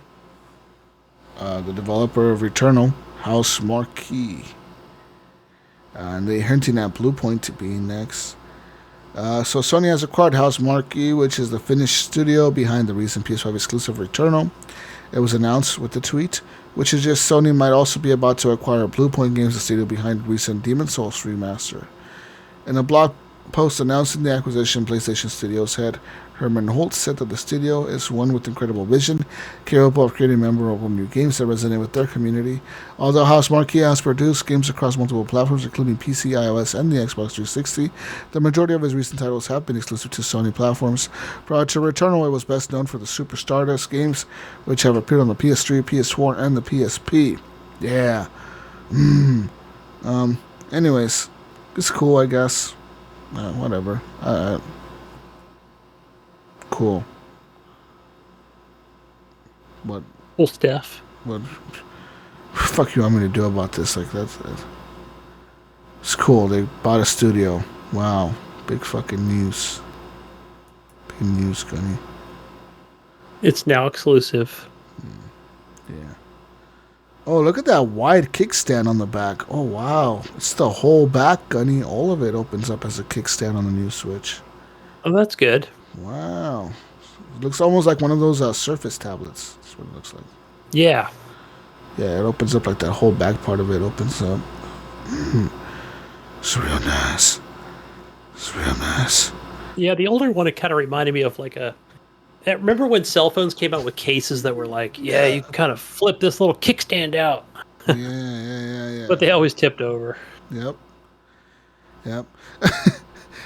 Speaker 2: the developer of Returnal, House Marquee. And they're hinting at Bluepoint being next. So Sony has acquired House Marquee, which is the Finnish studio behind the recent PS5 exclusive Returnal. It was announced with the tweet, which suggests Sony might also be about to acquire Bluepoint Games, the studio behind recent Demon's Souls remaster. In a blog post announcing the acquisition, PlayStation Studios head Herman Holt said that the studio is one with incredible vision, capable of creating memorable new games that resonate with their community. Although House Marquee has produced games across multiple platforms, including PC, iOS, and the Xbox 360, the majority of his recent titles have been exclusive to Sony platforms. Prior to Returnal, it was best known for the Super Stardust games, which have appeared on the PS3, PS4, and the PSP. Yeah. Anyways, it's cool, I guess. Whatever. Cool. What?
Speaker 3: Cool stuff.
Speaker 2: What? Fuck you want me to do about this? Like that's it's cool. They bought a studio. Wow. Big fucking news. Big news, Gunny.
Speaker 3: It's now exclusive.
Speaker 2: Yeah. Oh, look at that wide kickstand on the back. Oh, wow. It's the whole back, Gunny. All of it opens up as a kickstand on the new Switch.
Speaker 3: Oh, that's good.
Speaker 2: Wow. It looks almost like one of those Surface tablets. That's what it looks like.
Speaker 3: Yeah.
Speaker 2: Yeah, it opens up like that whole back part of it opens up. It's real nice. It's real nice.
Speaker 3: Yeah, the older one, it kind of reminded me of like a... Remember when cell phones came out with cases that were like, yeah, you can kind of flip this little kickstand out.
Speaker 2: Yeah.
Speaker 3: But they always tipped over.
Speaker 2: Yep.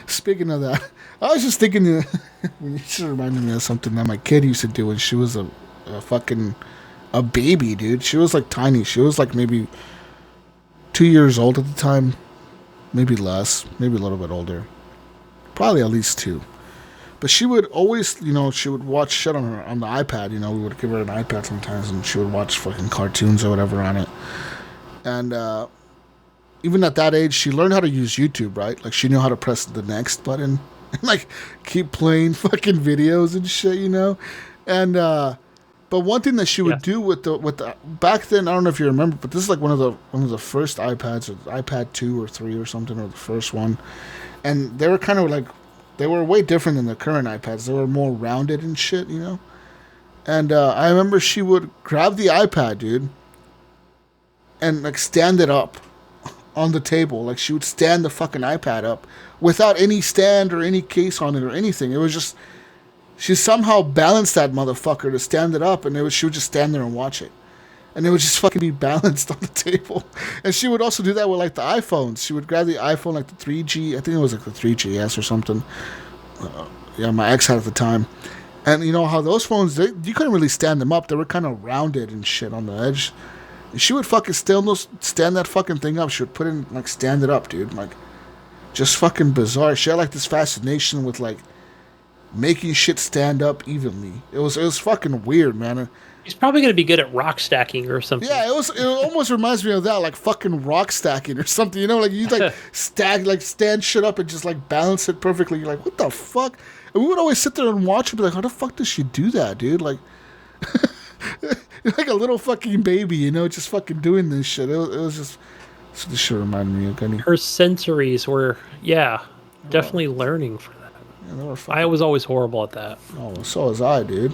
Speaker 2: Speaking of that, I was just thinking, you just reminded me of something that my kid used to do when she was a baby, dude. She was like tiny. She was like maybe 2 years old at the time. Maybe less. Maybe a little bit older. Probably at least 2. But she would always, she would watch shit on the iPad. We would give her an iPad sometimes, and she would watch fucking cartoons or whatever on it. And even at that age, she learned how to use YouTube, right? Like, she knew how to press the next button and, like, keep playing fucking videos and shit, And, but one thing that she would do with the back then, I don't know if you remember, but this is like one of the first iPads, or iPad 2 or 3 or something, or the first one. And they were kind of like, they were way different than the current iPads. They were more rounded and shit, And I remember she would grab the iPad, dude, and like stand it up on the table. Like, she would stand the fucking iPad up without any stand or any case on it or anything. It was just, she somehow balanced that motherfucker to stand it up, and she would just stand there and watch it. And it would just fucking be balanced on the table. And she would also do that with, like, the iPhones. She would grab the iPhone, like, the 3G. I think it was, like, the 3GS or something. My ex had at the time. And you know how those phones, you couldn't really stand them up. They were kind of rounded and shit on the edge. And she would fucking stand that fucking thing up. She would put in, like, stand it up, dude. Like, just fucking bizarre. She had, like, this fascination with, like, making shit stand up evenly. It was fucking weird, man.
Speaker 3: He's probably going to be good at rock stacking or something.
Speaker 2: Yeah, it almost reminds me of that, like fucking rock stacking or something. Like you like stand shit up and just like balance it perfectly. You're like, what the fuck? And we would always sit there and watch and be like, how the fuck does she do that, dude? Like, like a little fucking baby, just fucking doing this shit. It was just, so this shit reminded me of Gunny.
Speaker 3: Her sensories were, definitely learning for that. Yeah, I was always horrible at that.
Speaker 2: Oh, so was I, dude.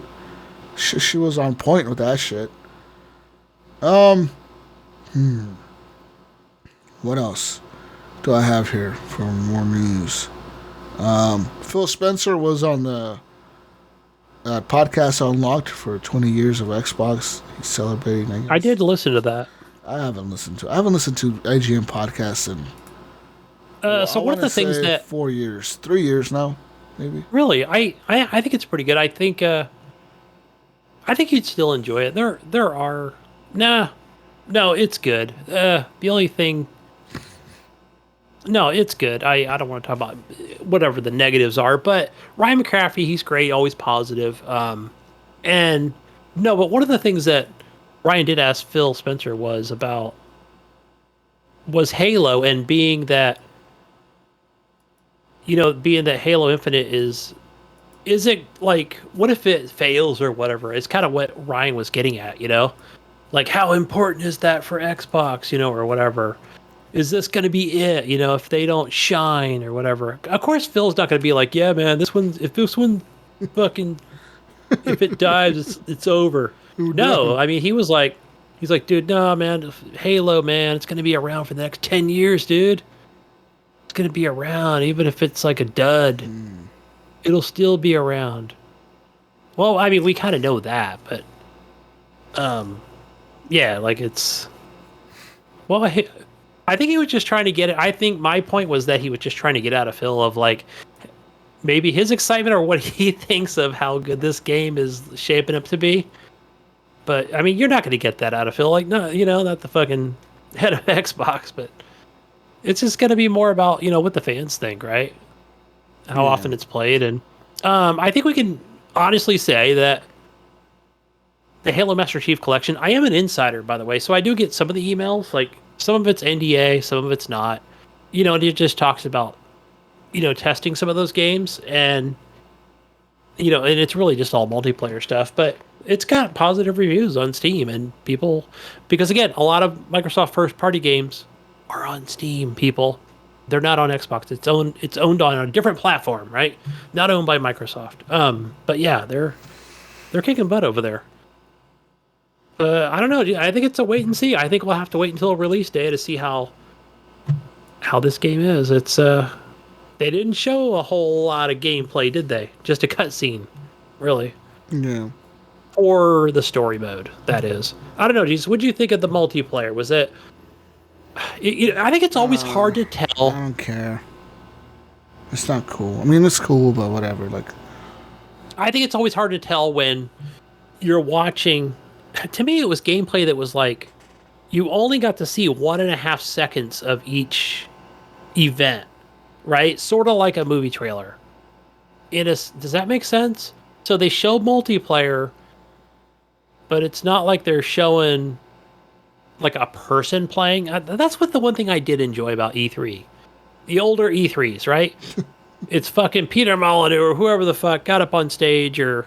Speaker 2: She was on point with that shit. What else do I have here for more news? Phil Spencer was on the podcast Unlocked for 20 years of Xbox. He's celebrating, I guess.
Speaker 3: I did listen to that.
Speaker 2: I haven't listened to IGN podcasts in
Speaker 3: so one of the things that
Speaker 2: 4 years, 3 years now, maybe.
Speaker 3: Really, I think it's pretty good. I think you'd still enjoy it. There are no, it's good. The only thing, no, it's good. I don't want to talk about whatever the negatives are, but Ryan McCaffrey, he's great, always positive. And no, but one of the things that Ryan did ask Phil Spencer was Halo, and being that Halo Infinite is it like, what if it fails or whatever? It's kind of what Ryan was getting at, Like, how important is that for Xbox, or whatever? Is this going to be it, if they don't shine or whatever? Of course, Phil's not going to be like, yeah, man, if this one fucking, if it dies, it's over. No, I mean, he's like, dude, no, man, Halo, man, it's going to be around for the next 10 years, dude. It's going to be around, even if it's like a dud. It'll still be around. Well, I mean, we kind of know that, but, yeah, like it's, well, I think he was just trying to get it. I think my point was that he was just trying to get out of Phil of like, maybe his excitement or what he thinks of how good this game is shaping up to be. But I mean, you're not going to get that out of Phil. Like, no, not the fucking head of Xbox, but it's just going to be more about, what the fans think, right? How often it's played. And I think we can honestly say that the Halo Master Chief Collection, I am an insider, by the way, so I do get some of the emails. Like, some of it's NDA, some of it's not. And it just talks about, testing some of those games. And, and it's really just all multiplayer stuff. But it's got positive reviews on Steam. And people, because again, a lot of Microsoft first-party games are on Steam, people. They're not on Xbox. It's owned on a different platform, right? Not owned by Microsoft. But yeah, they're kicking butt over there. I don't know. I think it's a wait and see. I think we'll have to wait until release day to see how this game is. It's they didn't show a whole lot of gameplay, did they? Just a cutscene, really.
Speaker 2: Yeah.
Speaker 3: For the story mode, that is. I don't know, Jesus. What did you think of the multiplayer? Was it? I think it's always hard to tell.
Speaker 2: I don't care. It's not cool. I mean, it's cool, but whatever. Like,
Speaker 3: I think it's always hard to tell when you're watching. To me, it was gameplay that was like, you only got to see 1.5 seconds of each event, right? Sort of like a movie trailer. Does that make sense? So they show multiplayer, but it's not like they're showing like a person playing. That's what the one thing I did enjoy about E3. The older E3s, right? It's fucking Peter Molyneux or whoever the fuck got up on stage or,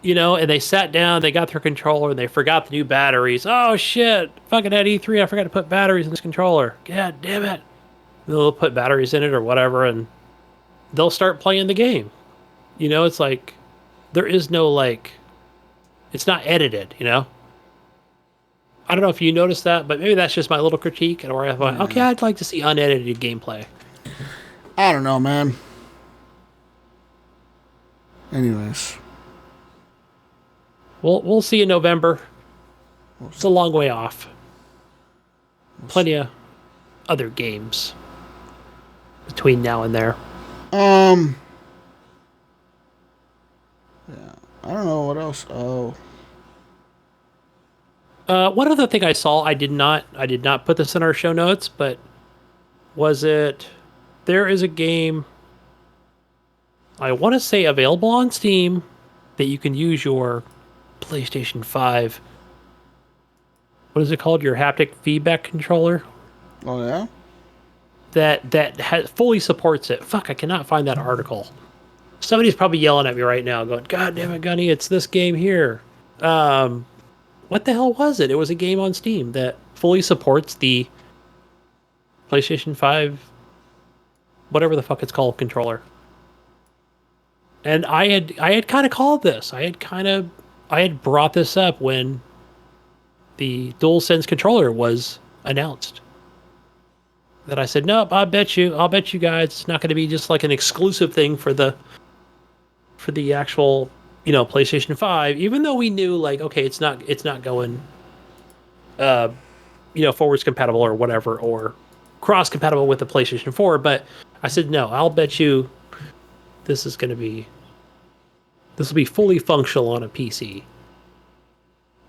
Speaker 3: and they sat down, they got their controller, and they forgot the new batteries. Oh shit, fucking at E3, I forgot to put batteries in this controller. God damn it. And they'll put batteries in it or whatever, and they'll start playing the game. It's like, there is no like, it's not edited, I don't know if you noticed that, but maybe that's just my little critique. Or I thought, okay, I'd like to see unedited gameplay.
Speaker 2: I don't know, man. Anyways.
Speaker 3: We'll see in November. It's a long way off. Plenty of other games between now and there.
Speaker 2: Yeah. I don't know what else.
Speaker 3: One other thing I saw, I did not put this in our show notes, but there is a game, I want to say available on Steam, that you can use your PlayStation 5, what is it called? Your haptic feedback controller?
Speaker 2: Oh, yeah?
Speaker 3: That fully supports it. Fuck, I cannot find that article. Somebody's probably yelling at me right now going, God damn it, Gunny, it's this game here. What the hell was it? It was a game on Steam that fully supports the PlayStation 5, whatever the fuck it's called, controller. And I had kind of called this. I had brought this up when the DualSense controller was announced. That I said, nope, I'll bet you guys it's not going to be just like an exclusive thing for the actual, PlayStation 5, even though we knew like, okay, it's not going, forwards compatible or whatever, or cross compatible with the PlayStation 4. But I said, no, I'll bet you this will be fully functional on a PC,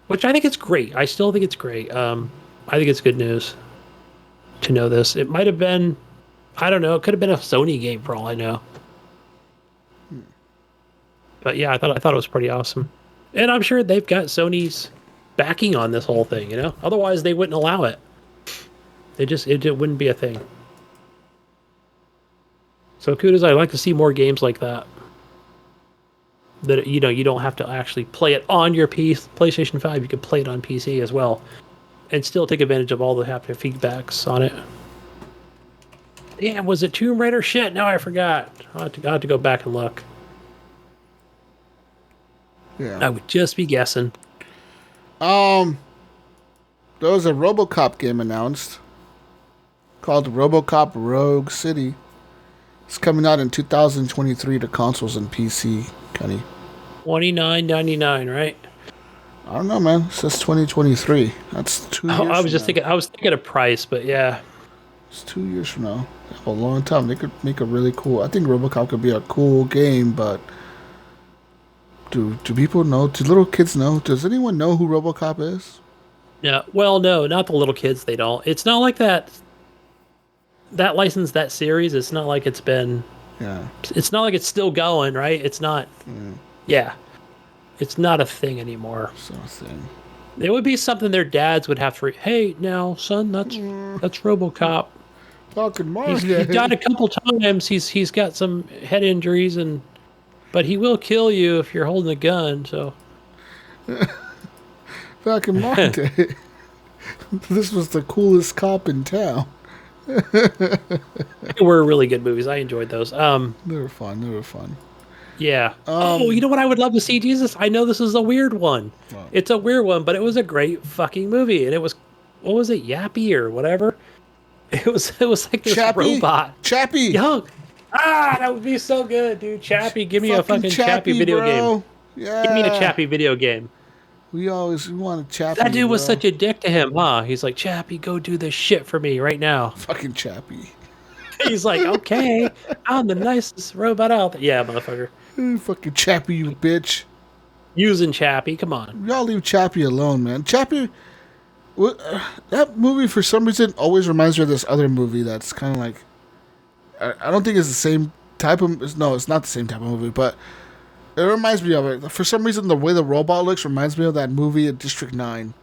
Speaker 3: which I think it's great. I still think it's great. I think it's good news to know this. It might have been, I don't know, it could have been a Sony game for all I know. But yeah, I thought it was pretty awesome. And I'm sure they've got Sony's backing on this whole thing, Otherwise they wouldn't allow it. It wouldn't be a thing. So kudos, I'd like to see more games like that. that you don't have to actually play it on your PlayStation 5. You can play it on PC as well, and still take advantage of all the haptic feedbacks on it. Damn, was it Tomb Raider? Shit, no, I forgot. I have to go back and look.
Speaker 2: Yeah.
Speaker 3: I would just be guessing.
Speaker 2: There was a RoboCop game announced called RoboCop Rogue City. It's coming out in 2023 to consoles and PC, Kenny.
Speaker 3: $29.99, right?
Speaker 2: I don't know, man. It says 2023. That's 2 years.
Speaker 3: I was thinking of price, but yeah.
Speaker 2: It's 2 years from now. A long time. They could make a really cool. I think RoboCop could be a cool game, but do people know? Do little kids know? Does anyone know who RoboCop is?
Speaker 3: Yeah. Well, no, not the little kids. They don't. It's not like that. That license, that series. It's not like it's been.
Speaker 2: Yeah.
Speaker 3: It's not like it's still going, right? It's not. Yeah. It's not a thing anymore.
Speaker 2: It's not a thing.
Speaker 3: It would be something their dads would have to. Hey, now, son, that's RoboCop.
Speaker 2: Fucking Mario.
Speaker 3: He's died a couple times. He's got some head injuries, but he will kill you if you're holding a gun. So.
Speaker 2: Back in my day, this was the coolest cop in town.
Speaker 3: They were really good movies. I enjoyed those.
Speaker 2: They were fun.
Speaker 3: Yeah. You know what I would love to see, Jesus? I know this is a weird one.
Speaker 2: What?
Speaker 3: It's a weird one, but it was a great fucking movie, and it was, what was it, Yappy or whatever? It was like this robot.
Speaker 2: Chappie.
Speaker 3: Young. That would be so good, dude. Chappie, give me a fucking Chappie video game.
Speaker 2: Yeah.
Speaker 3: Give me a Chappie video game.
Speaker 2: We want a Chappie.
Speaker 3: That dude was such a dick to him, huh? He's like, Chappie, go do this shit for me right now.
Speaker 2: Fucking Chappie.
Speaker 3: He's like, okay, I'm the nicest robot out there. Yeah, motherfucker.
Speaker 2: Fucking Chappie, you bitch.
Speaker 3: Using Chappie, come on.
Speaker 2: Y'all leave Chappie alone, man. Chappie, that movie for some reason always reminds me of this other movie that's kind of like, I don't think it's the same type of, no, it's not the same type of movie, but it reminds me of it. For some reason, the way the robot looks reminds me of that movie at District 9.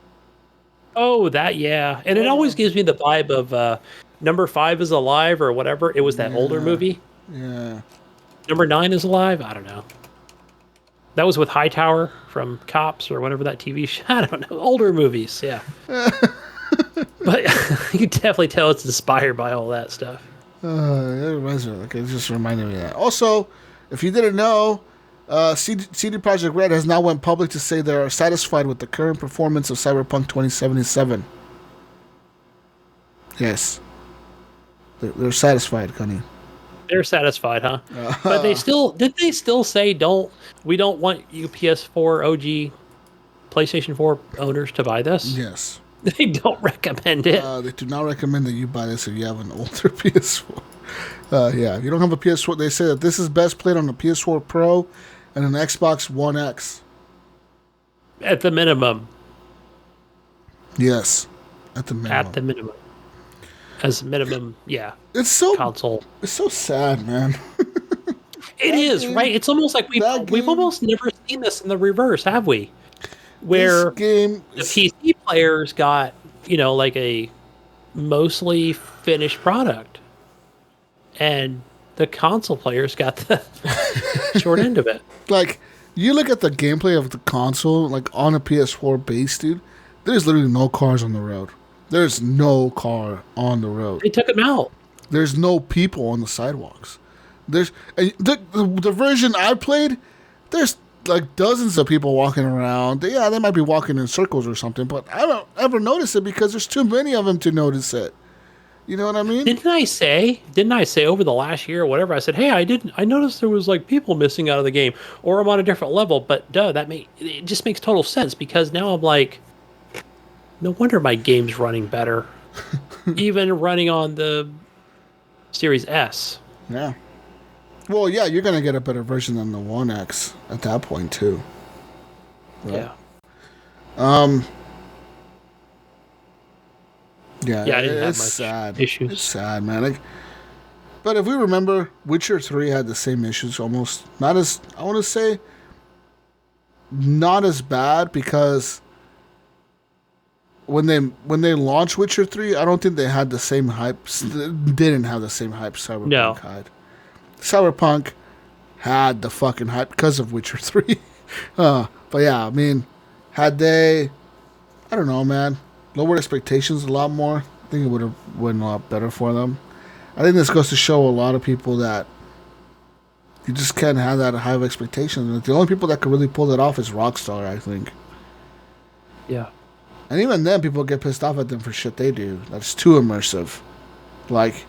Speaker 3: Oh, that, yeah. And it always gives me the vibe of Number 5 is Alive or whatever. It was that older movie.
Speaker 2: Yeah.
Speaker 3: Number 9 is Alive? I don't know. That was with Hightower from Cops or whatever that TV show. I don't know. Older movies, yeah. But you can definitely tell it's inspired by all that stuff.
Speaker 2: It reminds me. It just reminded me of that. Also, if you didn't know, CD Projekt Red has now went public to say they are satisfied with the current performance of Cyberpunk 2077. Yes. They're satisfied, Gunny.
Speaker 3: They're satisfied, huh? But did they still say we don't want you PS4 OG PlayStation 4 owners to buy this?
Speaker 2: Yes.
Speaker 3: They don't recommend it.
Speaker 2: They do not recommend that you buy this if you have an older PS4. Yeah, if you don't have a PS4, they say that this is best played on a PS4 Pro and an Xbox One X.
Speaker 3: At the minimum.
Speaker 2: Yes. At the minimum.
Speaker 3: At the minimum. As minimum, yeah.
Speaker 2: It's so
Speaker 3: console.
Speaker 2: It's so sad, man.
Speaker 3: It is, right? It's almost like we've almost never seen this in the reverse, have we? Where the PC players got, like a mostly finished product. And the console players got the short end of it.
Speaker 2: Like, you look at the gameplay of the console, like on a PS4 base, dude, there's literally no cars on the road. There's no car on the road.
Speaker 3: They took them out.
Speaker 2: There's no people on the sidewalks. There's the version I played, there's like dozens of people walking around. Yeah, they might be walking in circles or something, but I don't ever notice it because there's too many of them to notice it. You know what I mean?
Speaker 3: Didn't I say over the last year or whatever, I said, hey, I noticed there was like people missing out of the game, or I'm on a different level, but it just makes total sense because now I'm like, no wonder my game's running better. Even running on the Series S.
Speaker 2: Yeah. Well, yeah, you're going to get a better version than the One X at that point, too. Right?
Speaker 3: Yeah.
Speaker 2: Yeah,
Speaker 3: I didn't have
Speaker 2: it's
Speaker 3: much
Speaker 2: sad.
Speaker 3: issues.
Speaker 2: It's sad, man. But if we remember, Witcher 3 had the same issues almost. Not as, I want to say, not as bad because when they launched Witcher 3, I don't think they had the same hype. Didn't have the same hype Cyberpunk had. Cyberpunk had the fucking hype because of Witcher 3. But yeah, I mean, had they, I don't know, man, lowered expectations a lot more, I think it would have went a lot better for them. I think this goes to show a lot of people that you just can't have that high of expectations. The only people that could really pull that off is Rockstar, I think.
Speaker 3: Yeah.
Speaker 2: And even then, people get pissed off at them for shit they do. That's too immersive. Like,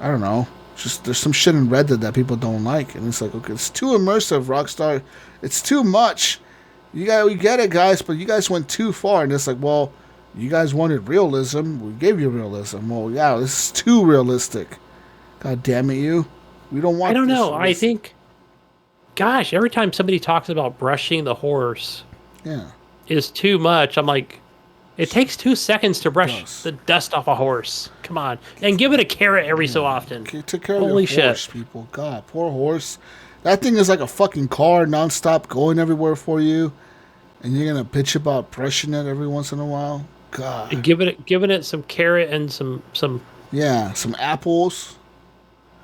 Speaker 2: I don't know. Just there's some shit in Red Dead that people don't like, and it's like, okay, it's too immersive, Rockstar. It's too much. We get it, guys, but you guys went too far. And it's like, well, you guys wanted realism. We gave you realism. Well, yeah, this is too realistic. God damn it, you. We don't want.
Speaker 3: I don't
Speaker 2: this
Speaker 3: know.
Speaker 2: realistic.
Speaker 3: I think, gosh, every time somebody talks about brushing the horse,
Speaker 2: Yeah.
Speaker 3: is too much. I'm like, it takes 2 seconds to brush the dust off a horse. Come on, and give it a carrot every so often.
Speaker 2: Take care
Speaker 3: Holy
Speaker 2: of your horse,
Speaker 3: shit.
Speaker 2: people. God, poor horse. That thing is like a fucking car, nonstop, going everywhere for you, and you're gonna bitch about brushing it every once in a while. God.
Speaker 3: And giving it some carrot and some
Speaker 2: Yeah, some apples.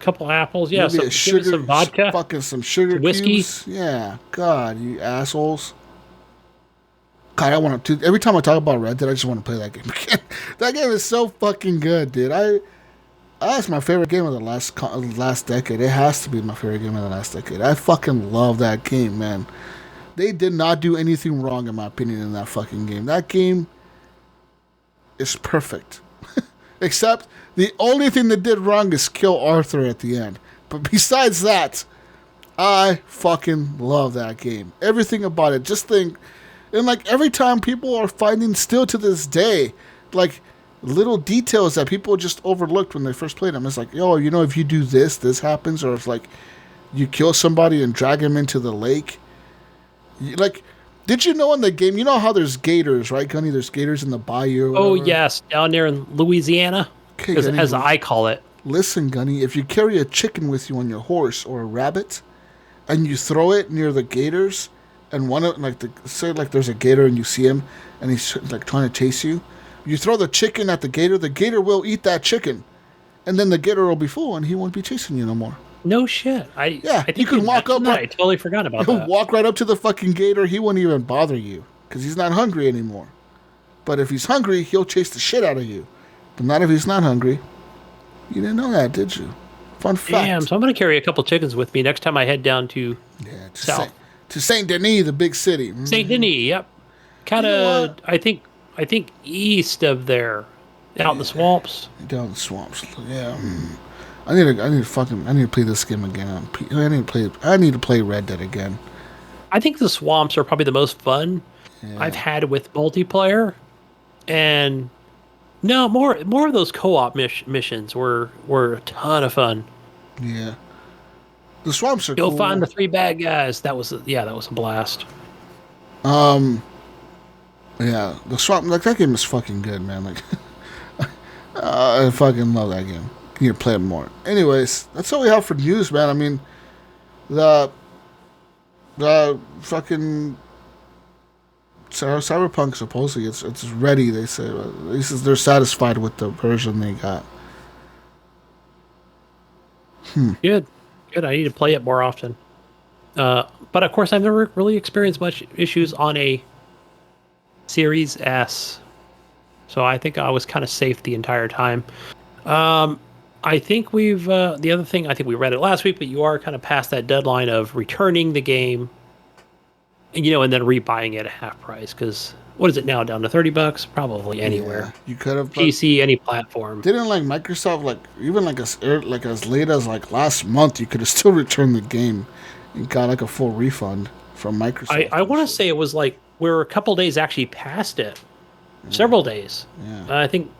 Speaker 3: couple apples. Yeah,
Speaker 2: Maybe
Speaker 3: give it some vodka.
Speaker 2: Fucking some sugar
Speaker 3: some whiskey.
Speaker 2: cubes. Yeah. God, you assholes. God, I want to. Every time I talk about Red Dead, I just want to play that game again. That game is so fucking good, dude. That's my favorite game of the last decade. It has to be my favorite game of the last decade. I fucking love that game, man. They did not do anything wrong, in my opinion, in that fucking game. That game is perfect. Except the only thing that did wrong is kill Arthur at the end. But besides that, I fucking love that game. Everything about it. Just think, and like every time people are finding still to this day, like little details that people just overlooked when they first played them. It's like, yo, you know, if you do this, this happens. Or if like you kill somebody and drag him into the lake. Like, did you know in the game, you know how there's gators, right, Gunny? There's gators in the bayou.
Speaker 3: Oh, yes, down there in Louisiana,
Speaker 2: Okay, Gunny,
Speaker 3: as I call it.
Speaker 2: Listen, Gunny, if you carry a chicken with you on your horse or a rabbit, and you throw it near the gators, and one of say there's a gator and you see him, and he's like trying to chase you, you throw the chicken at the gator will eat that chicken, and then the gator will be full and he won't be chasing you no more.
Speaker 3: No shit. I think
Speaker 2: you can walk up.
Speaker 3: I totally forgot about
Speaker 2: He'll
Speaker 3: that.
Speaker 2: walk right up to the fucking gator. He won't even bother you because he's not hungry anymore. But if he's hungry, he'll chase the shit out of you. But not if he's not hungry. You didn't know that, did you? Fun fact.
Speaker 3: Damn, so I'm going to carry a couple chickens with me next time I head down to south.
Speaker 2: To Saint Denis, the big city.
Speaker 3: Saint Denis, yep. Kind of, I think east of there, out in the swamps.
Speaker 2: Down in the swamps, yeah. I need to play this game again. I need to play Red Dead again.
Speaker 3: I think the swamps are probably the most fun I've had with multiplayer, and no more of those co-op missions were a ton of fun.
Speaker 2: Yeah, the swamps are
Speaker 3: Go
Speaker 2: cool.
Speaker 3: find the 3 bad guys. That was a blast.
Speaker 2: Yeah, the swamp, like, that game is fucking good, man. Like, I fucking love that game. You need to play it more. Anyways, that's all we have for news, man. I mean, the fucking Cyberpunk, supposedly it's ready. They say at least they're satisfied with the version they got.
Speaker 3: Good. I need to play it more often. But of course, I've never really experienced much issues on a Series S, so I think I was kind of safe the entire time. I think we've the other thing, I think we read it last week, but you are kind of past that deadline of returning the game, and then rebuying it at half price, because what is it now, down to $30? Probably anywhere.
Speaker 2: Yeah, you could have
Speaker 3: PC, any platform.
Speaker 2: Didn't Microsoft even as late as last month, you could have still returned the game and got a full refund from Microsoft.
Speaker 3: I want to say it was we're a couple days actually past it, several days.
Speaker 2: Yeah.
Speaker 3: I think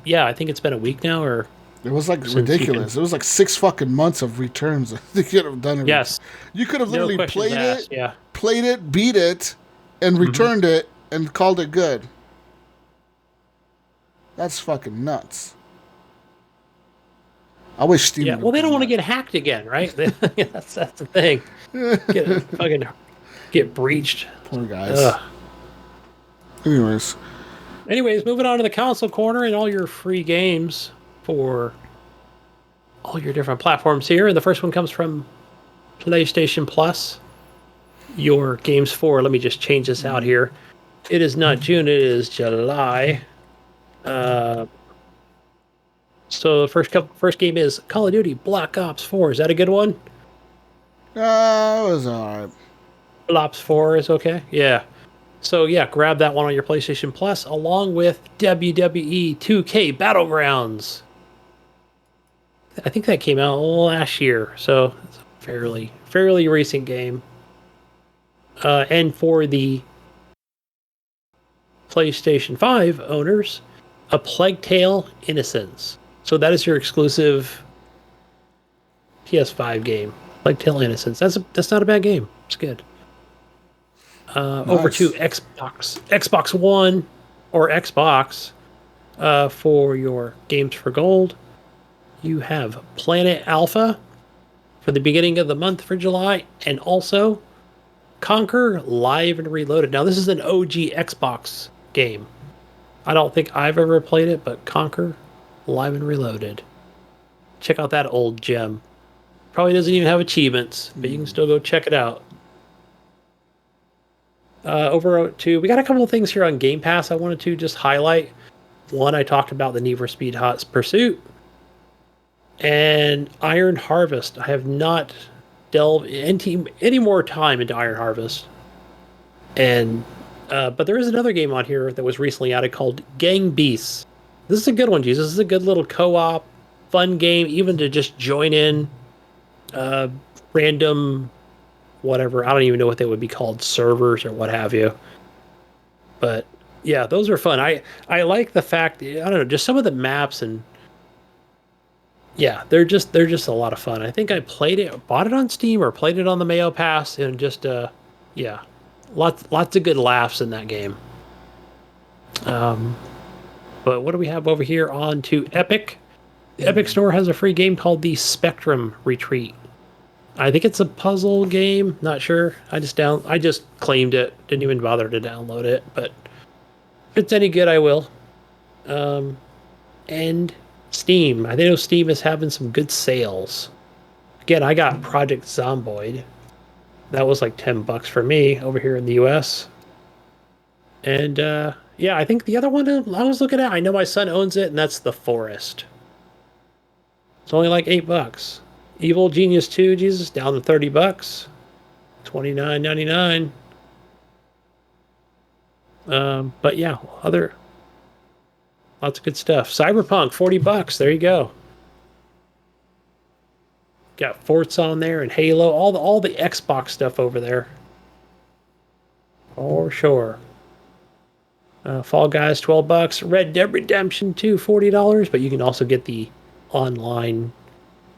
Speaker 3: it's been a week now, or.
Speaker 2: It was ridiculous. It was 6 fucking months of returns. They could have done it.
Speaker 3: Yes.
Speaker 2: You could have literally played
Speaker 3: asked,
Speaker 2: played it, beat it, and returned it, and called it good. That's fucking nuts. I wish Steam.
Speaker 3: Yeah, well, they don't want to get hacked again, right? That's the thing. Get breached.
Speaker 2: Poor guys. Ugh. Anyways,
Speaker 3: moving on to the console corner and all your free games for all your different platforms here. And the first one comes from PlayStation Plus, your games for, let me just change this out here. It is not June, it is July. So the first game is Call of Duty Black Ops 4. Is that a good one?
Speaker 2: It was alright.
Speaker 3: Black Ops 4 is okay? Yeah. So yeah, grab that one on your PlayStation Plus along with WWE 2K Battlegrounds. I think that came out last year, so it's a fairly recent game. And for the PlayStation 5 owners, A Plague Tale: Innocence. So that is your exclusive PS5 game. Plague Tale: Innocence. That's not a bad game. It's good. Nice. Over to Xbox One or Xbox for your games for gold. You have Planet Alpha for the beginning of the month for July, and also Conquer Live and Reloaded. Now, this is an OG Xbox game. I don't think I've ever played it, but Conquer Live and Reloaded. Check out that old gem. Probably doesn't even have achievements, but you can still go check it out. We got a couple of things here on Game Pass I wanted to just highlight. One, I talked about the Need for Speed Hot Pursuit. And Iron Harvest. I have not delved any more time into Iron Harvest. And but there is another game on here that was recently added called Gang Beasts. This is a good one, Jesus. This is a good little co-op, fun game, even to just join in random, whatever. I don't even know what they would be called, servers or what have you. But yeah, those are fun. I like the fact, I don't know, just some of the maps, and yeah, they're just a lot of fun. I think I bought it on Steam or played it on the Mayo Pass, and just yeah, lots of good laughs in that game. But what do we have over here? On to Epic. The Epic Store has a free game called the Spectrum Retreat. I think it's a puzzle game. Not sure. I just claimed it. Didn't even bother to download it. But if it's any good, I will. And Steam. I know Steam is having some good sales. Again, I got Project Zomboid. That was like $10 for me over here in the US. And yeah, I think the other one I was looking at, I know my son owns it, and that's The Forest. It's only like $8. Evil Genius 2, Jesus, down to $30. $29.99. But yeah, lots of good stuff. Cyberpunk, $40. There you go. Got Forza on there and Halo, all the Xbox stuff over there. For sure. Fall Guys, $12. Red Dead Redemption 2, $40. But you can also get the online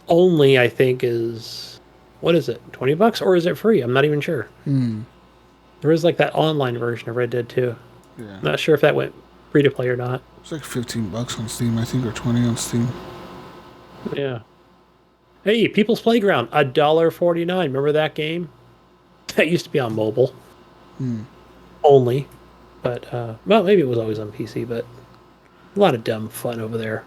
Speaker 3: only, I think, is, what is it, $20? Or is it free? I'm not even sure. There is like that online version of Red Dead 2. Yeah. Not sure if that went free to play or not.
Speaker 2: It's like $15 on Steam, I think, or $20 on Steam.
Speaker 3: Yeah. Hey, People's Playground, $1.49. Remember that game? That used to be on mobile. Only. But, well, maybe it was always on PC, but a lot of dumb fun over there.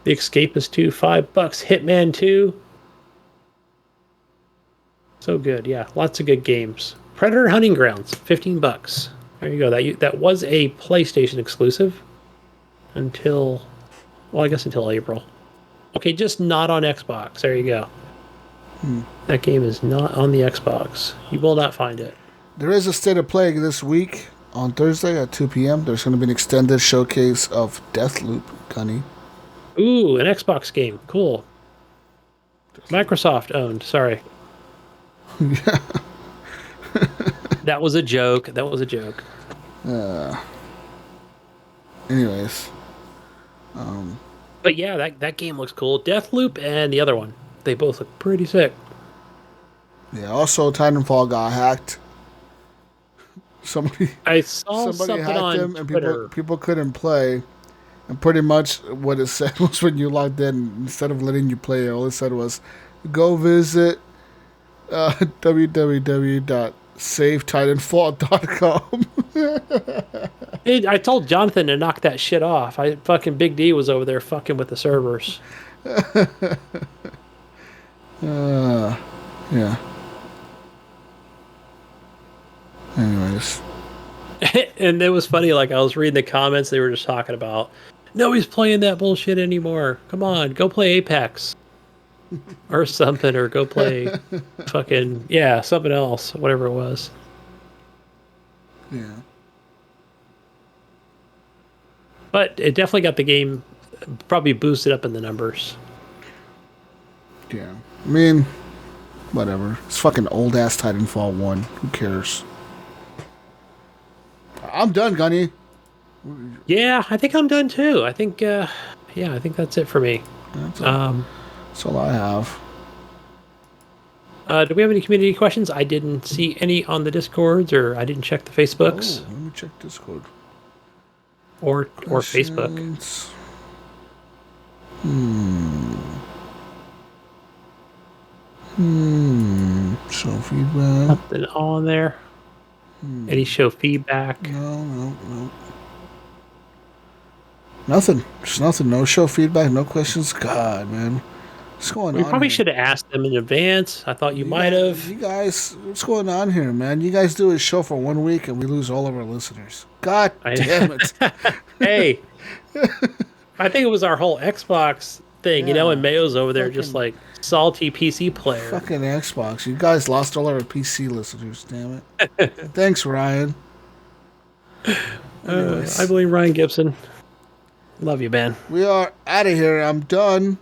Speaker 3: The Escapist 2, $5. Hitman 2. So good, yeah. Lots of good games. Predator Hunting Grounds, $15. There you go. That was a PlayStation exclusive until April. Okay, just not on Xbox. There you go. That game is not on the Xbox. You will not find it.
Speaker 2: There is a State of Play this week on Thursday at 2 p.m. There's going to be an extended showcase of Deathloop, Gunny.
Speaker 3: Ooh, an Xbox game. Cool. Microsoft owned. Sorry.
Speaker 2: Yeah.
Speaker 3: That was a joke.
Speaker 2: Anyways.
Speaker 3: But yeah, that game looks cool. Deathloop and the other one. They both look pretty sick.
Speaker 2: Yeah, also Titanfall got hacked.
Speaker 3: I saw something
Speaker 2: hacked
Speaker 3: on
Speaker 2: them, and
Speaker 3: Twitter.
Speaker 2: people couldn't play. And pretty much what it said was, when you logged in, instead of letting you play, all it said was, go visit www.savetitanfall.com.
Speaker 3: I told Jonathan to knock that shit off. Fucking Big D was over there fucking with the servers.
Speaker 2: Yeah. Anyways.
Speaker 3: And it was funny, like I was reading the comments, they were just talking about nobody's playing that bullshit anymore. Come on, go play Apex. Or something, or go play fucking something else, whatever it was.
Speaker 2: Yeah.
Speaker 3: But it definitely got the game probably boosted up in the numbers.
Speaker 2: Yeah. I mean, whatever. It's fucking old ass Titanfall 1. Who cares? I'm done, Gunny.
Speaker 3: Yeah, I think I'm done too. I think I think that's it for me.
Speaker 2: That's all I have.
Speaker 3: Do we have any community questions? I didn't see any on the Discords, or I didn't check the Facebooks.
Speaker 2: Oh, let me check Discord.
Speaker 3: Or Facebook.
Speaker 2: Show feedback.
Speaker 3: Nothing on there. Any show feedback?
Speaker 2: No. Nothing. Just nothing. No show feedback. No questions. God, man. What's going on?
Speaker 3: We probably
Speaker 2: here?
Speaker 3: should have asked them in advance. I thought you might have.
Speaker 2: You guys, what's going on here, man? You guys do a show for 1 week and we lose all of our listeners. God damn it.
Speaker 3: Hey, I think it was our whole Xbox thing, and Mayo's over there just like salty PC player.
Speaker 2: Fucking Xbox. You guys lost all our PC listeners, damn it. Thanks, Ryan.
Speaker 3: I blame Ryan Gibson. Love you, man.
Speaker 2: We are out of here. I'm done.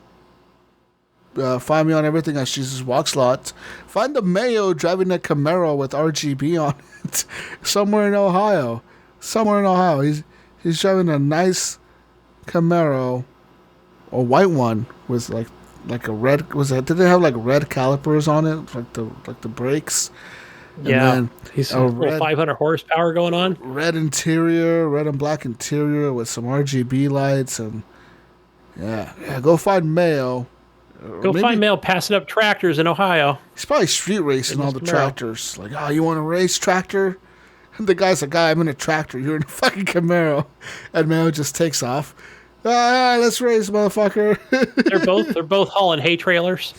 Speaker 2: Find me on everything at JesusWalksAlot. Find the Mayo driving a Camaro with RGB on it somewhere in Ohio. He's driving a nice Camaro, a white one with like a red. Did it have like red calipers on it, like the brakes?
Speaker 3: And he's a red, 500 horsepower going on.
Speaker 2: Red interior, red and black interior with some RGB lights, and go find Mayo.
Speaker 3: Find Mayo passing up tractors in Ohio.
Speaker 2: He's probably street racing all the tractors. Like, you want to race tractor? And the guy's like, I'm in a tractor. You're in a fucking Camaro. And Mayo just takes off. Let's race, motherfucker.
Speaker 3: They're both hauling hay trailers.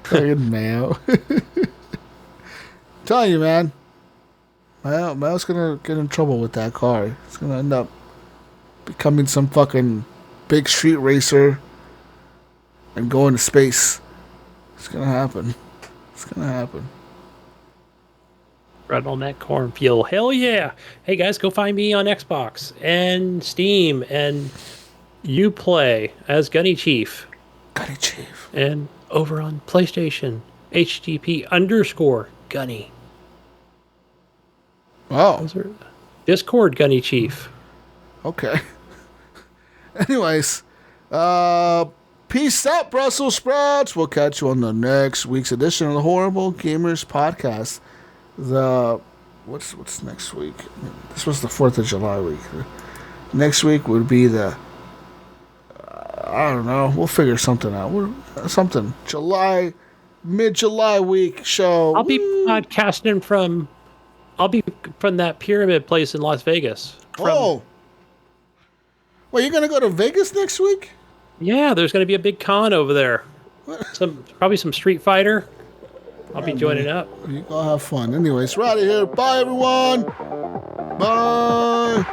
Speaker 2: Fucking Mayo. Telling you, man. Mayo's gonna get in trouble with that car. He's gonna end up becoming some fucking big street racer and go into space. It's gonna happen.
Speaker 3: Right on that cornfield. Hell yeah. Hey guys, go find me on Xbox and Steam and Uplay as GunnyChief. And over on PlayStation, HGP_Gunny.
Speaker 2: Wow.
Speaker 3: Discord GunnyChief.
Speaker 2: Okay. Anyways, peace out, Brussels sprouts. We'll catch you on the next week's edition of the Horrible Gamers Podcast. What's next week? This was the 4th of July week. Next week would be the I don't know. We'll figure something out. Mid-July week show.
Speaker 3: I'll be podcasting from that pyramid place in Las Vegas.
Speaker 2: Well, you're gonna go to Vegas next week?
Speaker 3: Yeah, there's gonna be a big con over there. Probably some Street Fighter. I'll be joining up.
Speaker 2: You go have fun. Anyways, we're out of here. Bye, everyone. Bye.